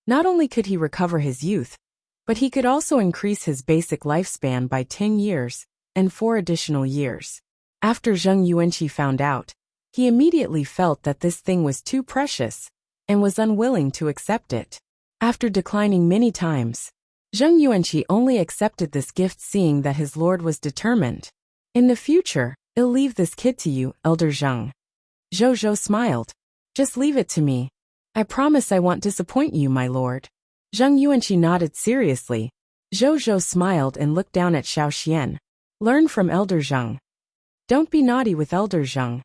not only could he recover his youth, but he could also increase his basic lifespan by 10 years and 4 additional years. After Zheng Yuanqi found out, he immediately felt that this thing was too precious and was unwilling to accept it. After declining many times, Zheng Yuanqi only accepted this gift seeing that his lord was determined. "In the future, I'll leave this kid to you, Elder Zheng." Zhou smiled. "Just leave it to me. I promise I won't disappoint you, my lord." Zheng Yuanqi nodded seriously. Zhou smiled and looked down at Xiaoxian. "Learn from Elder Zheng. Don't be naughty with Elder Zheng."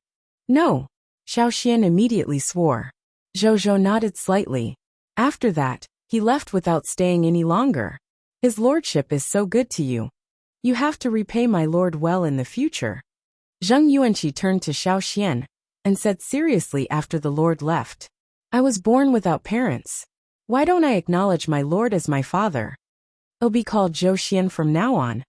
"No." Xiaoxian immediately swore. Zhou nodded slightly. After that, he left without staying any longer. "His lordship is so good to you. You have to repay my lord well in the future." Zheng Yuanqi turned to Xiaoxian and said seriously after the lord left. "I was born without parents. Why don't I acknowledge my lord as my father? I'll be called Zhou Xian from now on."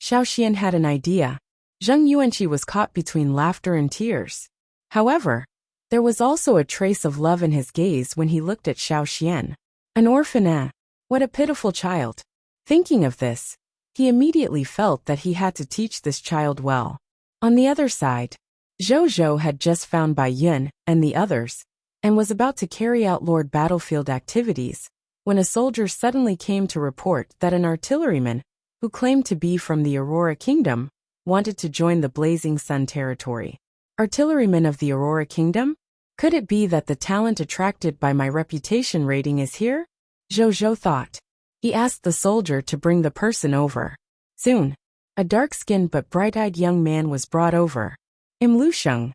Xiaoxian had an idea. Zheng Yuanqi was caught between laughter and tears. However, there was also a trace of love in his gaze when he looked at Xiaoxian. An orphan, what a pitiful child. Thinking of this, he immediately felt that he had to teach this child well. On the other side, Zhou had just found Bai Yun and the others, and was about to carry out Lord Battlefield activities, when a soldier suddenly came to report that an artilleryman, who claimed to be from the Aurora Kingdom, wanted to join the Blazing Sun territory. "Artilleryman of the Aurora Kingdom? Could it be that the talent attracted by my reputation rating is here? Zhou thought. He asked the soldier to bring the person over. Soon, a dark-skinned but bright-eyed young man was brought over. Lusheng.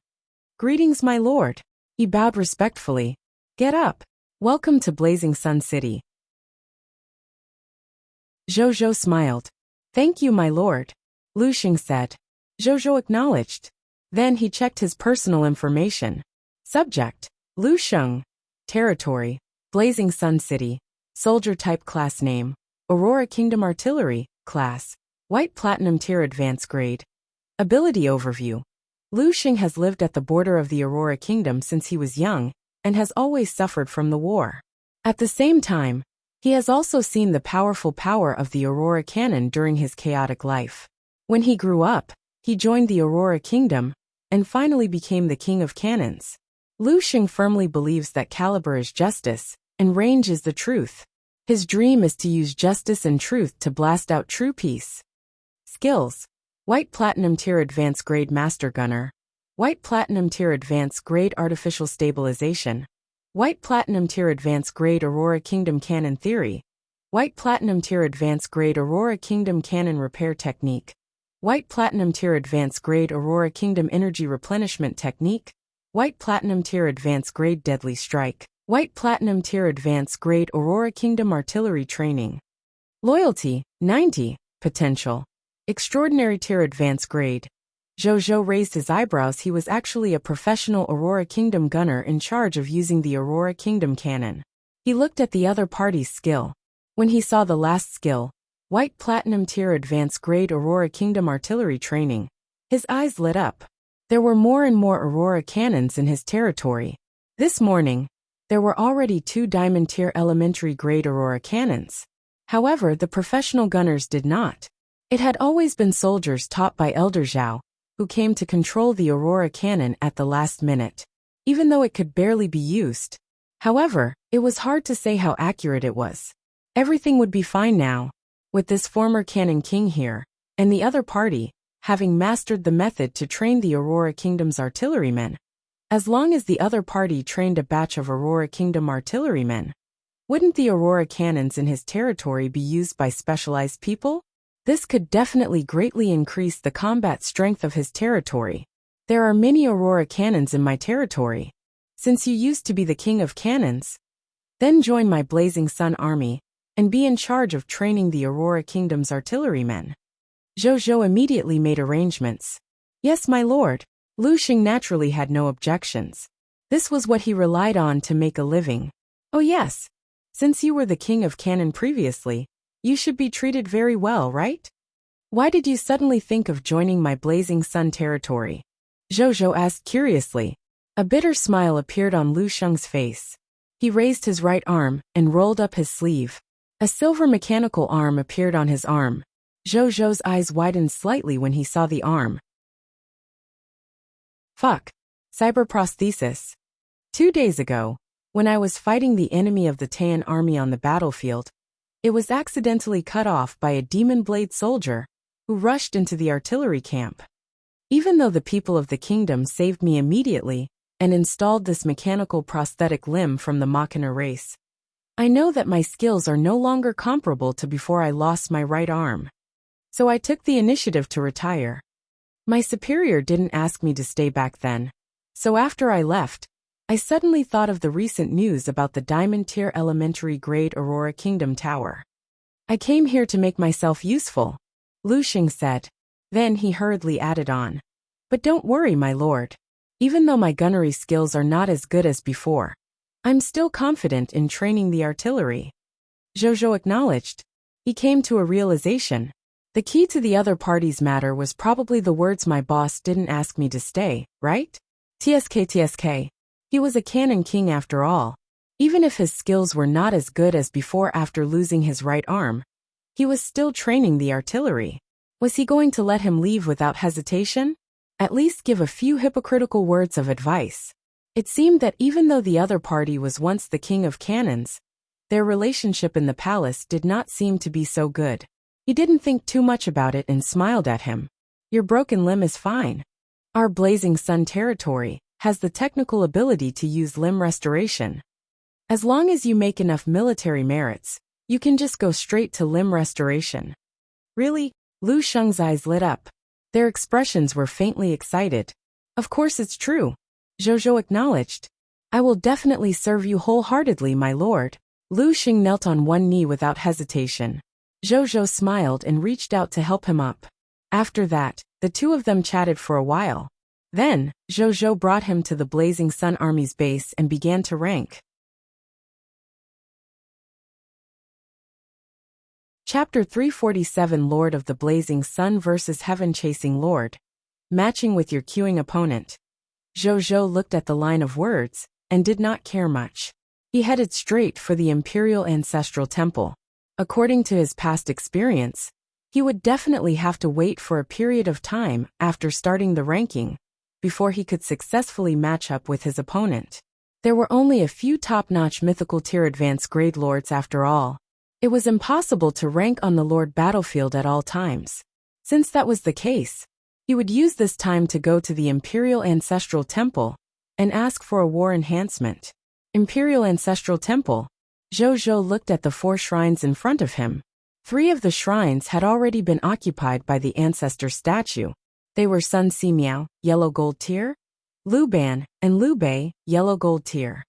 Greetings, my lord. He bowed respectfully. Get up. Welcome to Blazing Sun City. Zhou smiled. Thank you, my lord. Lusheng said. Zhou acknowledged. Then he checked his personal information. Subject: Lusheng. Territory: Blazing Sun City. Soldier type: class name: Aurora Kingdom Artillery. Class: White Platinum Tier Advanced Grade. Ability overview. Lusheng has lived at the border of the Aurora Kingdom since he was young, and has always suffered from the war. At the same time, he has also seen the powerful power of the Aurora Cannon during his chaotic life. When he grew up, he joined the Aurora Kingdom, and finally became the King of Cannons. Lusheng firmly believes that caliber is justice, and range is the truth. His dream is to use justice and truth to blast out true peace. Skills: White Platinum Tier Advanced Grade Master Gunner. White Platinum Tier Advanced Grade Artificial Stabilization. White Platinum Tier Advanced Grade Aurora Kingdom Cannon Theory. White Platinum Tier Advanced Grade Aurora Kingdom Cannon Repair Technique. White Platinum Tier Advanced Grade Aurora Kingdom Energy Replenishment Technique. White Platinum Tier Advanced Grade Deadly Strike. White Platinum Tier Advanced Grade Aurora Kingdom Artillery Training. Loyalty: 90. Potential: Extraordinary Tier Advanced Grade. Zhou raised his eyebrows. He was actually a professional Aurora Kingdom gunner in charge of using the Aurora Kingdom cannon. He looked at the other party's skill. When he saw the last skill, White Platinum Tier Advanced Grade Aurora Kingdom Artillery Training, his eyes lit up. There were more and more Aurora cannons in his territory. This morning, there were already 2 Diamond Tier Elementary Grade Aurora cannons. However, the professional gunners did not. It had always been soldiers taught by Elder Zhao, who came to control the Aurora cannon at the last minute, even though it could barely be used. However, it was hard to say how accurate it was. Everything would be fine now, with this former Cannon King here, and the other party, having mastered the method to train the Aurora Kingdom's artillerymen. As long as the other party trained a batch of Aurora Kingdom artillerymen, wouldn't the Aurora cannons in his territory be used by specialized people? This could definitely greatly increase the combat strength of his territory. There are many Aurora cannons in my territory. Since you used to be the King of Cannons, then join my Blazing Sun Army, and be in charge of training the Aurora Kingdom's artillerymen. Zhou immediately made arrangements. Yes, my lord. Lusheng naturally had no objections. This was what he relied on to make a living. Oh yes. Since you were the King of Cannon previously, you should be treated very well, right? Why did you suddenly think of joining my Blazing Sun territory? Zhou asked curiously. A bitter smile appeared on Lusheng's face. He raised his right arm and rolled up his sleeve. A silver mechanical arm appeared on his arm. Zhou's eyes widened slightly when he saw the arm. Fuck. Cyberprosthesis. 2 days ago, when I was fighting the enemy of the Taiyan army on the battlefield, it was accidentally cut off by a demon blade soldier, who rushed into the artillery camp. Even though the people of the kingdom saved me immediately, and installed this mechanical prosthetic limb from the Machina race, I know that my skills are no longer comparable to before I lost my right arm. So I took the initiative to retire. My superior didn't ask me to stay back then. So after I left, I suddenly thought of the recent news about the Diamond Tier Elementary Grade Aurora Kingdom Tower. I came here to make myself useful, Lusheng said. Then he hurriedly added on. But don't worry, my lord. Even though my gunnery skills are not as good as before, I'm still confident in training the artillery. Zhou acknowledged. He came to a realization. The key to the other party's matter was probably the words my boss didn't ask me to stay, right? TSK. He was a Cannon King after all. Even if his skills were not as good as before after losing his right arm, he was still training the artillery. Was he going to let him leave without hesitation? At least give a few hypocritical words of advice. It seemed that even though the other party was once the King of Cannons, their relationship in the palace did not seem to be so good. He didn't think too much about it and smiled at him. Your broken limb is fine. Our Blazing Sun territory has the technical ability to use limb restoration. As long as you make enough military merits, you can just go straight to limb restoration. Really? Lu Sheng's eyes lit up. Their expressions were faintly excited. Of course it's true. Zhou acknowledged. I will definitely serve you wholeheartedly, my lord. Lu Sheng knelt on one knee without hesitation. Zhou smiled and reached out to help him up. After that, the two of them chatted for a while. Then, Zhou brought him to the Blazing Sun Army's base and began to rank. Chapter 347 Lord of the Blazing Sun vs. Heaven-Chasing Lord. Matching with your queuing opponent. Zhou looked at the line of words, and did not care much. He headed straight for the Imperial Ancestral Temple. According to his past experience, he would definitely have to wait for a period of time after starting the ranking, before he could successfully match up with his opponent. There were only a few top-notch mythical tier advanced grade lords after all. It was impossible to rank on the Lord battlefield at all times. Since that was the case, he would use this time to go to the Imperial Ancestral Temple and ask for a war enhancement. Imperial Ancestral Temple. Zhou looked at the 4 shrines in front of him. 3 of the shrines had already been occupied by the ancestor statue. They were Sun Simiao, yellow gold tier, Lu Ban, and Lu Bei, yellow gold tier.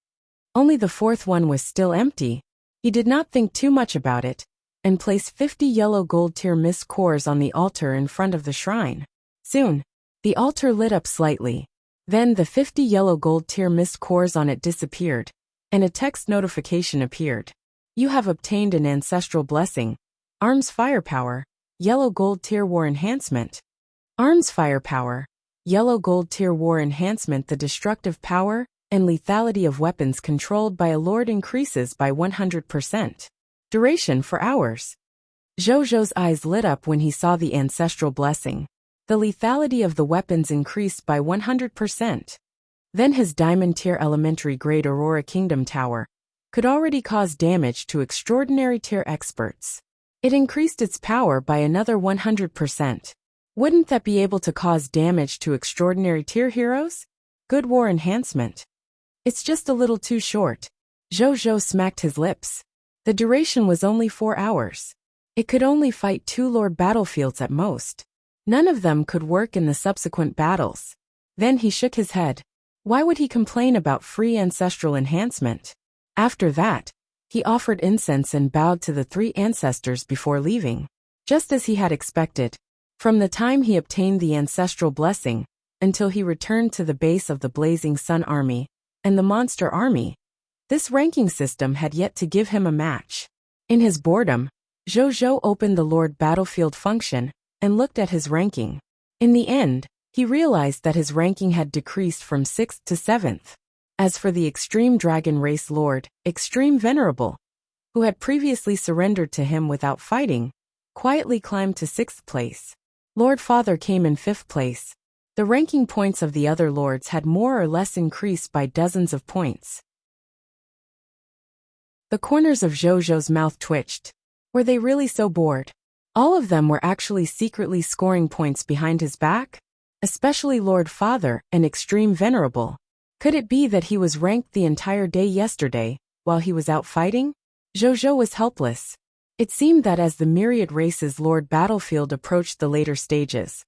Only the 4th one was still empty. He did not think too much about it, and placed 50 yellow gold tier mist cores on the altar in front of the shrine. Soon, the altar lit up slightly. Then the 50 yellow gold tier mist cores on it disappeared, and a text notification appeared. You have obtained an ancestral blessing. Arms firepower, yellow gold tier war enhancement. Arms firepower, yellow gold tier war enhancement. The destructive power and lethality of weapons controlled by a lord increases by 100%. Duration for hours. Zhou's eyes lit up when he saw the ancestral blessing. The lethality of the weapons increased by 100%. Then his diamond tier elementary grade Aurora Kingdom Tower could already cause damage to extraordinary tier experts. It increased its power by another 100%. Wouldn't that be able to cause damage to extraordinary tier heroes? Good war enhancement. It's just a little too short. Zhou smacked his lips. The duration was only 4 hours. It could only fight 2 lord battlefields at most. None of them could work in the subsequent battles. Then he shook his head. Why would he complain about free ancestral enhancement? After that, he offered incense and bowed to the 3 ancestors before leaving. Just as he had expected. From the time he obtained the ancestral blessing, until he returned to the base of the Blazing Sun Army and the Monster Army, this ranking system had yet to give him a match. In his boredom, Zhou opened the Lord Battlefield function and looked at his ranking. In the end, he realized that his ranking had decreased from 6th to 7th. As for the Extreme Dragon Race Lord, Extreme Venerable, who had previously surrendered to him without fighting, quietly climbed to 6th place. Lord Father came in 5th place. The ranking points of the other lords had more or less increased by dozens of points. The corners of Zhou's mouth twitched. Were they really so bored? All of them were actually secretly scoring points behind his back? Especially Lord Father and Extreme Venerable. Could it be that he was ranked the entire day yesterday, while he was out fighting? Zhou was helpless. It seemed that as the myriad races Lord Battlefield approached the later stages,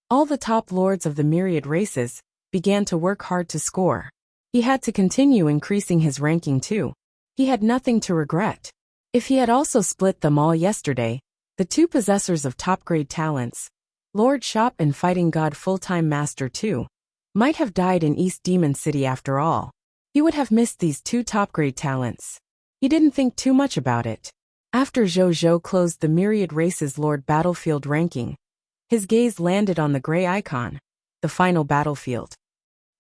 all the top lords of the myriad races began to work hard to score. He had to continue increasing his ranking too. He had nothing to regret. If he had also split them all yesterday, the 2 possessors of top-grade talents, Lord Shop and Fighting God Full-Time Master 2, might have died in East Demon City after all. He would have missed these 2 top-grade talents. He didn't think too much about it. After Zhou closed the myriad races Lord Battlefield ranking, his gaze landed on the gray icon, the final battlefield.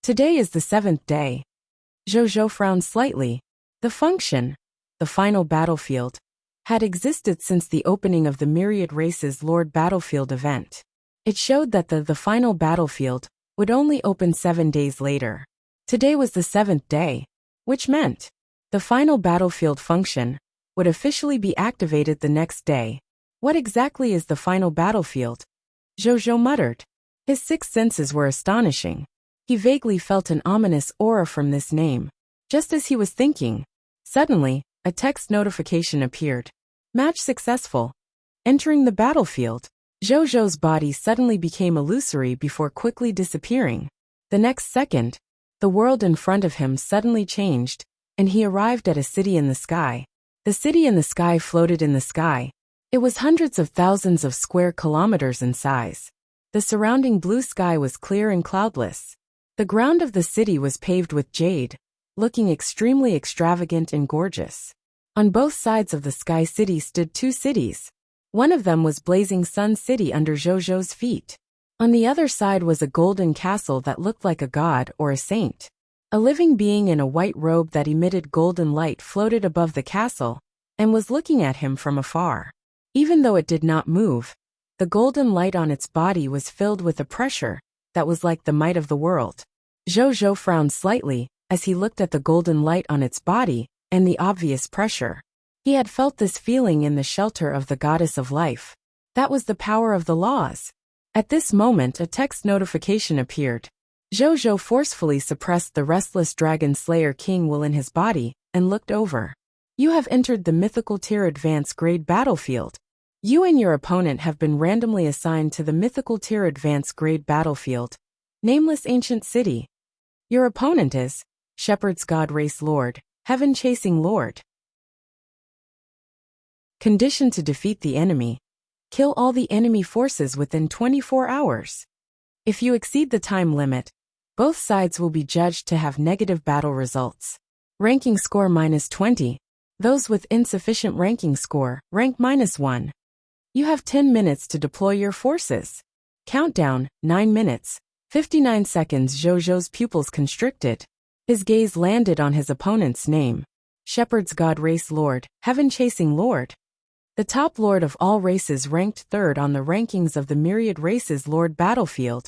Today is the 7th day. Zhou frowned slightly. The function, the final battlefield, had existed since the opening of the myriad races Lord Battlefield event. It showed that the final battlefield would only open 7 days later. Today was the 7th day, which meant the final battlefield function would officially be activated the next day. What exactly is the final battlefield? Zhou muttered. His 6 senses were astonishing. He vaguely felt an ominous aura from this name. Just as he was thinking, suddenly, a text notification appeared. Match successful. Entering the battlefield. Zhou body suddenly became illusory before quickly disappearing. The next second, the world in front of him suddenly changed, and he arrived at a city in the sky. The city in the sky floated in the sky. It was hundreds of thousands of square kilometers in size. The surrounding blue sky was clear and cloudless. The ground of the city was paved with jade, looking extremely extravagant and gorgeous. On both sides of the sky city stood two cities. One of them was Blazing Sun City under Zhou's feet. On the other side was a golden castle that looked like a god or a saint. A living being in a white robe that emitted golden light floated above the castle and was looking at him from afar. Even though it did not move, the golden light on its body was filled with a pressure that was like the might of the world. Zhou frowned slightly as he looked at the golden light on its body and the obvious pressure. He had felt this feeling in the shelter of the goddess of life. That was the power of the laws. At this moment a text notification appeared. Zhou forcefully suppressed the restless dragon slayer king will in his body and looked over. You have entered the mythical tier advanced grade battlefield. You and your opponent have been randomly assigned to the mythical tier advanced grade battlefield. Nameless Ancient City. Your opponent is Shepherd's God Race Lord, Heaven Chasing Lord. Condition to defeat the enemy. Kill all the enemy forces within 24 hours. If you exceed the time limit, both sides will be judged to have negative battle results. Ranking score -20. Those with insufficient ranking score, rank -1. You have 10 minutes to deploy your forces. Countdown, 9 minutes, 59 seconds. Zhou's pupils constricted. His gaze landed on his opponent's name. Shepherd's God Race Lord, Heaven Chasing Lord. The top lord of all races ranked third on the rankings of the myriad races lord battlefield.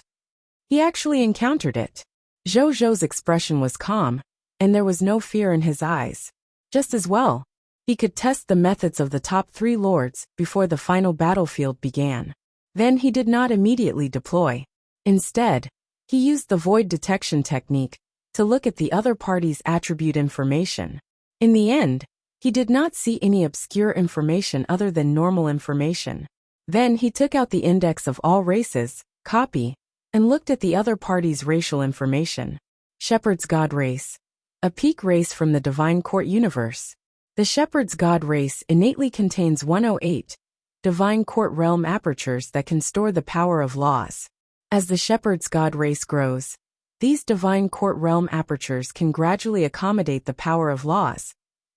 He actually encountered it. Zhou's expression was calm, and there was no fear in his eyes. Just as well, he could test the methods of the top 3 lords before the final battlefield began. Then he did not immediately deploy. Instead, he used the void detection technique to look at the other party's attribute information. In the end, he did not see any obscure information other than normal information. Then he took out the index of all races, copy, and looked at the other party's racial information. Shepherd's God Race. A peak race from the Divine Court universe. The Shepherd's God Race innately contains 108 Divine Court realm apertures that can store the power of laws. As the Shepherd's God Race grows, these Divine Court realm apertures can gradually accommodate the power of laws,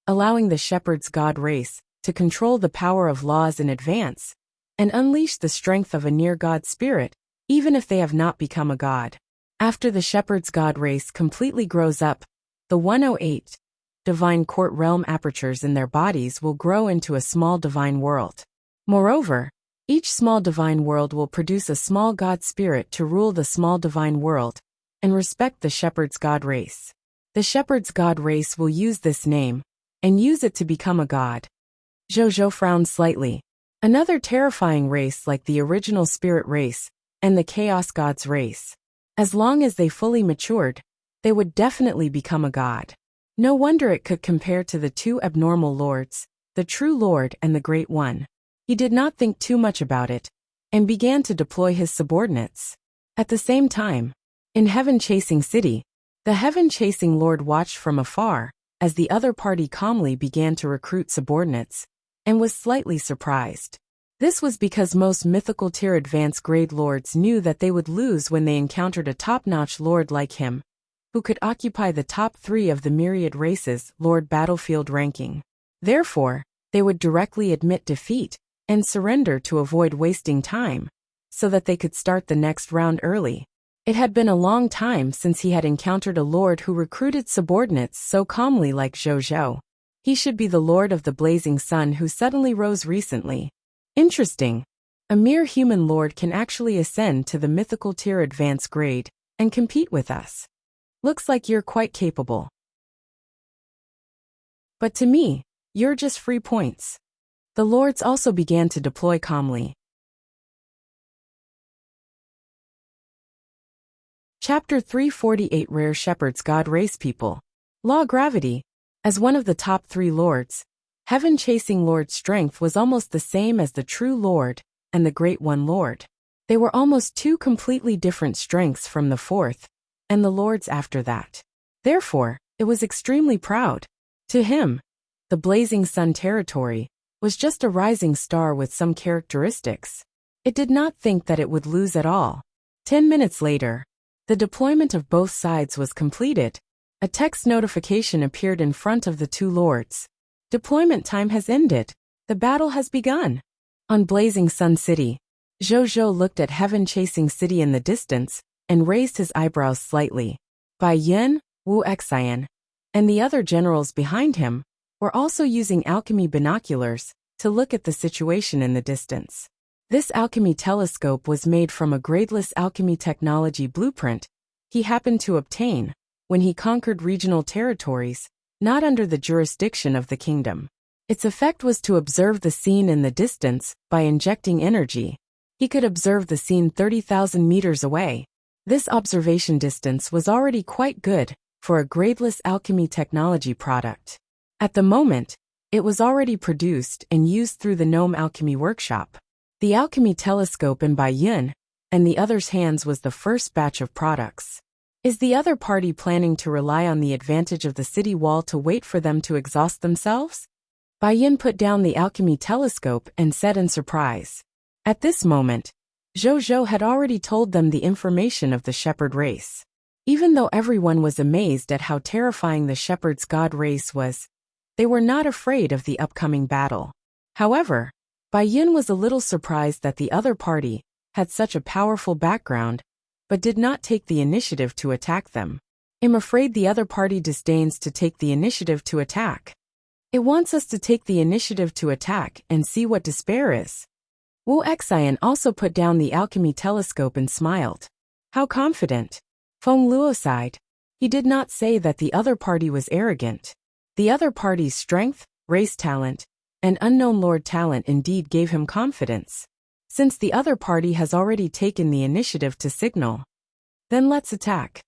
allowing the Shepherd's God Race to control the power of laws in advance and unleash the strength of a near-God spirit, even if they have not become a god. After the Shepherd's God Race completely grows up, the 108 Divine Court realm apertures in their bodies will grow into a small divine world. Moreover, each small divine world will produce a small god spirit to rule the small divine world and respect the Shepherd's God Race. The Shepherd's God Race will use this name and use it to become a god. Zhou frowned slightly. Another terrifying race like the original spirit race and the Chaos God's race. As long as they fully matured, they would definitely become a god. No wonder it could compare to the 2 abnormal lords, the True Lord and the Great One. He did not think too much about it and began to deploy his subordinates. At the same time, in Heaven Chasing City, the Heaven Chasing Lord watched from afar as the other party calmly began to recruit subordinates, and was slightly surprised. This was because most mythical tier advanced grade lords knew that they would lose when they encountered a top-notch lord like him, who could occupy the top 3 of the myriad races lord battlefield ranking. Therefore, they would directly admit defeat and surrender to avoid wasting time, so that they could start the next round early. It had been a long time since he had encountered a lord who recruited subordinates so calmly like Zhou. He should be the lord of the blazing sun who suddenly rose recently. Interesting. A mere human lord can actually ascend to the mythical tier advanced grade and compete with us. Looks like you're quite capable. But to me, you're just free points. The lords also began to deploy calmly. Chapter 348 Rare Shepherds God Race People. Law Gravity. As one of the top 3 lords, heaven-chasing Lord's strength was almost the same as the true Lord and the Great One Lord. They were almost 2 completely different strengths from the 4th, and the lords after that. Therefore, it was extremely proud. To him, the Blazing Sun territory was just a rising star with some characteristics. It did not think that it would lose at all. 10 minutes later, the deployment of both sides was completed. A text notification appeared in front of the 2 lords. Deployment time has ended. The battle has begun. On Blazing Sun City, Zhou looked at heaven-chasing city in the distance and raised his eyebrows slightly. Bai Yun, Wuxia, and the other generals behind him were also using alchemy binoculars to look at the situation in the distance. This alchemy telescope was made from a gradeless alchemy technology blueprint he happened to obtain when he conquered regional territories not under the jurisdiction of the kingdom. Its effect was to observe the scene in the distance by injecting energy. He could observe the scene 30,000 meters away. This observation distance was already quite good for a gradeless alchemy technology product. At the moment, it was already produced and used through the Gnome Alchemy Workshop. The alchemy telescope in Bai Yun and the other's hands was the first batch of products. Is the other party planning to rely on the advantage of the city wall to wait for them to exhaust themselves? Bai Yun put down the alchemy telescope and said in surprise. At this moment, Zhou had already told them the information of the shepherd race. Even though everyone was amazed at how terrifying the shepherd's god race was, they were not afraid of the upcoming battle. However, Bai Yun was a little surprised that the other party had such a powerful background, but did not take the initiative to attack them. I'm afraid the other party disdains to take the initiative to attack. It wants us to take the initiative to attack and see what despair is. Wuxia also put down the alchemy telescope and smiled. How confident. Feng Luo sighed. He did not say that the other party was arrogant. The other party's strength, race talent, and unknown lord talent indeed gave him confidence. Since the other party has already taken the initiative to signal, then let's attack.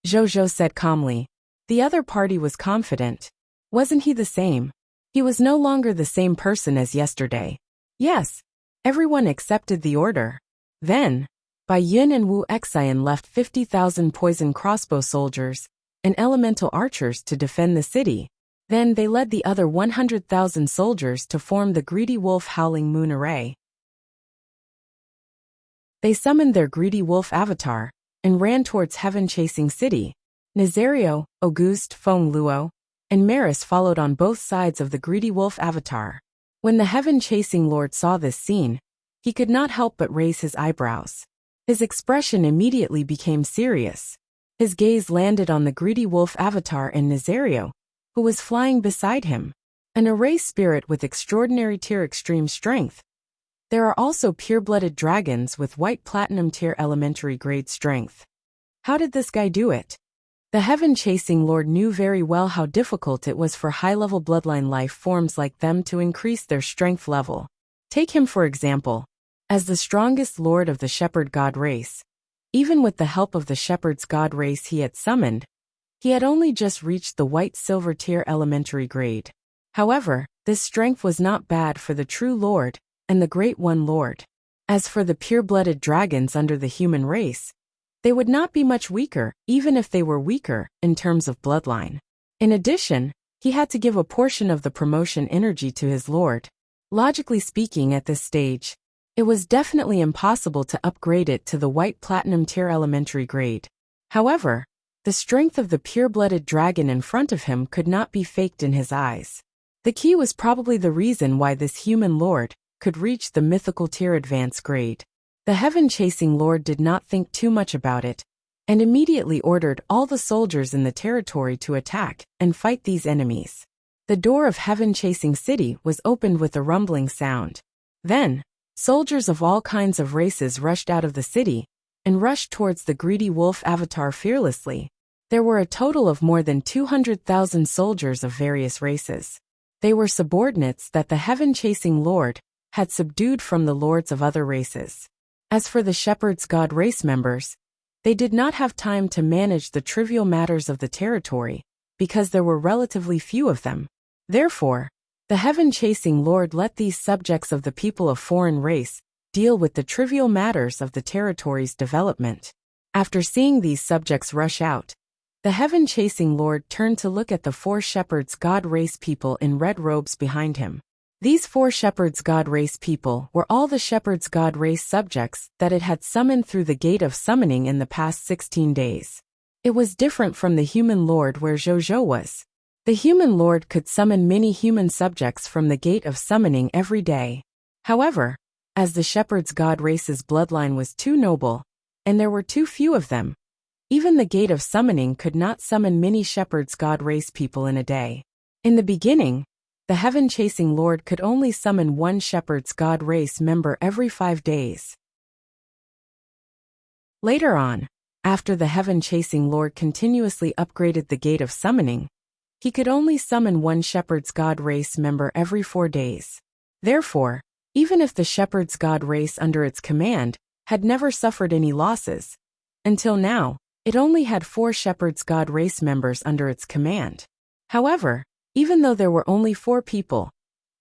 Zhou said calmly. The other party was confident. Wasn't he the same? He was no longer the same person as yesterday. Yes. Everyone accepted the order. Then, Bai Yun and Wuxia left 50,000 poison crossbow soldiers and elemental archers to defend the city. Then they led the other 100,000 soldiers to form the Greedy Wolf Howling Moon Array. They summoned their Greedy Wolf avatar and ran towards heaven-chasing city. Nazario, Auguste, Feng Luo, and Maris followed on both sides of the Greedy Wolf avatar. When the heaven-chasing lord saw this scene, he could not help but raise his eyebrows. His expression immediately became serious. His gaze landed on the Greedy Wolf avatar and Nazario, who was flying beside him. An array spirit with extraordinary tier extreme strength. There are also pure-blooded dragons with white platinum tier elementary grade strength. How did this guy do it? The heaven-chasing lord knew very well how difficult it was for high-level bloodline life forms like them to increase their strength level. Take him for example. As the strongest lord of the shepherd god race, even with the help of the shepherd's god race he had summoned, he had only just reached the white-silver tier elementary grade. However, this strength was not bad for the true lord and the Great One Lord. As for the pure-blooded dragons under the human race, they would not be much weaker, even if they were weaker, in terms of bloodline. In addition, he had to give a portion of the promotion energy to his lord. Logically speaking at this stage, it was definitely impossible to upgrade it to the white platinum tier elementary grade. However, the strength of the pure-blooded dragon in front of him could not be faked in his eyes. The key was probably the reason why this human lord could reach the mythical tier advanced grade. The heaven-chasing lord did not think too much about it, and immediately ordered all the soldiers in the territory to attack and fight these enemies. The door of heaven-chasing city was opened with a rumbling sound. Then, soldiers of all kinds of races rushed out of the city and rushed towards the Greedy Wolf avatar fearlessly. There were a total of more than 200,000 soldiers of various races. They were subordinates that the heaven-chasing lord had subdued from the lords of other races. As for the shepherd's god race members, They did not have time to manage the trivial matters of the territory, because there were relatively few of them. Therefore, the heaven-chasing Lord let these subjects of the people of foreign race deal with the trivial matters of the territory's development. After seeing these subjects rush out, the heaven-chasing Lord turned to look at the 4 shepherds god race people in red robes behind him. These 4 shepherds god race people were all the shepherds god race subjects that it had summoned through the gate of summoning in the past 16 days. It was different from the human lord where Zhou was. The human lord could summon many human subjects from the gate of summoning every day. However, as the shepherds god race's bloodline was too noble, and there were too few of them, even the gate of summoning could not summon many shepherds god race people in a day. In the beginning, the heaven-chasing Lord could only summon 1 shepherd's god race member every 5 days. Later on, after the heaven-chasing Lord continuously upgraded the gate of summoning, he could only summon 1 shepherd's god race member every 4 days. Therefore, even if the shepherd's god race under its command had never suffered any losses, until now, it only had 4 shepherd's god race members under its command. However, even though there were only 4 people,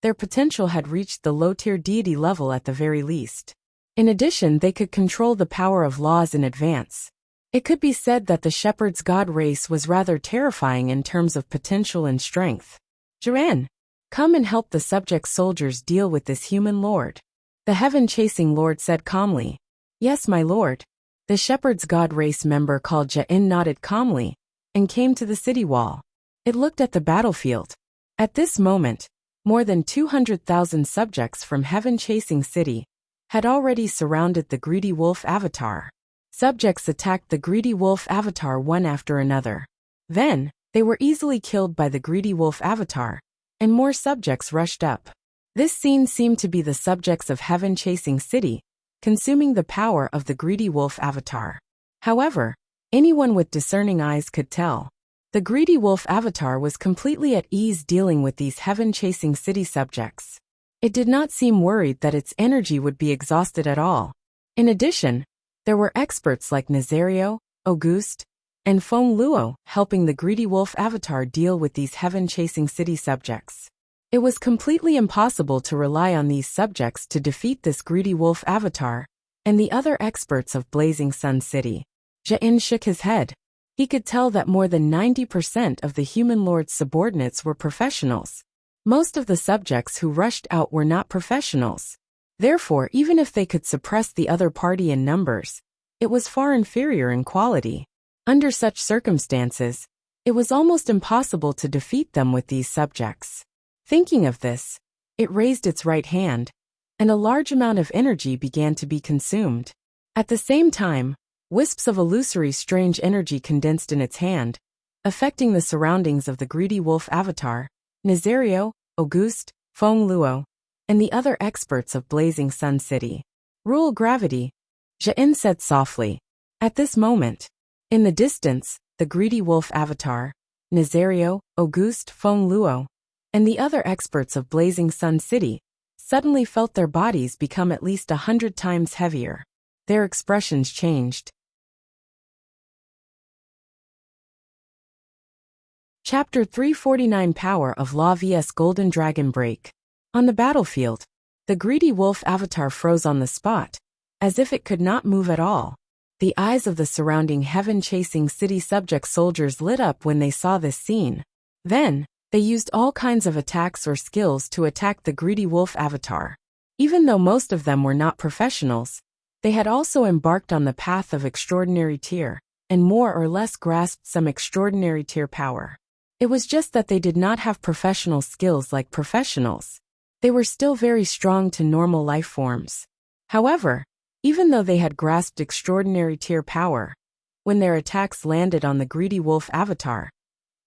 their potential had reached the low-tier deity level at the very least. In addition, they could control the power of laws in advance. It could be said that the shepherd's god race was rather terrifying in terms of potential and strength. Jiren, come and help the subject soldiers deal with this human lord. The heaven-chasing Lord said calmly. Yes, my lord. The shepherd's god race member called Jain nodded calmly and came to the city wall. It looked at the battlefield. At this moment, more than 200,000 subjects from heaven-chasing city had already surrounded the greedy wolf avatar. Subjects attacked the greedy wolf avatar one after another. Then, they were easily killed by the greedy wolf avatar, and more subjects rushed up. This scene seemed to be the subjects of heaven-chasing city, consuming the power of the greedy wolf avatar. However, anyone with discerning eyes could tell. The greedy wolf avatar was completely at ease dealing with these heaven-chasing city subjects. It did not seem worried that its energy would be exhausted at all. In addition, there were experts like Nazario, Auguste, and Feng Luo helping the greedy wolf avatar deal with these heaven-chasing city subjects. It was completely impossible to rely on these subjects to defeat this greedy wolf avatar and the other experts of Blazing Sun City. Jain shook his head. He could tell that more than 90% of the human lord's subordinates were professionals. Most of the subjects who rushed out were not professionals. Therefore, even if they could suppress the other party in numbers, it was far inferior in quality. Under such circumstances, it was almost impossible to defeat them with these subjects. Thinking of this, it raised its right hand, and a large amount of energy began to be consumed. At the same time, wisps of illusory strange energy condensed in its hand, affecting the surroundings of the greedy wolf avatar, Nazario, Auguste, Feng Luo, and the other experts of Blazing Sun City. Rule gravity, Jain said softly. At this moment, in the distance, the greedy wolf avatar, Nazario, Auguste, Feng Luo, and the other experts of Blazing Sun City suddenly felt their bodies become at least 100 times heavier. Their expressions changed. Chapter 349 Power of Law vs Golden Dragon Break. On the battlefield, the greedy wolf avatar froze on the spot, as if it could not move at all. The eyes of the surrounding heaven-chasing city subject soldiers lit up when they saw this scene. Then, they used all kinds of attacks or skills to attack the greedy wolf avatar. Even though most of them were not professionals, they had also embarked on the path of extraordinary tier, and more or less grasped some extraordinary tier power. It was just that they did not have professional skills like professionals. They were still very strong to normal life forms. However, even though they had grasped extraordinary tier power, when their attacks landed on the greedy wolf avatar,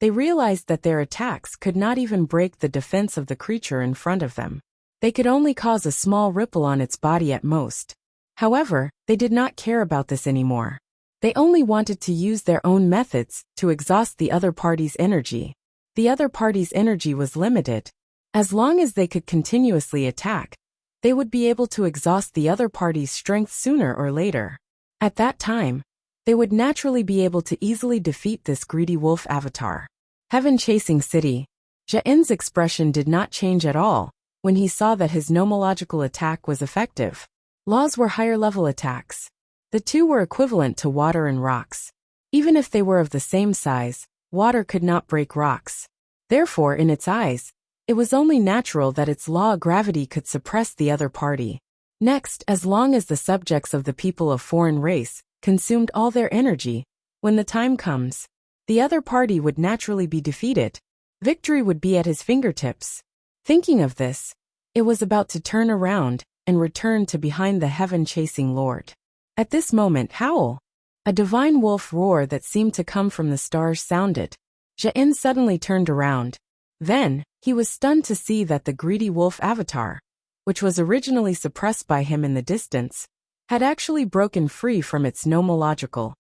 they realized that their attacks could not even break the defense of the creature in front of them. They could only cause a small ripple on its body at most. However, they did not care about this anymore. They only wanted to use their own methods to exhaust the other party's energy. The other party's energy was limited. As long as they could continuously attack, they would be able to exhaust the other party's strength sooner or later. At that time, they would naturally be able to easily defeat this greedy wolf avatar. Heaven-chasing city. Zhao's expression did not change at all when he saw that his nomological attack was effective. Laws were higher-level attacks. The two were equivalent to water and rocks. Even if they were of the same size, water could not break rocks. Therefore, in its eyes, it was only natural that its law of gravity could suppress the other party. Next, as long as the subjects of the people of foreign race consumed all their energy, when the time comes, the other party would naturally be defeated. Victory would be at his fingertips. Thinking of this, it was about to turn around and return to behind the heaven-chasing lord. At this moment, howl! A divine wolf roar that seemed to come from the stars sounded. Zhao suddenly turned around. Then, he was stunned to see that the greedy wolf avatar, which was originally suppressed by him in the distance, had actually broken free from its nomological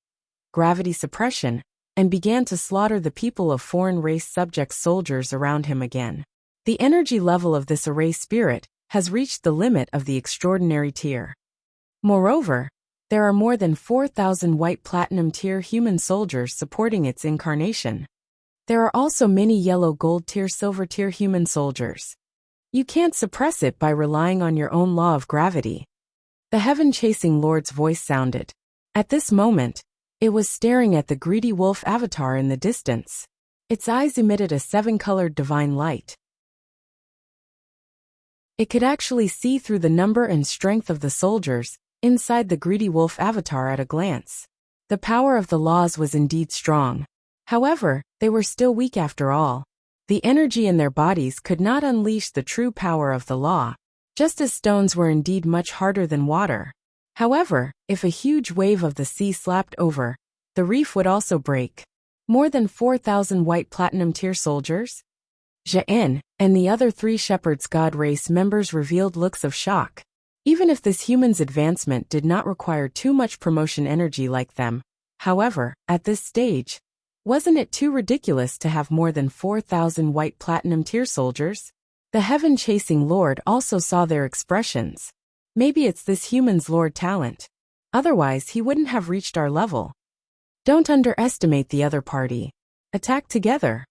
gravity suppression and began to slaughter the people of foreign race subject soldiers around him again. The energy level of this array spirit has reached the limit of the extraordinary tier. Moreover, there are more than 4,000 white platinum tier human soldiers supporting its incarnation. There are also many yellow gold tier silver tier human soldiers. You can't suppress it by relying on your own law of gravity. The heaven-chasing lord's voice sounded. At this moment, it was staring at the greedy wolf avatar in the distance. Its eyes emitted a 7-colored divine light. It could actually see through the number and strength of the soldiers inside the greedy wolf avatar at a glance. The power of the laws was indeed strong. However, they were still weak after all. The energy in their bodies could not unleash the true power of the law, just as stones were indeed much harder than water. However, if a huge wave of the sea slapped over, the reef would also break. More than 4,000 white platinum tier soldiers? Zhao and the other 3 Shepherd's God race members revealed looks of shock. Even if this human's advancement did not require too much promotion energy like them, however, at this stage, wasn't it too ridiculous to have more than 4,000 white platinum tier soldiers? The heaven-chasing lord also saw their expressions. Maybe it's this human's lord talent. Otherwise, he wouldn't have reached our level. Don't underestimate the other party. Attack together.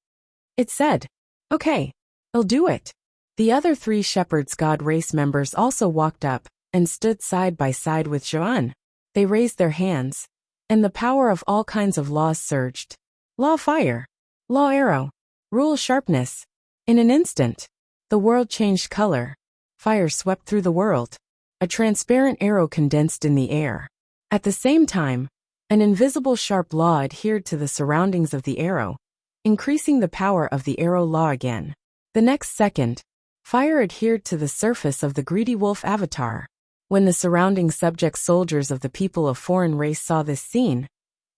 It said. Okay, I'll do it. The other 3 Shepherd's God race members also walked up and stood side by side with Zhao. They raised their hands, and the power of all kinds of laws surged. Law fire. Law arrow. Rule sharpness. In an instant, the world changed color. Fire swept through the world. A transparent arrow condensed in the air. At the same time, an invisible sharp law adhered to the surroundings of the arrow, increasing the power of the arrow law again. The next second, fire adhered to the surface of the greedy wolf avatar. When the surrounding subject soldiers of the people of foreign race saw this scene,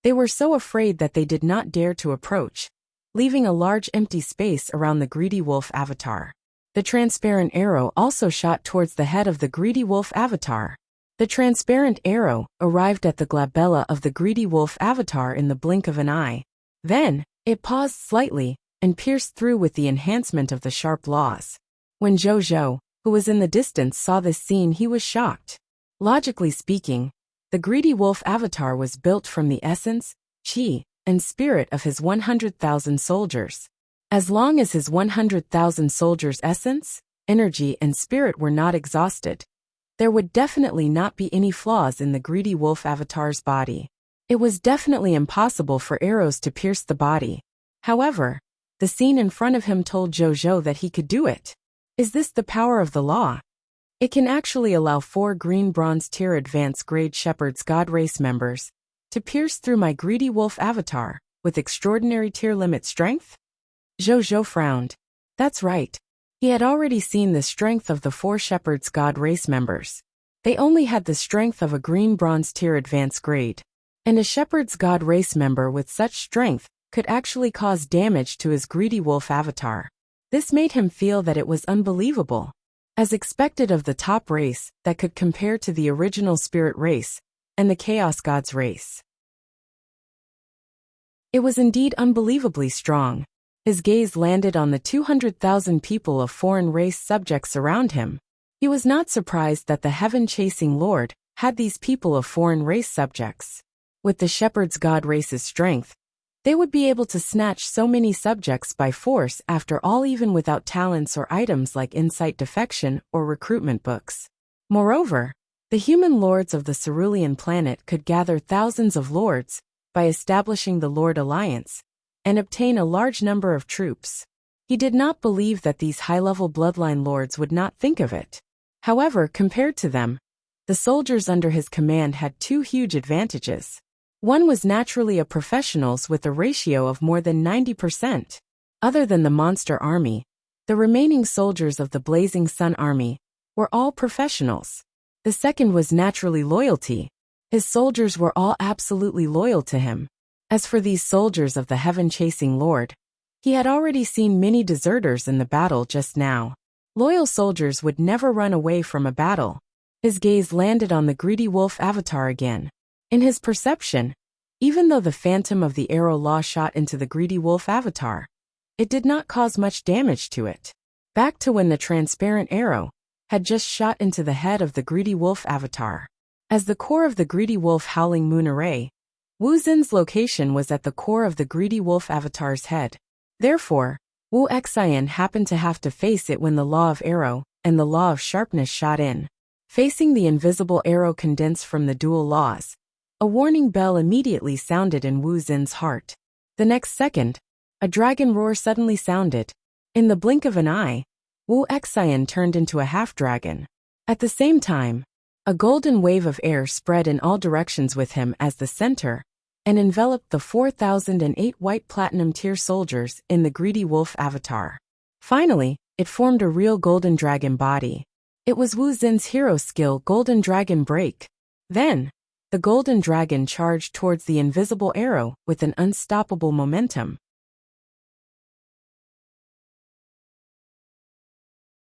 they were so afraid that they did not dare to approach, leaving a large empty space around the greedy wolf avatar. The transparent arrow also shot towards the head of the greedy wolf avatar. The transparent arrow arrived at the glabella of the greedy wolf avatar in the blink of an eye. Then, it paused slightly and pierced through with the enhancement of the sharp laws. When Zhao, who was in the distance, saw this scene, he was shocked. Logically speaking, the greedy wolf avatar was built from the essence, chi, and spirit of his 100,000 soldiers. As long as his 100,000 soldiers' essence, energy, and spirit were not exhausted, there would definitely not be any flaws in the greedy wolf avatar's body. It was definitely impossible for arrows to pierce the body. However, the scene in front of him told Zhao that he could do it. Is this the power of the law? It can actually allow 4 green bronze tier advanced grade Shepherd's God race members to pierce through my greedy wolf avatar with extraordinary tier limit strength? Zhao frowned. That's right. He had already seen the strength of the 4 Shepherd's God race members. They only had the strength of a green bronze tier advanced grade. And a Shepherd's God race member with such strength could actually cause damage to his greedy wolf avatar. This made him feel that it was unbelievable. As expected of the top race that could compare to the original spirit race and the Chaos Gods race. It was indeed unbelievably strong. His gaze landed on the 200,000 people of foreign race subjects around him. He was not surprised that the heaven-chasing lord had these people of foreign race subjects. With the shepherd's god race's strength, they would be able to snatch so many subjects by force after all, even without talents or items like insight defection or recruitment books. Moreover, the human lords of the cerulean planet could gather thousands of lords by establishing the Lord Alliance and obtain a large number of troops. He did not believe that these high-level bloodline lords would not think of it. However, compared to them, the soldiers under his command had two huge advantages. One was naturally a professionals with a ratio of more than 90%. Other than the monster army, the remaining soldiers of the Blazing Sun army were all professionals. The second was naturally loyalty. His soldiers were all absolutely loyal to him. As for these soldiers of the heaven-chasing Lord, he had already seen many deserters in the battle just now. Loyal soldiers would never run away from a battle. His gaze landed on the greedy wolf avatar again. In his perception, even though the phantom of the arrow law shot into the greedy wolf avatar, it did not cause much damage to it. Back to when the transparent arrow had just shot into the head of the greedy wolf avatar. As the core of the greedy wolf howling moon array, Wu Xin's location was at the core of the greedy wolf avatar's head. Therefore, Wu Xian happened to have to face it when the law of arrow and the law of sharpness shot in. Facing the invisible arrow condensed from the dual laws, a warning bell immediately sounded in Wu Xin's heart. The next second, a dragon roar suddenly sounded. In the blink of an eye, Wu Xian turned into a half-dragon. At the same time, a golden wave of air spread in all directions with him as the center and enveloped the 4008 white platinum tier soldiers in the greedy wolf avatar. Finally, it formed a real golden dragon body. It was Wu Xin's hero skill, Golden Dragon Break. Then, the golden dragon charged towards the invisible arrow with an unstoppable momentum.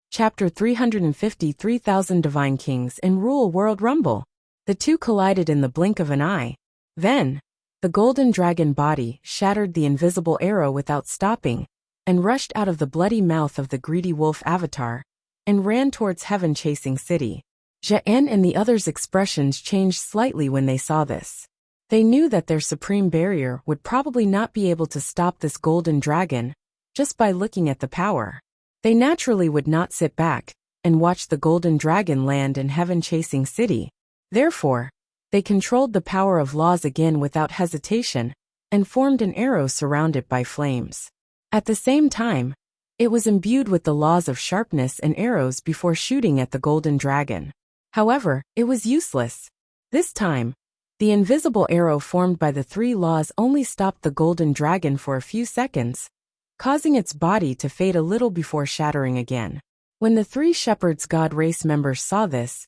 Chapter 353,000 Divine Kings in Rule World Rumble. The two collided in the blink of an eye. Then, the golden dragon body shattered the invisible arrow without stopping and rushed out of the bloody mouth of the greedy wolf avatar and ran towards heaven-chasing city. Zha'en and the others' expressions changed slightly when they saw this. They knew that their supreme barrier would probably not be able to stop this golden dragon just by looking at the power. They naturally would not sit back and watch the golden dragon land in heaven-chasing city. Therefore, they controlled the power of laws again without hesitation and formed an arrow surrounded by flames. At the same time, it was imbued with the laws of sharpness and arrows before shooting at the golden dragon. However, it was useless. This time, the invisible arrow formed by the three laws only stopped the golden dragon for a few seconds, causing its body to fade a little before shattering again. When the three Shepherd's God race members saw this,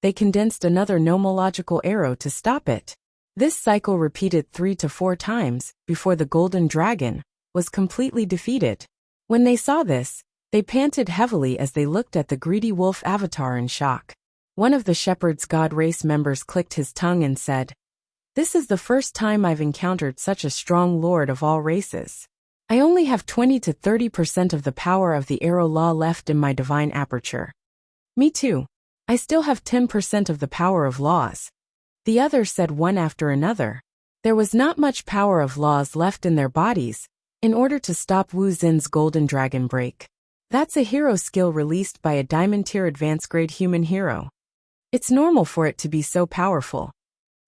they condensed another nomological arrow to stop it. This cycle repeated 3 to 4 times before the golden dragon was completely defeated. When they saw this, they panted heavily as they looked at the greedy wolf avatar in shock. One of the Shepherd's God race members clicked his tongue and said, "This is the first time I've encountered such a strong lord of all races. I only have 20 to 30% of the power of the arrow law left in my divine aperture." "Me too. I still have 10% of the power of laws," the others said one after another. There was not much power of laws left in their bodies in order to stop Wu Xin's golden dragon break. That's a hero skill released by a diamond tier advanced grade human hero. It's normal for it to be so powerful,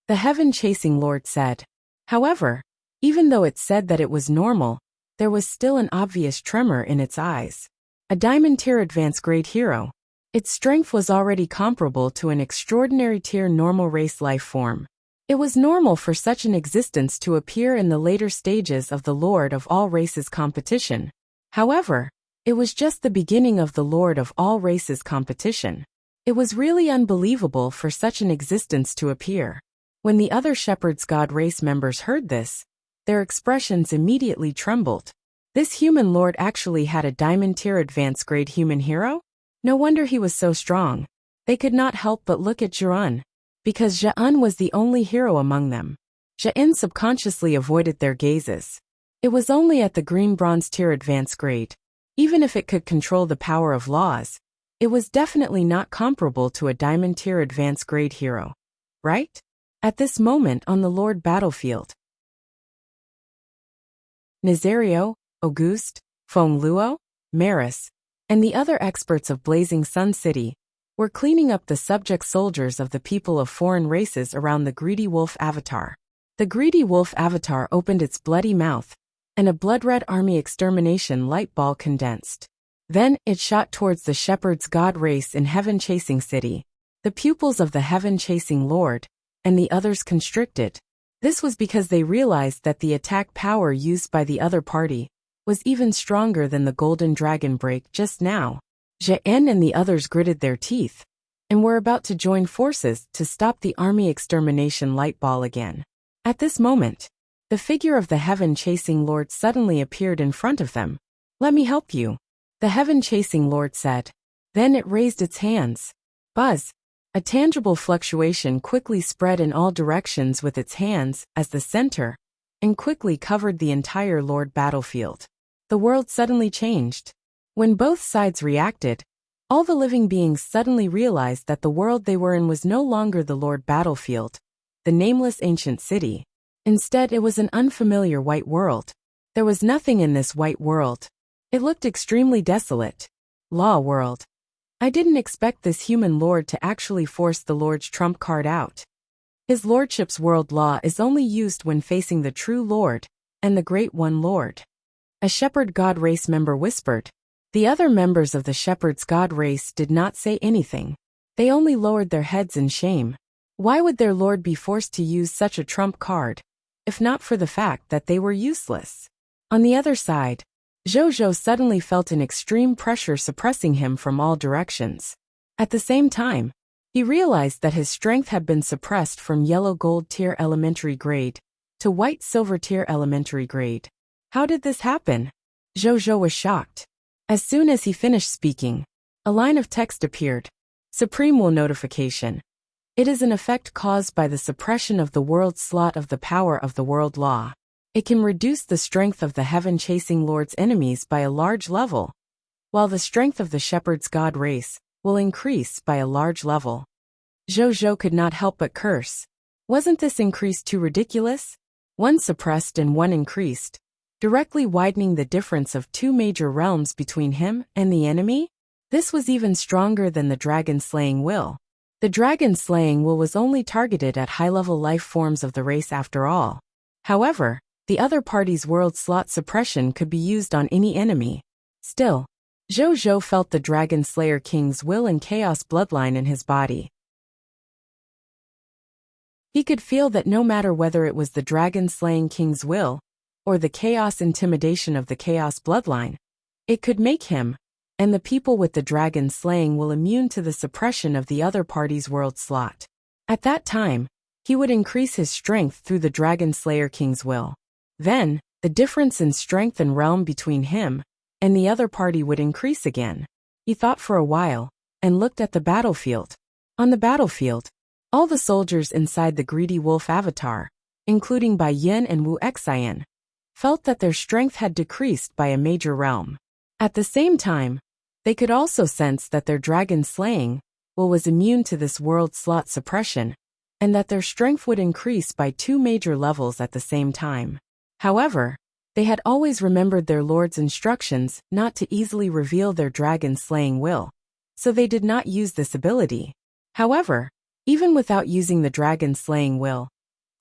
the heaven-chasing lord said. However, even though it said that it was normal, there was still an obvious tremor in its eyes. A diamond tier advanced grade hero. Its strength was already comparable to an extraordinary tier normal race life form. It was normal for such an existence to appear in the later stages of the Lord of all races competition. However, it was just the beginning of the Lord of all races competition. It was really unbelievable for such an existence to appear. When the other Shepherd's God race members heard this, their expressions immediately trembled. This human lord actually had a diamond tier advanced grade human hero? No wonder he was so strong. They could not help but look at Zha'en, because Zha'en was the only hero among them. Zha'en subconsciously avoided their gazes. It was only at the green bronze tier advanced grade. Even if it could control the power of laws, it was definitely not comparable to a diamond tier advanced grade hero. Right? At this moment on the Lord battlefield, Nazario, Auguste, Feng Luo, Maris, and the other experts of Blazing Sun City were cleaning up the subject soldiers of the people of foreign races around the greedy wolf avatar. The greedy wolf avatar opened its bloody mouth, and a blood-red army extermination light ball condensed. Then it shot towards the shepherd's god race in heaven-chasing city. The pupils of the heaven-chasing lord, and the others constricted. This was because they realized that the attack power used by the other party was even stronger than the golden dragon break just now. Zhen and the others gritted their teeth, and were about to join forces to stop the army extermination light ball again. At this moment, the figure of the heaven-chasing lord suddenly appeared in front of them. "Let me help you," the heaven-chasing lord said. Then it raised its hands. Buzz! A tangible fluctuation quickly spread in all directions with its hands as the center, and quickly covered the entire Lord battlefield. The world suddenly changed. When both sides reacted, all the living beings suddenly realized that the world they were in was no longer the Lord battlefield, the nameless ancient city. Instead, it was an unfamiliar white world. There was nothing in this white world. It looked extremely desolate. Law world. I didn't expect this human lord to actually force the lord's trump card out. His lordship's world law is only used when facing the true lord, and the great one lord. A shepherd god race member whispered. The other members of the shepherd's god race did not say anything. They only lowered their heads in shame. Why would their lord be forced to use such a trump card, if not for the fact that they were useless? On the other side, Zhou suddenly felt an extreme pressure suppressing him from all directions. At the same time, he realized that his strength had been suppressed from yellow-gold tier elementary grade to white-silver tier elementary grade. How did this happen? Zhou was shocked. As soon as he finished speaking, a line of text appeared. Supreme Will Notification. It is an effect caused by the suppression of the world slot of the power of the world law. It can reduce the strength of the heaven-chasing lord's enemies by a large level, while the strength of the shepherd's god race will increase by a large level. Zhou could not help but curse. Wasn't this increase too ridiculous? One suppressed and one increased, directly widening the difference of two major realms between him and the enemy? This was even stronger than the dragon-slaying will. The dragon-slaying will was only targeted at high-level life forms of the race after all. However, the other party's world slot suppression could be used on any enemy. Still, Zhou felt the Dragon Slayer King's will and chaos bloodline in his body. He could feel that no matter whether it was the Dragon Slaying King's will, or the chaos intimidation of the chaos bloodline, it could make him, and the people with the Dragon Slaying will immune to the suppression of the other party's world slot. At that time, he would increase his strength through the Dragon Slayer King's will. Then, the difference in strength and realm between him and the other party would increase again. He thought for a while, and looked at the battlefield. On the battlefield, all the soldiers inside the greedy wolf avatar, including Bai Yin and Wu Xian, felt that their strength had decreased by a major realm. At the same time, they could also sense that their dragon slaying will was immune to this world slot suppression, and that their strength would increase by two major levels at the same time. However, they had always remembered their lord's instructions not to easily reveal their dragon-slaying will, so they did not use this ability. However, even without using the dragon-slaying will,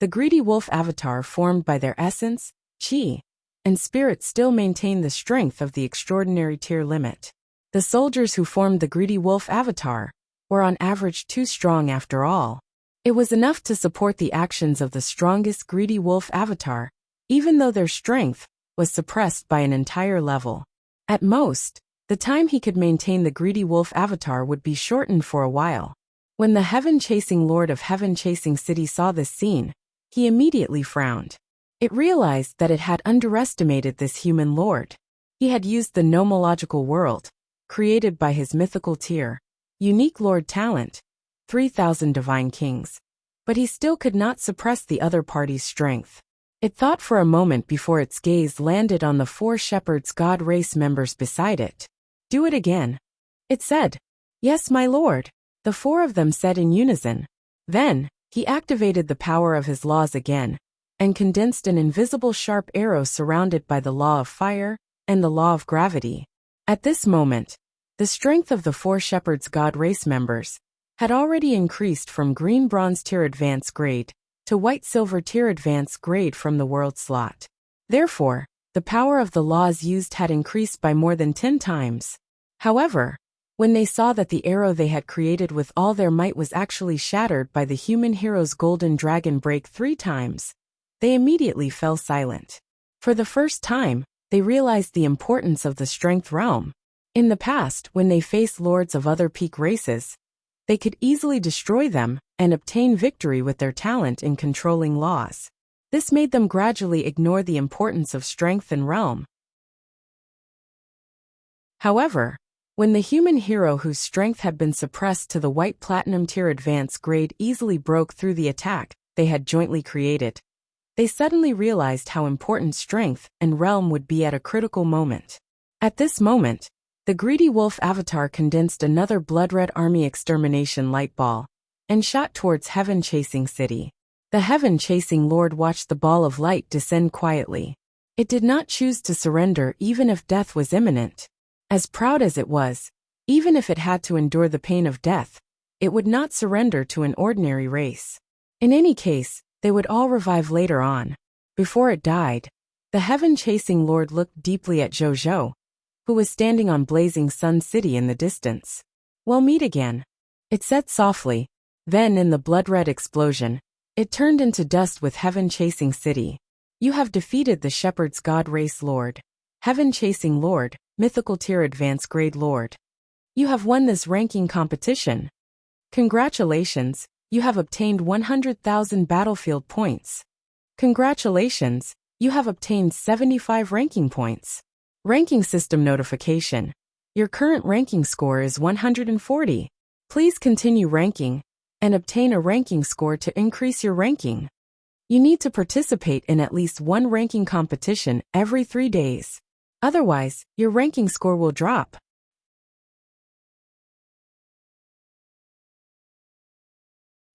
the greedy wolf avatar formed by their essence, qi, and spirit still maintained the strength of the extraordinary tier limit. The soldiers who formed the greedy wolf avatar were on average too strong after all. It was enough to support the actions of the strongest greedy wolf avatar, even though their strength was suppressed by an entire level. At most, the time he could maintain the greedy wolf avatar would be shortened for a while. When the heaven-chasing lord of heaven-chasing city saw this scene, he immediately frowned. It realized that it had underestimated this human lord. He had used the nomological world, created by his mythical tier, unique lord talent, 3,000 divine kings. But he still could not suppress the other party's strength. It thought for a moment before its gaze landed on the four shepherds god race members beside it. Do it again. It said. Yes, my lord. The four of them said in unison. Then, He activated the power of his laws again, and condensed an invisible sharp arrow surrounded by the law of fire and the law of gravity. At this moment, the strength of the 4 Shepherd's God race members had already increased from green bronze tier advanced grade to white silver tier advanced grade from the world slot. Therefore, the power of the laws used had increased by more than 10 times. However, when they saw that the arrow they had created with all their might was actually shattered by the human hero's golden dragon break 3 times, they immediately fell silent. For the first time, they realized the importance of the strength realm. In the past, when they faced lords of other peak races, they could easily destroy them and obtain victory with their talent in controlling laws. This made them gradually ignore the importance of strength and realm. However, when the human hero whose strength had been suppressed to the white platinum tier advanced grade easily broke through the attack they had jointly created, they suddenly realized how important strength and realm would be at a critical moment. At this moment, the greedy wolf avatar condensed another blood-red army extermination light ball and shot towards heaven-chasing city. The heaven-chasing lord watched the ball of light descend quietly. It did not choose to surrender even if death was imminent. As proud as it was, even if it had to endure the pain of death, it would not surrender to an ordinary race. In any case, they would all revive later on. Before it died, the heaven-chasing lord looked deeply at Zhou, who was standing on blazing Sun City in the distance. "We'll meet again," it said softly. Then in the blood-red explosion, it turned into dust with heaven-chasing city. "You have defeated the Shepherd's God race lord. Heaven-chasing lord, mythical tier advanced grade lord. You have won this ranking competition. Congratulations, you have obtained 100,000 battlefield points. Congratulations, you have obtained 75 ranking points. Ranking system notification. Your current ranking score is 140. Please continue ranking and obtain a ranking score to increase your ranking. You need to participate in at least one ranking competition every 3 days. Otherwise, your ranking score will drop."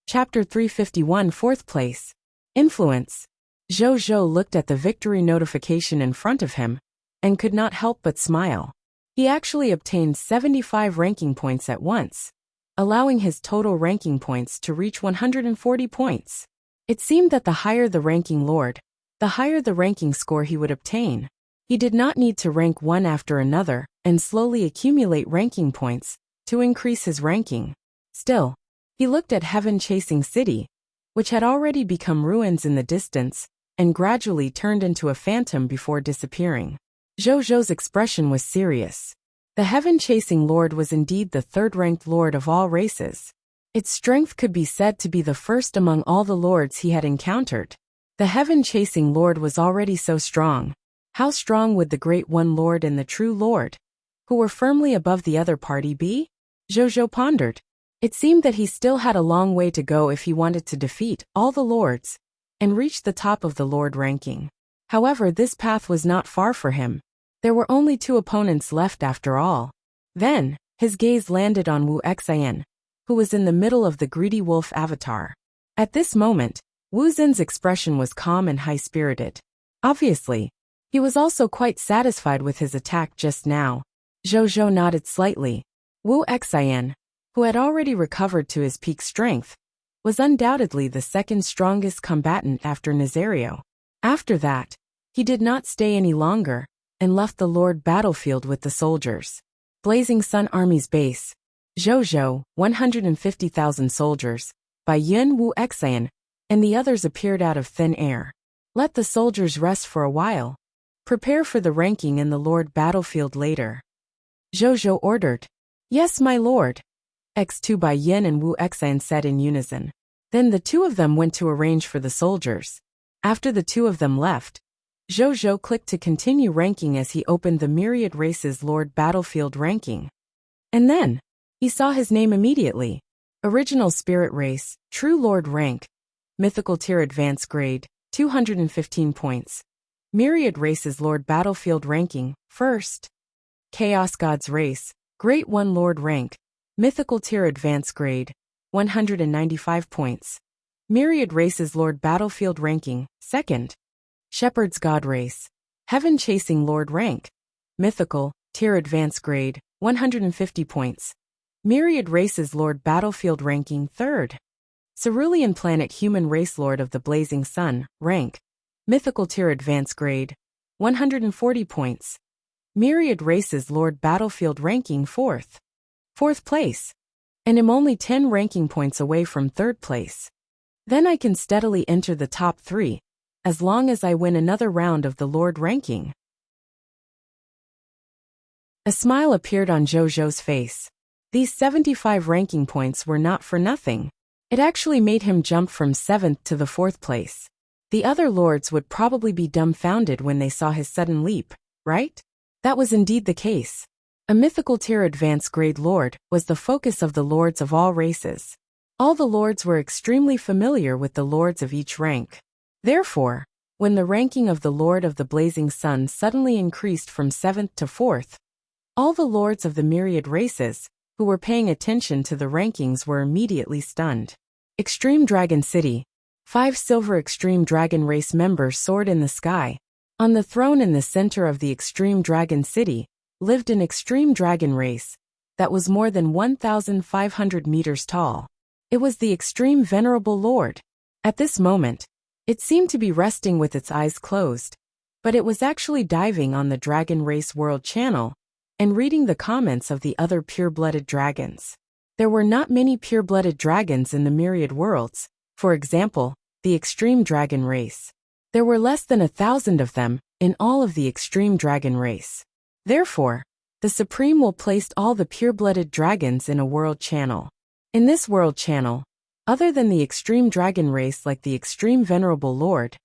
Chapter 351 4th place. Influence. Zhou looked at the victory notification in front of him and could not help but smile. He actually obtained 75 ranking points at once, allowing his total ranking points to reach 140 points. It seemed that the higher the ranking lord, the higher the ranking score he would obtain. He did not need to rank one after another and slowly accumulate ranking points to increase his ranking. Still, he looked at heaven-chasing city, which had already become ruins in the distance and gradually turned into a phantom before disappearing. Zhou's expression was serious. The heaven-chasing lord was indeed the third-ranked lord of all races. Its strength could be said to be the first among all the lords he had encountered. The heaven-chasing lord was already so strong. How strong would the Great One Lord and the True Lord, who were firmly above the other party, be? Zhou pondered. It seemed that he still had a long way to go if he wanted to defeat all the lords and reach the top of the lord ranking. However, this path was not far for him. There were only 2 opponents left after all. Then, his gaze landed on Wuxia, who was in the middle of the greedy wolf avatar. At this moment, Wu Xin's expression was calm and high-spirited. Obviously, he was also quite satisfied with his attack just now. Zhou nodded slightly. Wuxia, who had already recovered to his peak strength, was undoubtedly the second strongest combatant after Nazario. After that, he did not stay any longer and left the Lord battlefield with the soldiers. Blazing Sun Army's base. Zhou, 150,000 soldiers, by Yun Wuxia, and the others appeared out of thin air. Let the soldiers rest for a while. Prepare for the ranking in the Lord battlefield later. Zhou ordered. Yes, my lord. X2 by Yin and Wuxia said in unison. Then the 2 of them went to arrange for the soldiers. After the 2 of them left, Zhou clicked to continue ranking as he opened the Myriad Races Lord Battlefield ranking. And then, he saw his name immediately. Original Spirit Race, True Lord rank, Mythical Tier Advanced Grade, 215 points. Myriad Races Lord Battlefield ranking, 1st. Chaos Gods Race, Great One Lord rank, Mythical Tier Advanced Grade, 195 points. Myriad Races Lord Battlefield Ranking, 2nd. Shepherd's God Race. Heaven Chasing Lord Rank. Mythical, Tier Advanced Grade, 150 points. Myriad Races Lord Battlefield Ranking, 3rd. Cerulean Planet Human Race Lord of the Blazing Sun, Rank. Mythical Tier Advanced Grade, 140 points. Myriad Races Lord Battlefield Ranking, 4th. 4th place. And am only 10 ranking points away from 3rd place. Then I can steadily enter the top 3, as long as I win another round of the Lord ranking. A smile appeared on Jojo's face. These 75 ranking points were not for nothing. It actually made him jump from 7th to the 4th place. The other lords would probably be dumbfounded when they saw his sudden leap, right? That was indeed the case. A mythical tier advanced grade lord was the focus of the lords of all races. All the lords were extremely familiar with the lords of each rank. Therefore, when the ranking of the Lord of the Blazing Sun suddenly increased from 7th to 4th, all the lords of the myriad races, who were paying attention to the rankings, were immediately stunned. Extreme Dragon City. 5 silver Extreme Dragon Race members soared in the sky. On the throne in the center of the Extreme Dragon City lived an Extreme Dragon Race that was more than 1,500 meters tall. It was the Extreme Venerable Lord. At this moment, it seemed to be resting with its eyes closed, but it was actually diving on the Dragon Race World channel and reading the comments of the other pure-blooded dragons. There were not many pure-blooded dragons in the myriad worlds, for example, the Extreme Dragon Race. There were less than 1,000 of them in all of the Extreme Dragon Race. Therefore, the Supreme will place all the pure-blooded dragons in a world channel. In this world channel, other than the Extreme Dragon Race like the Extreme Venerable Lord,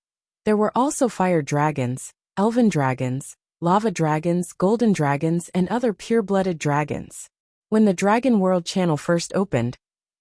there were also fire dragons, elven dragons, lava dragons, golden dragons, and other pure-blooded dragons. When the Dragon World channel first opened,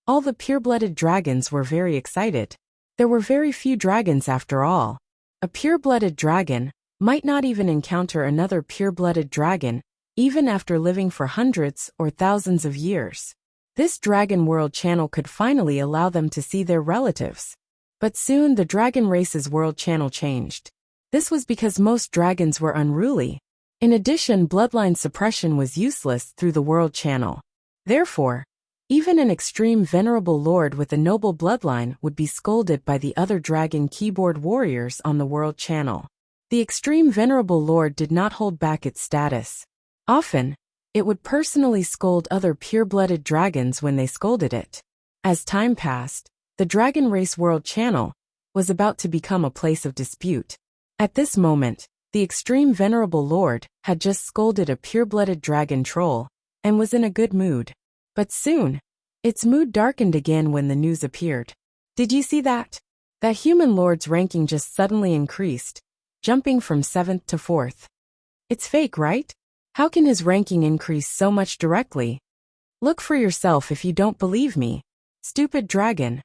all the pure-blooded dragons were very excited. There were very few dragons after all. A pure-blooded dragon might not even encounter another pure-blooded dragon, even after living for hundreds or thousands of years. This Dragon World channel could finally allow them to see their relatives. But soon the Dragon Race's world channel changed. This was because most dragons were unruly. In addition, bloodline suppression was useless through the world channel. Therefore, even an Extreme Venerable Lord with a noble bloodline would be scolded by the other dragon keyboard warriors on the world channel. The Extreme Venerable Lord did not hold back its status. Often, it would personally scold other pure-blooded dragons when they scolded it. As time passed, the Dragon Race World channel was about to become a place of dispute. At this moment, the Extreme Venerable Lord had just scolded a pure-blooded dragon troll and was in a good mood. But soon, its mood darkened again when the news appeared. Did you see that? That human lord's ranking just suddenly increased, jumping from 7th to 4th. It's fake, right? How can his ranking increase so much directly? Look for yourself if you don't believe me. Stupid dragon.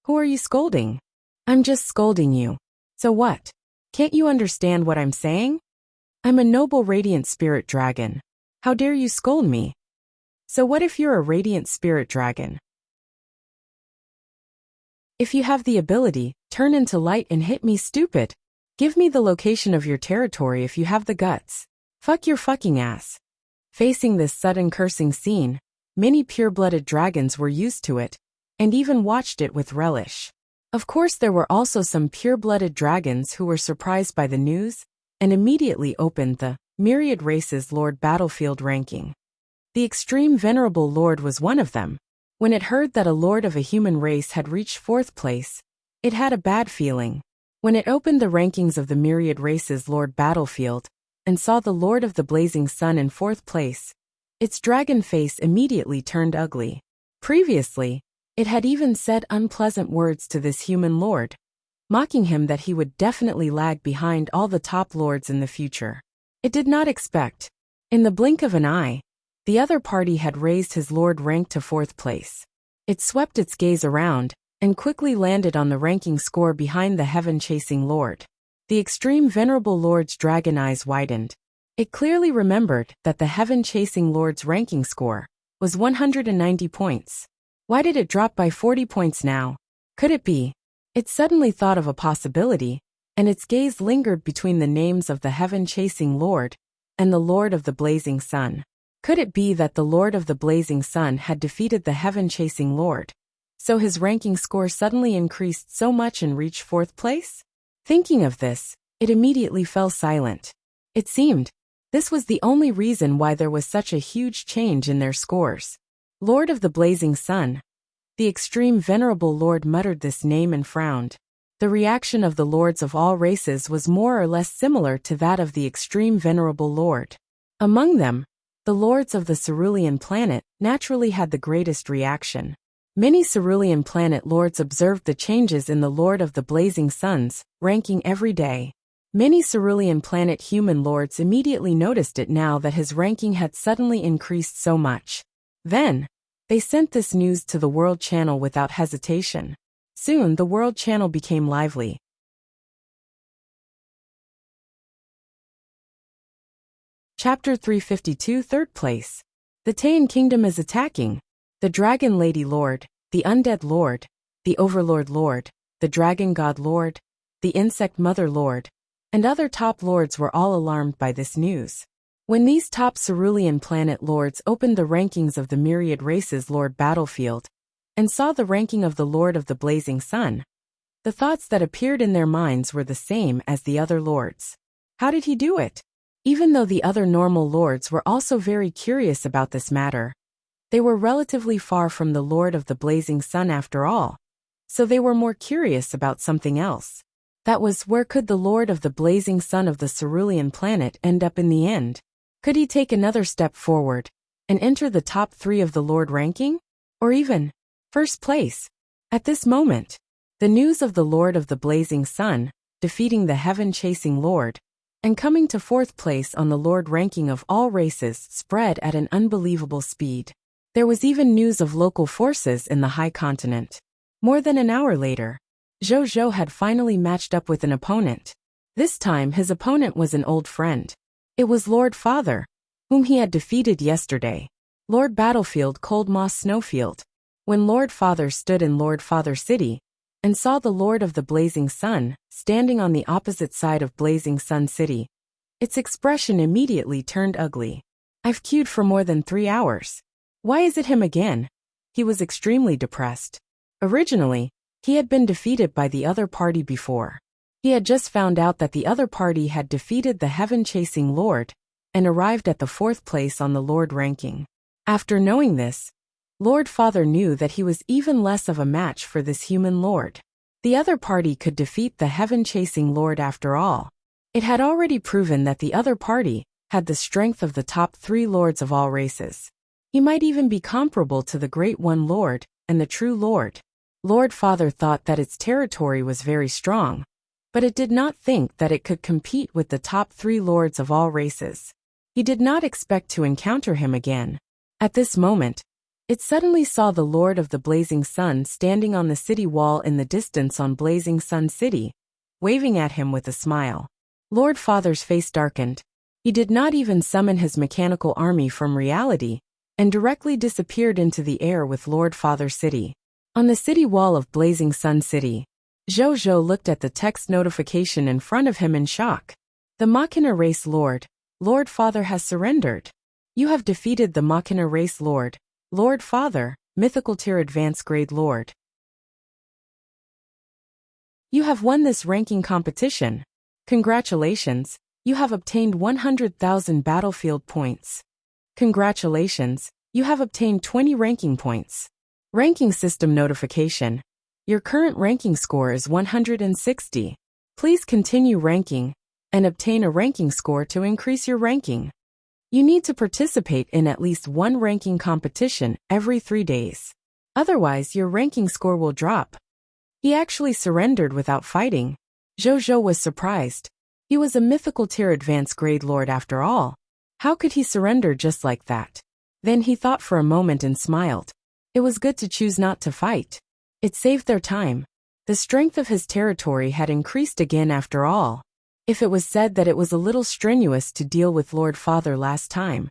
Who are you scolding? I'm just scolding you. So what? Can't you understand what I'm saying? I'm a noble radiant spirit dragon. How dare you scold me? So what if you're a radiant spirit dragon? If you have the ability, turn into light and hit me, stupid. Give me the location of your territory if you have the guts. Fuck your fucking ass. Facing this sudden cursing scene, many pure-blooded dragons were used to it, and even watched it with relish. Of course, there were also some pure-blooded dragons who were surprised by the news, and immediately opened the Myriad Races Lord Battlefield ranking. The Extreme Venerable Lord was one of them. When it heard that a lord of a human race had reached 4th place, it had a bad feeling. When it opened the rankings of the Myriad Races Lord Battlefield, and saw the Lord of the Blazing Sun in 4th place, its dragon face immediately turned ugly. Previously, it had even said unpleasant words to this human lord, mocking him that he would definitely lag behind all the top lords in the future. It did not expect. In the blink of an eye, the other party had raised his lord rank to 4th place. It swept its gaze around, and quickly landed on the ranking score behind the heaven-chasing lord. The Extreme Venerable Lord's dragon eyes widened. It clearly remembered that the heaven-chasing lord's ranking score was 190 points. Why did it drop by 40 points now? Could it be It suddenly thought of a possibility, and its gaze lingered between the names of the heaven-chasing Lord and the Lord of the Blazing Sun. Could it be that the Lord of the Blazing Sun had defeated the heaven-chasing Lord, so his ranking score suddenly increased so much and reached 4th place? Thinking of this, it immediately fell silent. It seemed this was the only reason why there was such a huge change in their scores. Lord of the Blazing Sun. The extreme venerable Lord muttered this name and frowned. The reaction of the lords of all races was more or less similar to that of the extreme venerable Lord. Among them, the lords of the cerulean planet naturally had the greatest reaction. Many cerulean planet lords observed the changes in the Lord of the Blazing Sun's ranking every day. Many cerulean planet human lords immediately noticed it now that his ranking had suddenly increased so much. Then, they sent this news to the World Channel without hesitation. Soon the World Channel became lively. Chapter 352, 3rd place. The Taiyan Kingdom is attacking. The Dragon Lady Lord, the Undead Lord, the Overlord Lord, the Dragon God Lord, the Insect Mother Lord, and other top lords were all alarmed by this news. When these top cerulean planet lords opened the rankings of the myriad races Lord battlefield, and saw the ranking of the Lord of the Blazing Sun, the thoughts that appeared in their minds were the same as the other lords. How did he do it? Even though the other normal lords were also very curious about this matter, they were relatively far from the Lord of the Blazing Sun after all, so they were more curious about something else. That was, where could the Lord of the Blazing Sun of the cerulean planet end up in the end? Could he take another step forward and enter the top 3 of the Lord ranking? Or even 1st place? At this moment, the news of the Lord of the Blazing Sun defeating the heaven-chasing Lord and coming to 4th place on the Lord ranking of all races spread at an unbelievable speed. There was even news of local forces in the high continent. More than an hour later, Zhou had finally matched up with an opponent. This time his opponent was an old friend. It was Lord Father, whom he had defeated yesterday. Lord Battlefield Cold Moss Snowfield. When Lord Father stood in Lord Father City and saw the Lord of the Blazing Sun standing on the opposite side of Blazing Sun City, its expression immediately turned ugly. I've queued for more than 3 hours. Why is it him again? He was extremely depressed. Originally, he had been defeated by the other party before. He had just found out that the other party had defeated the heaven-chasing Lord and arrived at the 4th place on the Lord ranking. After knowing this, Lord Father knew that he was even less of a match for this human Lord. The other party could defeat the heaven-chasing Lord after all. It had already proven that the other party had the strength of the top 3 lords of all races. He might even be comparable to the Great One Lord and the True Lord. Lord Father thought that its territory was very strong, but it did not think that it could compete with the top 3 lords of all races. He did not expect to encounter him again. At this moment, it suddenly saw the Lord of the Blazing Sun standing on the city wall in the distance on Blazing Sun City, waving at him with a smile. Lord Father's face darkened. He did not even summon his mechanical army from reality, and directly disappeared into the air with Lord Father City. On the city wall of Blazing Sun City, Zhou looked at the text notification in front of him in shock. The Machina Race Lord, Lord Father has surrendered. You have defeated the Machina Race Lord, Lord Father, Mythical Tier Advanced Grade Lord. You have won this ranking competition. Congratulations, you have obtained 100,000 battlefield points. Congratulations, you have obtained 20 ranking points. Ranking system notification. Your current ranking score is 160. Please continue ranking and obtain a ranking score to increase your ranking. You need to participate in at least one ranking competition every 3 days. Otherwise, your ranking score will drop. He actually surrendered without fighting. Zhou was surprised. He was a mythical tier advanced grade lord after all. How could he surrender just like that? Then he thought for a moment and smiled. It was good to choose not to fight. It saved their time. The strength of his territory had increased again after all. If it was said that it was a little strenuous to deal with Lord Father last time,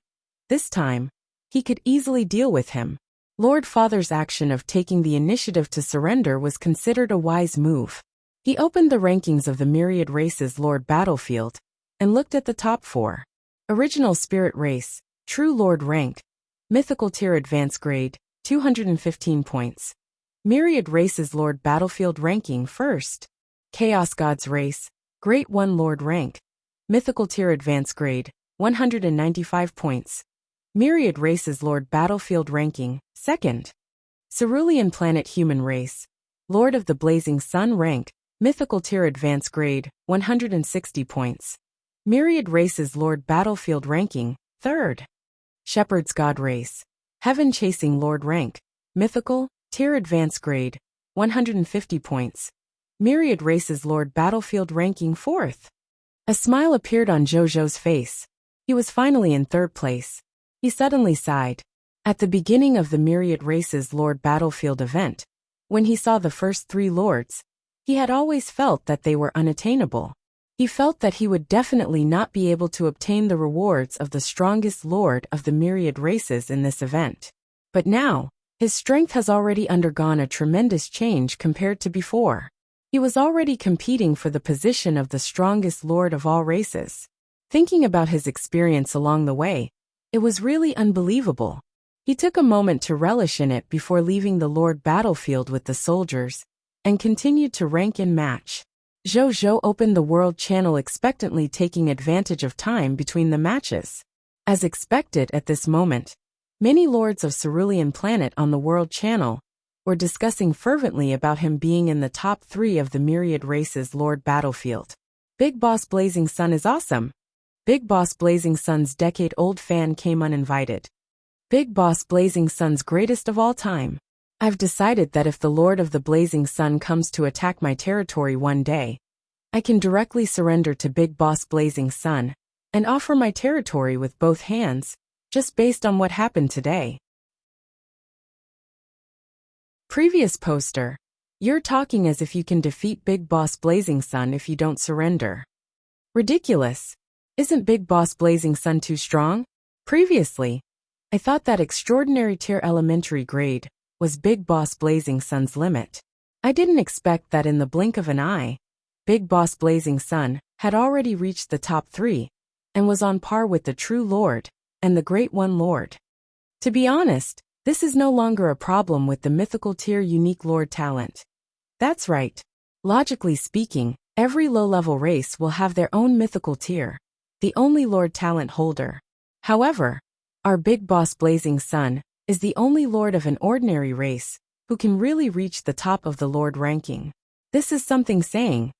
this time, he could easily deal with him. Lord Father's action of taking the initiative to surrender was considered a wise move. He opened the rankings of the myriad races Lord Battlefield and looked at the top 4. Original Spirit Race, True Lord Rank, Mythical Tier Advanced Grade, 215 points. Myriad Races Lord Battlefield Ranking First. Chaos Gods Race, Great 1 Lord Rank, Mythical Tier Advanced Grade, 195 points. Myriad Races Lord Battlefield Ranking Second. Cerulean Planet Human Race, Lord of the Blazing Sun Rank, Mythical Tier Advanced Grade, 160 points. Myriad Races Lord Battlefield Ranking Third. Shepherd's God Race, Heaven Chasing Lord Rank, Mythical Tier Advanced Grade, 150 points. Myriad Races Lord Battlefield Ranking Fourth. A smile appeared on Zhou's face. He was finally in third place. He suddenly sighed. At the beginning of the Myriad Races Lord Battlefield event, when he saw the first 3 lords, he had always felt that they were unattainable. He felt that he would definitely not be able to obtain the rewards of the strongest lord of the myriad races in this event. But now, his strength has already undergone a tremendous change compared to before. He was already competing for the position of the strongest lord of all races. Thinking about his experience along the way, it was really unbelievable. He took a moment to relish in it before leaving the Lord Battlefield with the soldiers, and continued to rank and match. Zhou opened the World Channel expectantly, taking advantage of time between the matches. As expected at this moment, many lords of Cerulean Planet on the World Channel were discussing fervently about him being in the top 3 of the myriad races Lord Battlefield. Big Boss Blazing Sun is awesome. Big Boss Blazing Sun's decade-old fan came uninvited. Big Boss Blazing Sun's greatest of all time. I've decided that if the Lord of the Blazing Sun comes to attack my territory one day, I can directly surrender to Big Boss Blazing Sun and offer my territory with both hands, just based on what happened today. Previous poster. You're talking as if you can defeat Big Boss Blazing Sun if you don't surrender. Ridiculous. Isn't Big Boss Blazing Sun too strong? Previously, I thought that extraordinary tier elementary grade was Big Boss Blazing Sun's limit. I didn't expect that in the blink of an eye, Big Boss Blazing Sun had already reached the top 3 and was on par with the True Lord and the Great One Lord. To be honest, this is no longer a problem with the mythical tier unique Lord talent. That's right. Logically speaking, every low-level race will have their own mythical tier, the only Lord talent holder. However, our Big Boss Blazing Sun is the only lord of an ordinary race who can really reach the top of the lord ranking. This is something saying.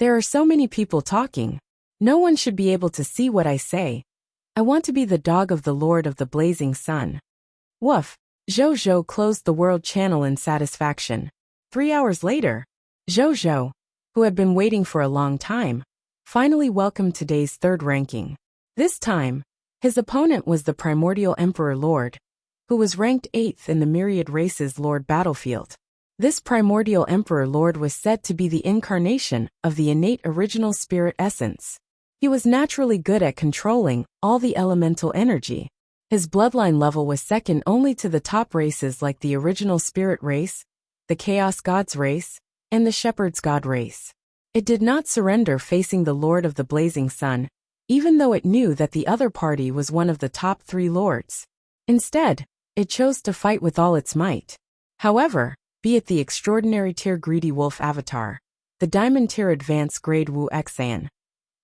There are so many people talking. No one should be able to see what I say. I want to be the dog of the Lord of the Blazing Sun. Woof. Zhou closed the World Channel in satisfaction. 3 hours later, Zhou, who had been waiting for a long time, finally welcomed today's 3rd ranking. This time, his opponent was the Primordial Emperor Lord, who was ranked 8th in the Myriad Races Lord Battlefield. This Primordial Emperor Lord was said to be the incarnation of the innate original spirit essence. He was naturally good at controlling all the elemental energy. His bloodline level was second only to the top races like the Original Spirit Race, the Chaos Gods Race, and the Shepherd's God Race. It did not surrender facing the Lord of the Blazing Sun, even though it knew that the other party was one of the top 3 lords. Instead, it chose to fight with all its might. However, be it the extraordinary tier Greedy Wolf Avatar, the diamond tier advanced grade Wuxia,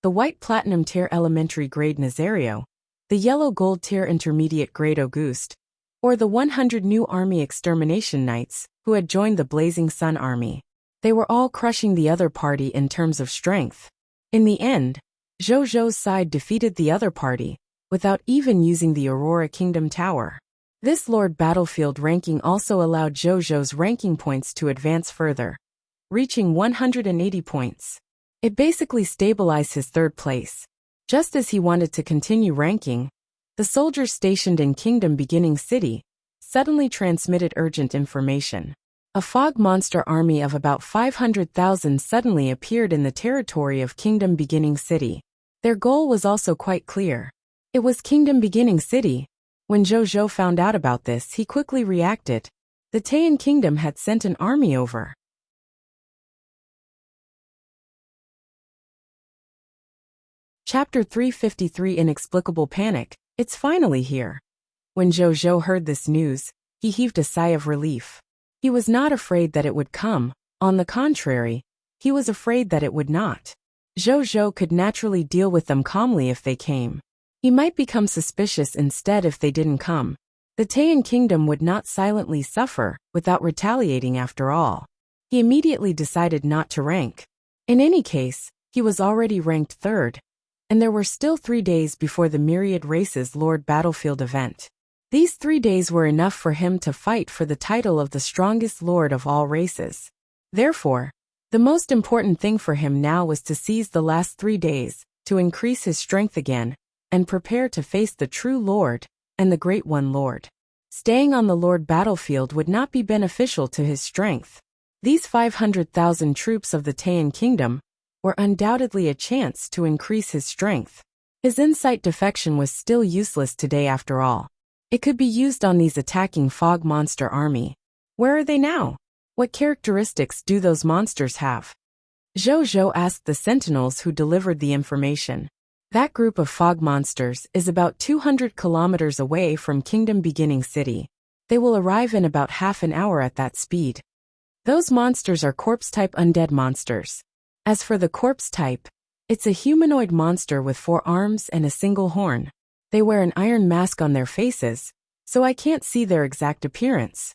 the white platinum tier elementary grade Nazario, the yellow gold tier intermediate grade Auguste, or the 100 new army extermination knights who had joined the Blazing Sun army. They were all crushing the other party in terms of strength. In the end, Zhou's side defeated the other party without even using the Aurora Kingdom Tower. This Lord Battlefield ranking also allowed Zhou's ranking points to advance further, reaching 180 points. It basically stabilized his 3rd place. Just as he wanted to continue ranking, the soldiers stationed in Kingdom Beginning City suddenly transmitted urgent information. A fog monster army of about 500,000 suddenly appeared in the territory of Kingdom Beginning City. Their goal was also quite clear. It was Kingdom Beginning City. When Zhou found out about this, he quickly reacted. The Taiyan kingdom had sent an army over. Chapter 353 Inexplicable Panic. It's finally here. When Zhou heard this news, he heaved a sigh of relief. He was not afraid that it would come. On the contrary, he was afraid that it would not. Zhou could naturally deal with them calmly if they came. He might become suspicious instead if they didn't come. The Taiyan kingdom would not silently suffer without retaliating after all. He immediately decided not to rank. In any case, he was already ranked 3rd. And there were still 3 days before the Myriad Races Lord Battlefield event. These 3 days were enough for him to fight for the title of the strongest lord of all races. Therefore, the most important thing for him now was to seize the last 3 days, to increase his strength again, and prepare to face the true Lord, and the Great One Lord. Staying on the Lord battlefield would not be beneficial to his strength. These 500,000 troops of the Taiyan kingdom were undoubtedly a chance to increase his strength. His insight defection was still useless today after all. It could be used on these attacking fog monster army. Where are they now? What characteristics do those monsters have? Zhou asked the sentinels who delivered the information. That group of fog monsters is about 200 kilometers away from Kingdom Beginning City. They will arrive in about half an hour at that speed. Those monsters are corpse-type undead monsters. As for the corpse type, it's a humanoid monster with 4 arms and a single horn. They wear an iron mask on their faces, so I can't see their exact appearance.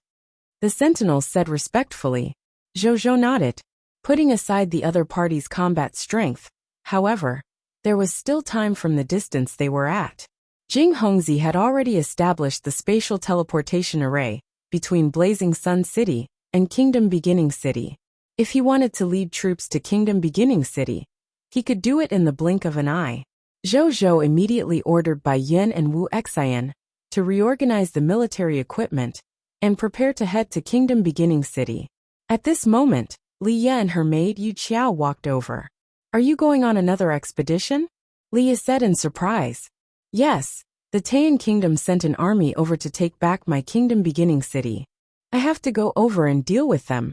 The sentinels said respectfully. Zhou nodded, putting aside the other party's combat strength. However, there was still time from the distance they were at. Jing Hongzi had already established the spatial teleportation array between Blazing Sun City and Kingdom Beginning City. If he wanted to lead troops to Kingdom Beginning City, he could do it in the blink of an eye. Zhou immediately ordered Bai Yin and Wu Xian to reorganize the military equipment and prepare to head to Kingdom Beginning City. At this moment, Li Ye and her maid Yu Qiao walked over. Are you going on another expedition? Li Ye said in surprise. Yes, the Taiyan kingdom sent an army over to take back my Kingdom Beginning City. I have to go over and deal with them.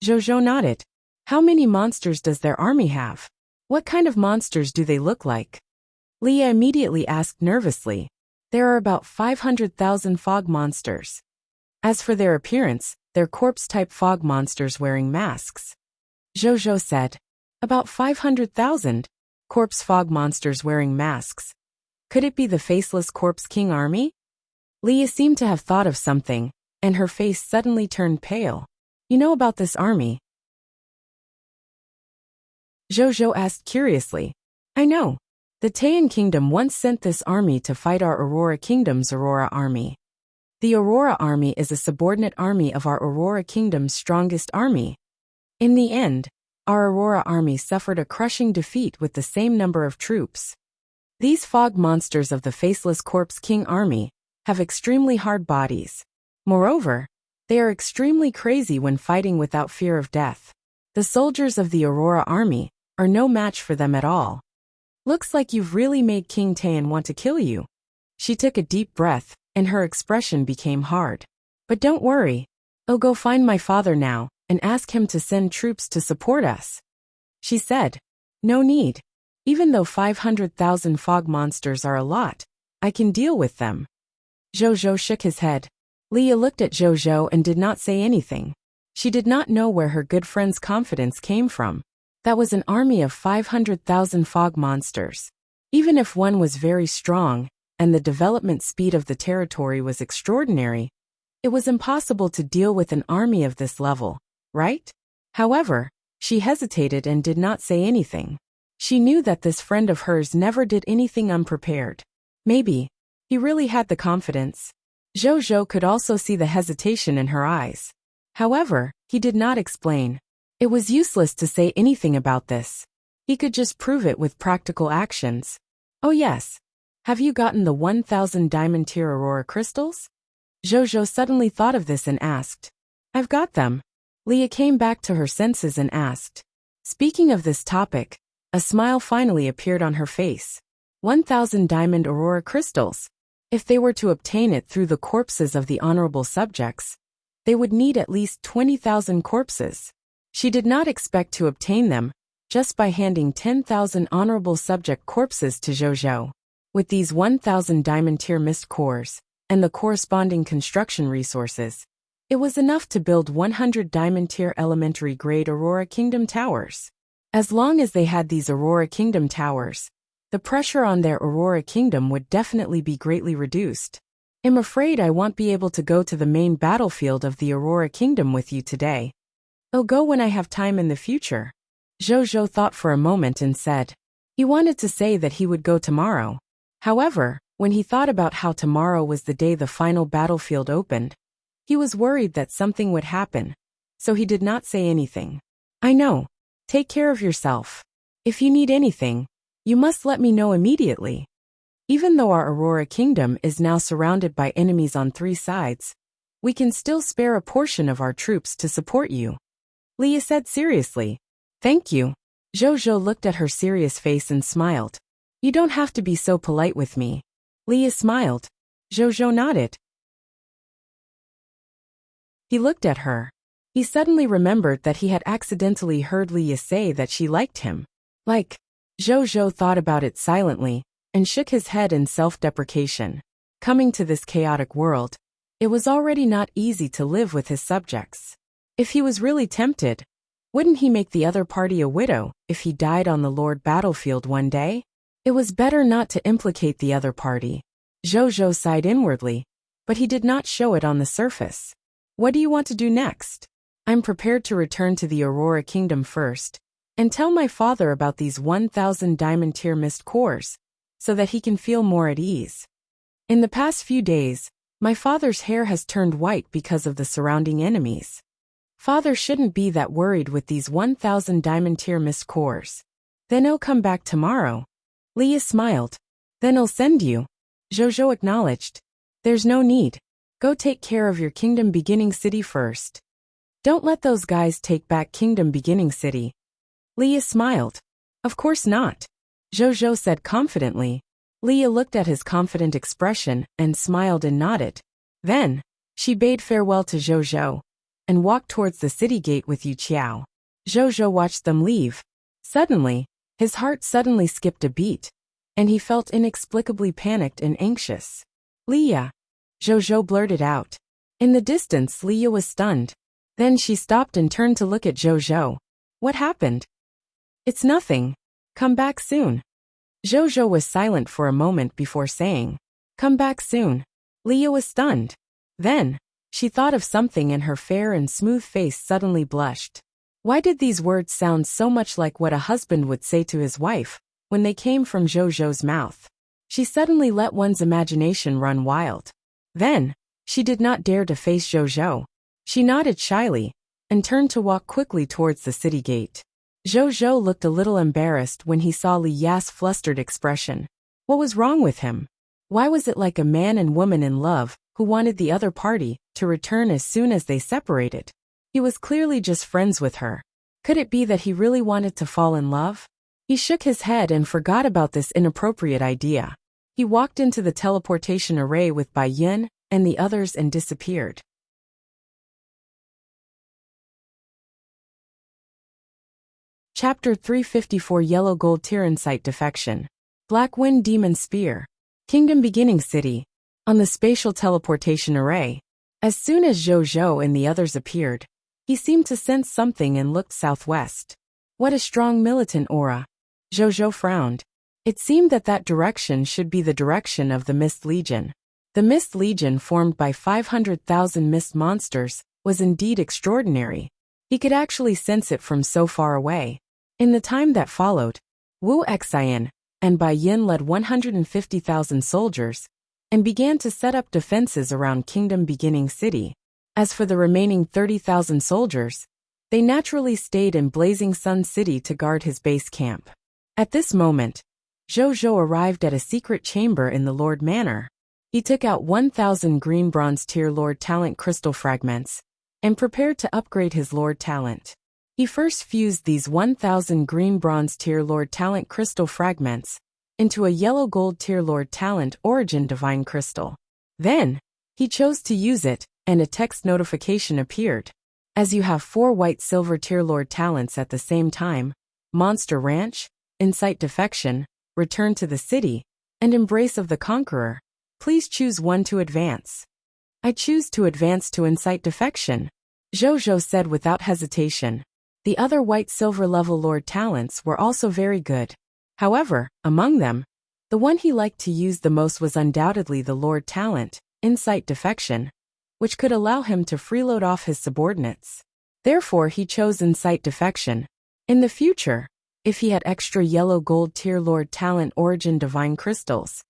Zhou nodded. How many monsters does their army have? What kind of monsters do they look like? Li Ye immediately asked nervously. There are about 500,000 fog monsters. As for their appearance, they're corpse-type fog monsters wearing masks. Zhou said. About 500,000 corpse fog monsters wearing masks. Could it be the faceless corpse king army? Li Ye seemed to have thought of something, and her face suddenly turned pale. You know about this army? Zhou asked curiously. I know. The Taiyan kingdom once sent this army to fight our Aurora kingdom's Aurora army. The Aurora army is a subordinate army of our Aurora kingdom's strongest army. In the end, our Aurora army suffered a crushing defeat with the same number of troops. These fog monsters of the Faceless Corpse King army have extremely hard bodies. Moreover, they are extremely crazy when fighting without fear of death. The soldiers of the Aurora army are no match for them at all. Looks like you've really made King Taiyan want to kill you. She took a deep breath, and her expression became hard. But don't worry. I'll go find my father now and ask him to send troops to support us. She said. No need. Even though 500,000 fog monsters are a lot, I can deal with them. Zhou shook his head. Li Ye looked at Zhou and did not say anything. She did not know where her good friend's confidence came from. That was an army of 500,000 fog monsters. Even if one was very strong, and the development speed of the territory was extraordinary, it was impossible to deal with an army of this level, right? However, she hesitated and did not say anything. She knew that this friend of hers never did anything unprepared. Maybe he really had the confidence. Zhou could also see the hesitation in her eyes. However, he did not explain. It was useless to say anything about this. He could just prove it with practical actions. Oh yes. Have you gotten the 1,000 diamond tier Aurora crystals? Zhou suddenly thought of this and asked. I've got them. Li Ye came back to her senses and asked. Speaking of this topic, a smile finally appeared on her face. 1,000 diamond Aurora crystals. If they were to obtain it through the corpses of the honorable subjects, they would need at least 20,000 corpses. She did not expect to obtain them just by handing 10,000 honorable subject corpses to Zhou. With these 1,000 diamond tier mist cores and the corresponding construction resources, it was enough to build 100 diamond tier elementary grade Aurora Kingdom towers. As long as they had these Aurora Kingdom towers, the pressure on their Aurora Kingdom would definitely be greatly reduced. I'm afraid I won't be able to go to the main battlefield of the Aurora Kingdom with you today. I'll go when I have time in the future. Zhou thought for a moment and said. He wanted to say that he would go tomorrow. However, when he thought about how tomorrow was the day the final battlefield opened, he was worried that something would happen, so he did not say anything. I know. Take care of yourself. If you need anything, you must let me know immediately. Even though our Aurora Kingdom is now surrounded by enemies on 3 sides, we can still spare a portion of our troops to support you. Leah said seriously. Thank you. Zhou looked at her serious face and smiled. You don't have to be so polite with me. Leah smiled. Zhou nodded. He looked at her. He suddenly remembered that he had accidentally heard Leah say that she liked him. Like, Zhou thought about it silently and shook his head in self-deprecation. Coming to this chaotic world, it was already not easy to live with his subjects. If he was really tempted, wouldn't he make the other party a widow if he died on the Lord battlefield one day? It was better not to implicate the other party. Zhou sighed inwardly, but he did not show it on the surface. What do you want to do next? I'm prepared to return to the Aurora Kingdom first, and tell my father about these 1,000 diamond tier mist cores, so that he can feel more at ease. In the past few days, my father's hair has turned white because of the surrounding enemies. Father shouldn't be that worried with these 1,000 diamond tier mist cores. Then I'll come back tomorrow. Leah smiled. Then I'll send you. Zhou acknowledged. There's no need. Go take care of your Kingdom Beginning City first. Don't let those guys take back Kingdom Beginning City. Leah smiled. Of course not. Zhou said confidently. Leah looked at his confident expression and smiled and nodded. Then, she bade farewell to Zhou and walked towards the city gate with Yu Qiao. Zhou watched them leave. Suddenly, his heart suddenly skipped a beat, and he felt inexplicably panicked and anxious. Leah! Zhou blurted out. In the distance, Leah was stunned. Then she stopped and turned to look at Zhou. What happened? It's nothing. Come back soon. Zhou was silent for a moment before saying, Come back soon. Leah was stunned. Then, she thought of something and her fair and smooth face suddenly blushed. Why did these words sound so much like what a husband would say to his wife when they came from Zhou's mouth? She suddenly let one's imagination run wild. Then, she did not dare to face Zhou. She nodded shyly and turned to walk quickly towards the city gate. Zhou looked a little embarrassed when he saw Li Ya's flustered expression. What was wrong with him? Why was it like a man and woman in love who wanted the other party to return as soon as they separated? He was clearly just friends with her. Could it be that he really wanted to fall in love? He shook his head and forgot about this inappropriate idea. He walked into the teleportation array with Bai Yin and the others and disappeared. Chapter 354 Yellow Gold Tyranite Defection. Black Wind Demon Spear. Kingdom Beginning City. On the spatial teleportation array. As soon as Zhou and the others appeared, he seemed to sense something and looked southwest. What a strong militant aura. Zhou frowned. It seemed that direction should be the direction of the Mist Legion. The Mist Legion, formed by 500,000 mist monsters, was indeed extraordinary. He could actually sense it from so far away. In the time that followed, Wuxia and Bai Yin led 150,000 soldiers and began to set up defenses around Kingdom Beginning City. As for the remaining 30,000 soldiers, they naturally stayed in Blazing Sun City to guard his base camp. At this moment, Zhou arrived at a secret chamber in the Lord Manor. He took out 1,000 green bronze tier Lord Talent crystal fragments and prepared to upgrade his Lord Talent. He first fused these 1,000 green bronze tier Lord Talent crystal fragments into a yellow gold tier Lord Talent Origin Divine Crystal. Then, he chose to use it, and a text notification appeared. As you have 4 white silver tier Lord Talents at the same time, Monster Ranch, Insight Defection, Return to the City, and Embrace of the Conqueror, please choose one to advance. I choose to advance to Insight Defection, Zhou said without hesitation. The other white silver level Lord Talents were also very good. However, among them, the one he liked to use the most was undoubtedly the Lord Talent, Insight Defection, which could allow him to freeload off his subordinates. Therefore he chose Insight Defection. In the future, if he had extra yellow gold tier Lord Talent Origin Divine Crystals,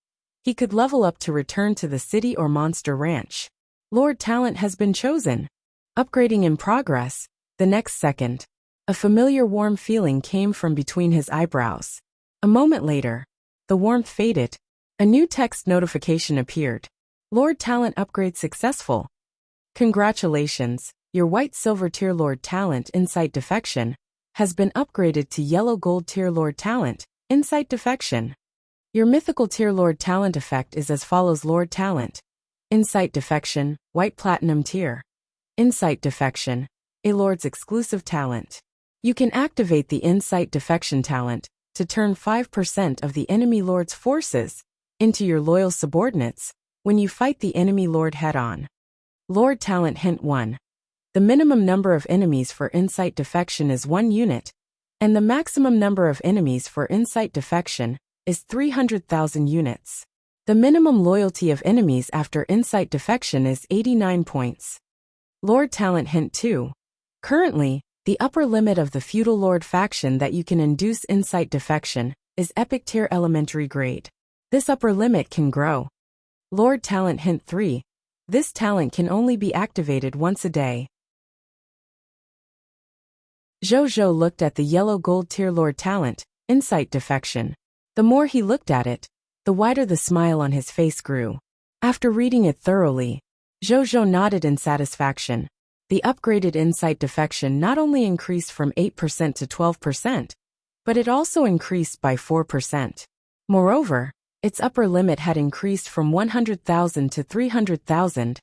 he could level up to Return to the City or Monster Ranch. Lord Talent has been chosen. Upgrading in progress. The next second, a familiar warm feeling came from between his eyebrows. A moment later, the warmth faded. A new text notification appeared. Lord Talent upgrade successful. Congratulations, your white silver tier Lord Talent Insight Defection has been upgraded to yellow gold tier Lord Talent Insight Defection. Your mythical tier Lord Talent effect is as follows: Lord Talent Insight Defection, white platinum tier. Insight Defection, a Lord's exclusive talent. You can activate the Insight Defection talent to turn 5% of the enemy Lord's forces into your loyal subordinates when you fight the enemy Lord head-on. Lord Talent Hint 1. The minimum number of enemies for Insight Defection is 1 unit, and the maximum number of enemies for Insight Defection is 300,000 units. The minimum loyalty of enemies after Insight Defection is 89 points. Lord Talent Hint 2. Currently, the upper limit of the Feudal Lord faction that you can induce Insight Defection is Epic Tier Elementary Grade. This upper limit can grow. Lord Talent Hint 3. This talent can only be activated once a day. Zhou looked at the yellow gold tier Lord Talent, Insight Defection. The more he looked at it, the wider the smile on his face grew. After reading it thoroughly, Zhou nodded in satisfaction. The upgraded Insight Defection not only increased from 8% to 12%, but it also increased by 4%. Moreover, its upper limit had increased from 100,000 to 300,000,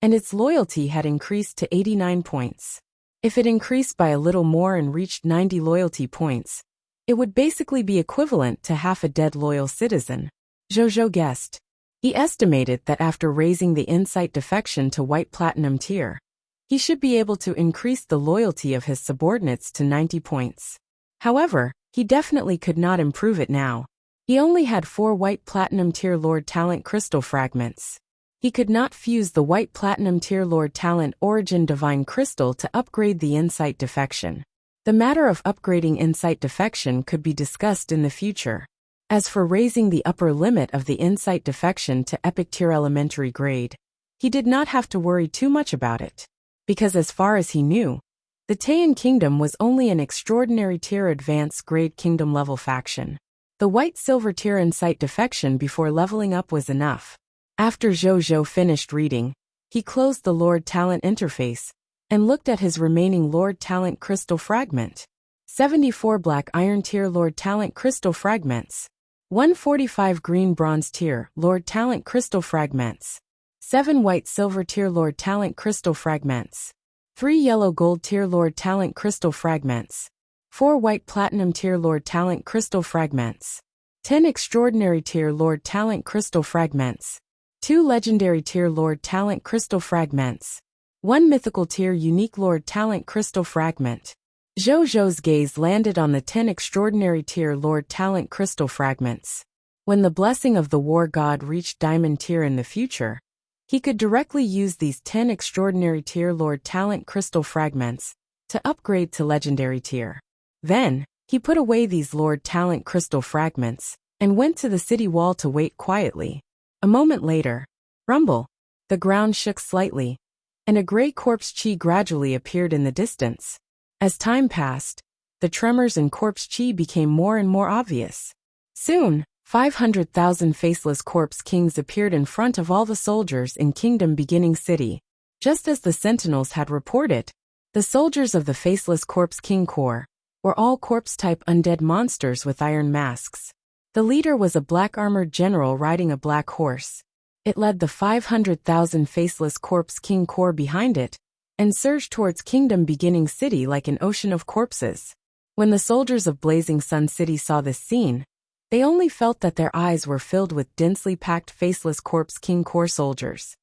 and its loyalty had increased to 89 points. If it increased by a little more and reached 90 loyalty points, it would basically be equivalent to half a dead loyal citizen. Zhou guessed. He estimated that after raising the Insight Defection to white platinum tier, he should be able to increase the loyalty of his subordinates to 90 points. However, he definitely could not improve it now. He only had 4 white platinum tier Lord Talent Crystal Fragments. He could not fuse the white platinum tier Lord Talent Origin Divine Crystal to upgrade the Insight Defection. The matter of upgrading Insight Defection could be discussed in the future. As for raising the upper limit of the Insight Defection to Epic Tier Elementary Grade, he did not have to worry too much about it. Because as far as he knew, the Taiyan Kingdom was only an extraordinary tier advanced grade kingdom level faction. The white silver tier Insight Defection before leveling up was enough. After Zhou finished reading, he closed the Lord Talent interface and looked at his remaining Lord Talent Crystal Fragment. 74 black iron tier Lord Talent Crystal Fragments. 145 green bronze tier Lord Talent Crystal Fragments. 7 white silver tier Lord Talent Crystal Fragments. 3 yellow gold tier Lord Talent Crystal Fragments. 4 white platinum tier Lord Talent Crystal Fragments. 10 extraordinary tier Lord Talent Crystal Fragments. 2 legendary tier Lord Talent Crystal Fragments. 1 mythical tier unique Lord Talent Crystal Fragment. Zhou's gaze landed on the 10 extraordinary tier Lord Talent Crystal Fragments. When the blessing of the War God reached Diamond tier in the future, he could directly use these 10 extraordinary tier Lord Talent Crystal Fragments to upgrade to legendary tier. Then, he put away these Lord Talent Crystal Fragments and went to the city wall to wait quietly. A moment later, rumble, the ground shook slightly, and a gray corpse chi gradually appeared in the distance. As time passed, the tremors in corpse chi became more and more obvious. Soon, 500,000 faceless corpse kings appeared in front of all the soldiers in Kingdom Beginning City. Just as the sentinels had reported, the soldiers of the faceless corpse king corps were all corpse-type undead monsters with iron masks. The leader was a black-armored general riding a black horse. It led the 500,000 faceless corpse king corps behind it, and surged towards Kingdom Beginning City like an ocean of corpses. When the soldiers of Blazing Sun City saw this scene, they only felt that their eyes were filled with densely packed faceless corpse king corps soldiers.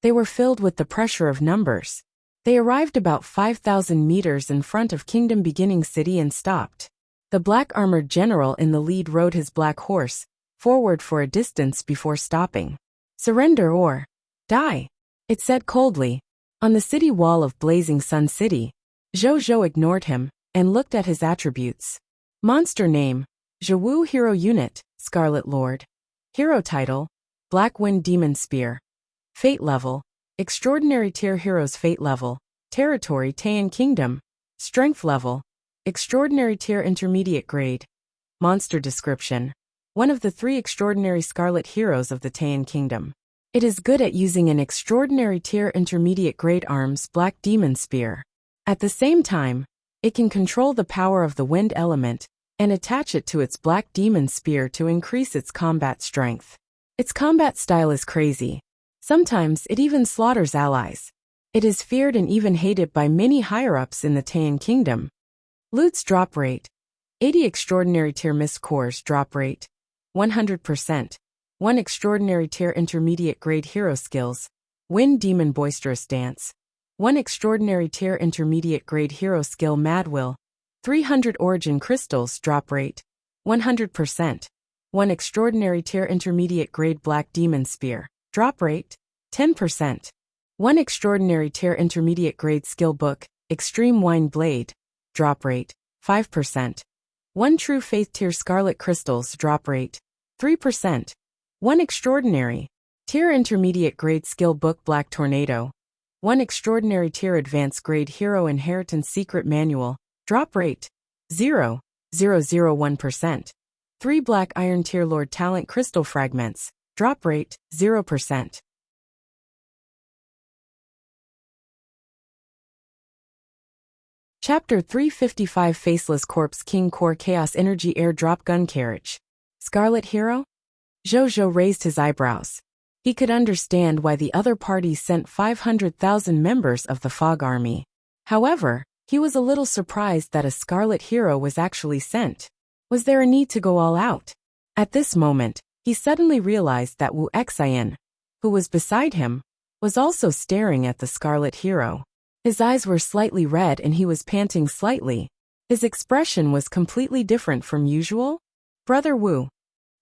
They were filled with the pressure of numbers. They arrived about 5,000 meters in front of Kingdom Beginning City and stopped. The black-armored general in the lead rode his black horse forward for a distance before stopping. "Surrender or die," it said coldly. On the city wall of Blazing Sun City, Zhou ignored him and looked at his attributes. Monster name: Zhiwu Hero Unit, Scarlet Lord. Hero title: Black Wind Demon Spear. Fate level: Extraordinary Tier Heroes. Fate level: Territory Taiyan Kingdom. Strength level: Extraordinary Tier Intermediate Grade. Monster description: one of the 3 extraordinary scarlet heroes of the Taiyan Kingdom. It is good at using an extraordinary tier intermediate grade arms Black Demon Spear. At the same time, it can control the power of the wind element and attach it to its Black Demon Spear to increase its combat strength. Its combat style is crazy. Sometimes it even slaughters allies. It is feared and even hated by many higher-ups in the Taiyan Kingdom. Loot's drop rate: 80 extraordinary tier mist cores drop rate, 100%. 1 extraordinary tier intermediate grade hero skills: Wind Demon Boisterous Dance. 1 extraordinary tier intermediate grade hero skill Mad Will. 300 origin crystals drop rate, 100%. 1 extraordinary tier intermediate grade Black Demon Spear drop rate, 10%. 1 extraordinary tier intermediate grade skill book Extreme Wine Blade drop rate, 5%. 1 true faith tier Scarlet Crystals drop rate, 3%. 1 extraordinary tier intermediate grade skill book Black Tornado. 1 extraordinary tier advanced grade hero inheritance secret manual drop rate, 0.001%. 3 Black Iron tier Lord Talent Crystal Fragments drop rate, 0%. Chapter 355 Faceless Corpse King Core Chaos Energy Airdrop Gun Carriage. Scarlet Hero? Zhou raised his eyebrows. He could understand why the other party sent 500,000 members of the Fog Army. However, he was a little surprised that a Scarlet Hero was actually sent. Was there a need to go all out? At this moment, he suddenly realized that Wuxia, who was beside him, was also staring at the Scarlet Hero. His eyes were slightly red and he was panting slightly. His expression was completely different from usual. "Brother Wu."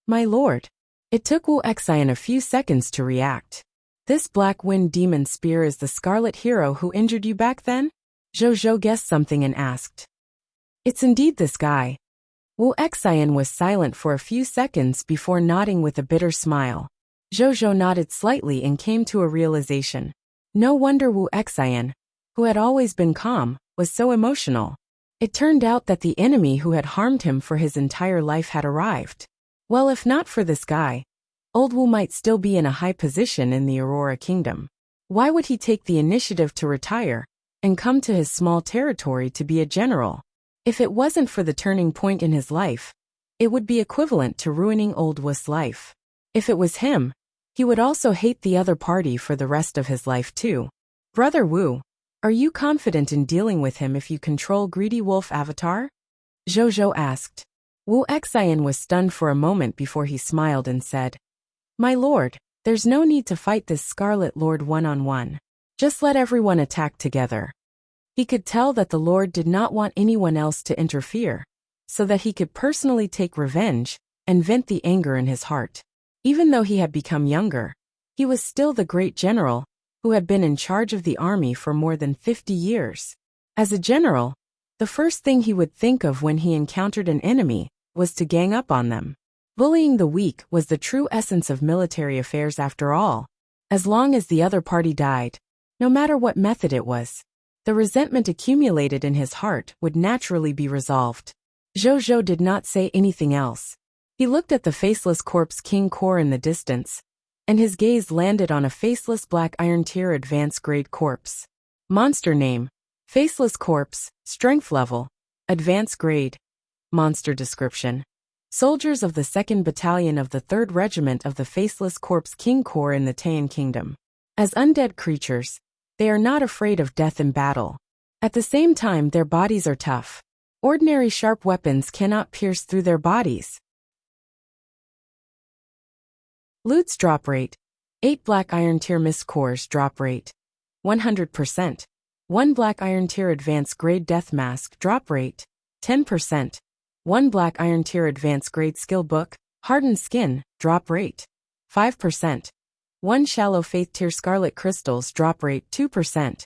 "My lord." It took Wuxia a few seconds to react. "This Black Wind Demon Spear is the Scarlet Hero who injured you back then?" Zhou guessed something and asked. "It's indeed this guy." Wuxia was silent for a few seconds before nodding with a bitter smile. Zhou nodded slightly and came to a realization. No wonder Wuxia, who had always been calm, was so emotional. It turned out that the enemy who had harmed him for his entire life had arrived. Well, if not for this guy, Old Wu might still be in a high position in the Aurora Kingdom. Why would he take the initiative to retire and come to his small territory to be a general? If it wasn't for the turning point in his life, it would be equivalent to ruining Old Wu's life. If it was him, he would also hate the other party for the rest of his life too. "Brother Wu, are you confident in dealing with him if you control Greedy Wolf Avatar?" Zhou asked. Wuxia was stunned for a moment before he smiled and said, "My lord, there's no need to fight this Scarlet Lord one-on-one. Just let everyone attack together." He could tell that the Lord did not want anyone else to interfere, so that he could personally take revenge and vent the anger in his heart. Even though he had become younger, he was still the great general who had been in charge of the army for more than 50 years. As a general, the first thing he would think of when he encountered an enemy was to gang up on them. Bullying the weak was the true essence of military affairs after all. As long as the other party died, no matter what method it was, the resentment accumulated in his heart would naturally be resolved. Zhou did not say anything else. He looked at the faceless corpse King Core in the distance, and his gaze landed on a faceless Black Iron tier advanced grade corpse. Monster name: Faceless Corpse, Strength level, Advanced grade. Monster description. Soldiers of the 2nd Battalion of the 3rd Regiment of the Faceless Corpse King Corps in the Taiyan Kingdom. As undead creatures, they are not afraid of death in battle. At the same time, their bodies are tough. Ordinary sharp weapons cannot pierce through their bodies. Loot's drop rate. 8 Black Iron Tier Mist Cores drop rate. 100%. 1 Black Iron Tier Advanced Grade Death Mask drop rate. 10%. 1 Black Iron Tier Advanced Grade Skill Book, Hardened Skin, drop rate. 5%. 1 Shallow Faith Tier Scarlet Crystals drop rate 2%.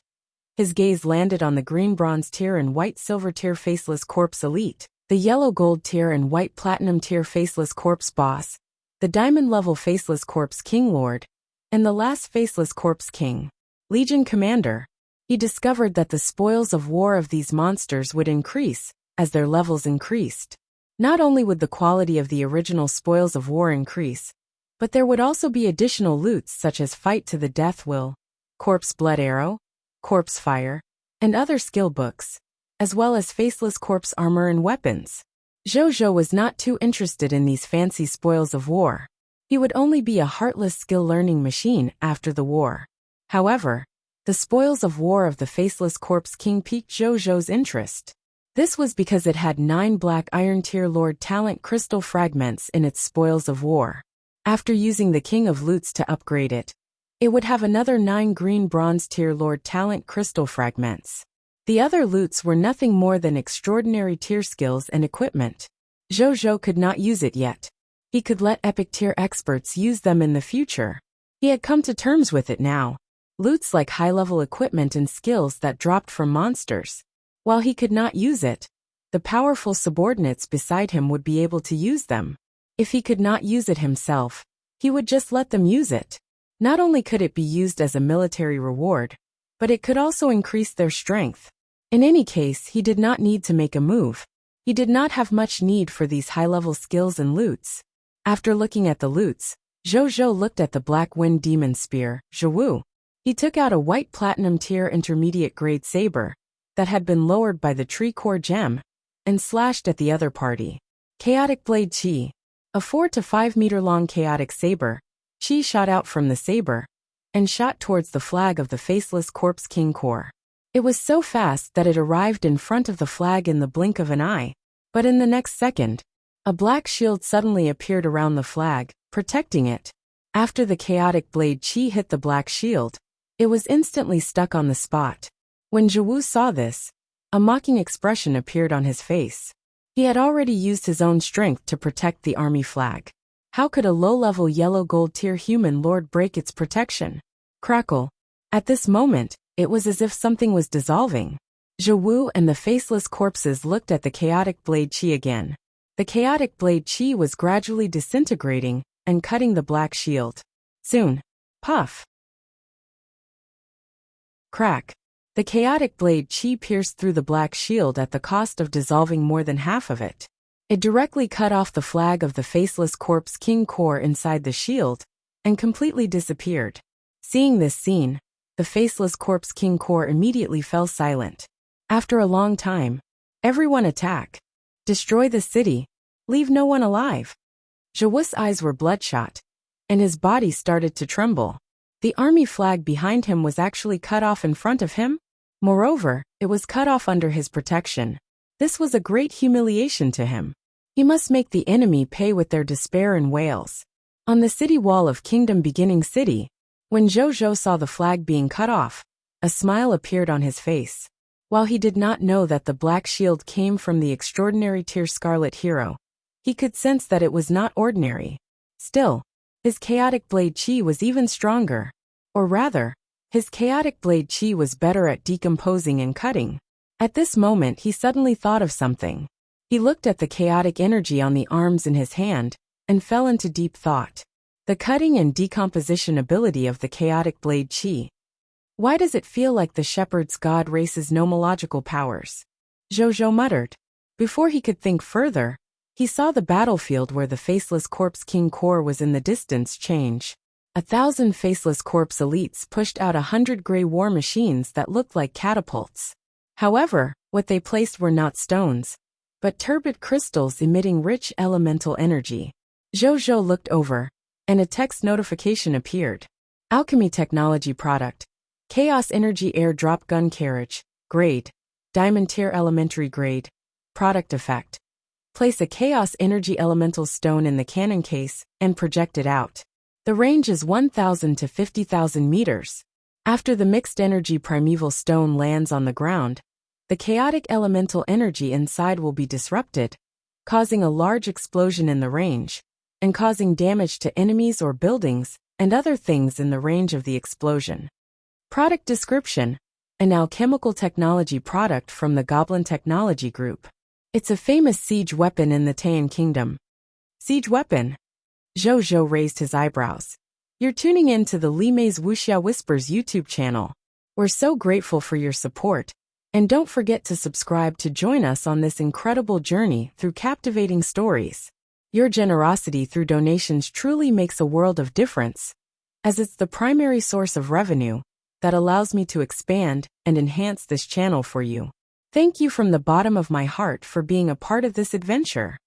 His gaze landed on the Green Bronze Tier and White Silver Tier Faceless Corpse Elite, the Yellow Gold Tier and White Platinum Tier Faceless Corpse Boss, the Diamond Level Faceless Corpse King Lord, and the last Faceless Corpse King, Legion Commander. He discovered that the spoils of war of these monsters would increase as their levels increased. Not only would the quality of the original spoils of war increase, but there would also be additional loots such as Fight to the Death Will, Corpse Blood Arrow, Corpse Fire, and other skill books, as well as Faceless Corpse armor and weapons. Zhou was not too interested in these fancy spoils of war. He would only be a heartless skill-learning machine after the war. However, the spoils of war of the Faceless Corpse King piqued Zhou's interest. This was because it had 9 Black Iron Tier Lord Talent Crystal Fragments in its spoils of war. After using the King of Loots to upgrade it, it would have another 9 Green Bronze Tier Lord Talent Crystal Fragments. The other loots were nothing more than extraordinary tier skills and equipment. Zhou could not use it yet. He could let epic tier experts use them in the future. He had come to terms with it now. Loots like high-level equipment and skills that dropped from monsters. While he could not use it, the powerful subordinates beside him would be able to use them. If he could not use it himself, he would just let them use it. Not only could it be used as a military reward, but it could also increase their strength. In any case, he did not need to make a move. He did not have much need for these high-level skills and loots. After looking at the loots, Zhou looked at the Black Wind Demon Spear, Zhiwu. He took out a White Platinum Tier Intermediate Grade Saber that had been lowered by the Tree Core Gem and slashed at the other party. Chaotic Blade Qi. A 4 to 5 meter long chaotic saber, Qi shot out from the saber and shot towards the flag of the Faceless Corpse King Corps. It was so fast that it arrived in front of the flag in the blink of an eye, but in the next second, a black shield suddenly appeared around the flag, protecting it. After the chaotic blade Qi hit the black shield, it was instantly stuck on the spot. When Zhiwu saw this, a mocking expression appeared on his face. He had already used his own strength to protect the army flag. How could a low-level yellow gold tier human lord break its protection? Crackle. At this moment, it was as if something was dissolving. Zhiwu and the Faceless Corpses looked at the chaotic blade Qi again. The chaotic blade Qi was gradually disintegrating and cutting the black shield. Soon. Puff. Crack. The chaotic blade Qi pierced through the black shield at the cost of dissolving more than half of it. It directly cut off the flag of the Faceless Corpse King Corps inside the shield and completely disappeared. Seeing this scene, the Faceless Corpse King Corps immediately fell silent. After a long time, everyone attack. Destroy the city. Leave no one alive. Zhiwu's eyes were bloodshot, and his body started to tremble. The army flag behind him was actually cut off in front of him. Moreover, it was cut off under his protection. This was a great humiliation to him. He must make the enemy pay with their despair and wails. On the city wall of Kingdom Beginning City, when Zhou saw the flag being cut off, a smile appeared on his face. While he did not know that the black shield came from the extraordinary tier Scarlet Hero, he could sense that it was not ordinary. Still, his chaotic blade Qi was even stronger. Or rather, his chaotic blade Qi was better at decomposing and cutting. At this moment he suddenly thought of something. He looked at the chaotic energy on the arms in his hand and fell into deep thought. The cutting and decomposition ability of the chaotic blade Qi. Why does it feel like the shepherd's god race's nomological powers? Zhou muttered. Before he could think further, he saw the battlefield where the Faceless Corpse King Corps was in the distance change. 1,000 Faceless Corpse elites pushed out 100 gray war machines that looked like catapults. However, what they placed were not stones, but turbid crystals emitting rich elemental energy. Zhou looked over, and a text notification appeared. Alchemy technology product. Chaos energy airdrop gun carriage. Grade. Diamond tier elementary grade. Product effect. Place a chaos energy elemental stone in the cannon case and project it out. The range is 1,000 to 50,000 meters. After the mixed energy primeval stone lands on the ground, the chaotic elemental energy inside will be disrupted, causing a large explosion in the range, and causing damage to enemies or buildings and other things in the range of the explosion. Product description. An alchemical technology product from the Goblin Technology Group. It's a famous siege weapon in the Taiyan Kingdom. Siege weapon? Zhou raised his eyebrows. You're tuning in to the Li Mei's Wuxia Whispers YouTube channel. We're so grateful for your support, and don't forget to subscribe to join us on this incredible journey through captivating stories. Your generosity through donations truly makes a world of difference, as it's the primary source of revenue that allows me to expand and enhance this channel for you. Thank you from the bottom of my heart for being a part of this adventure.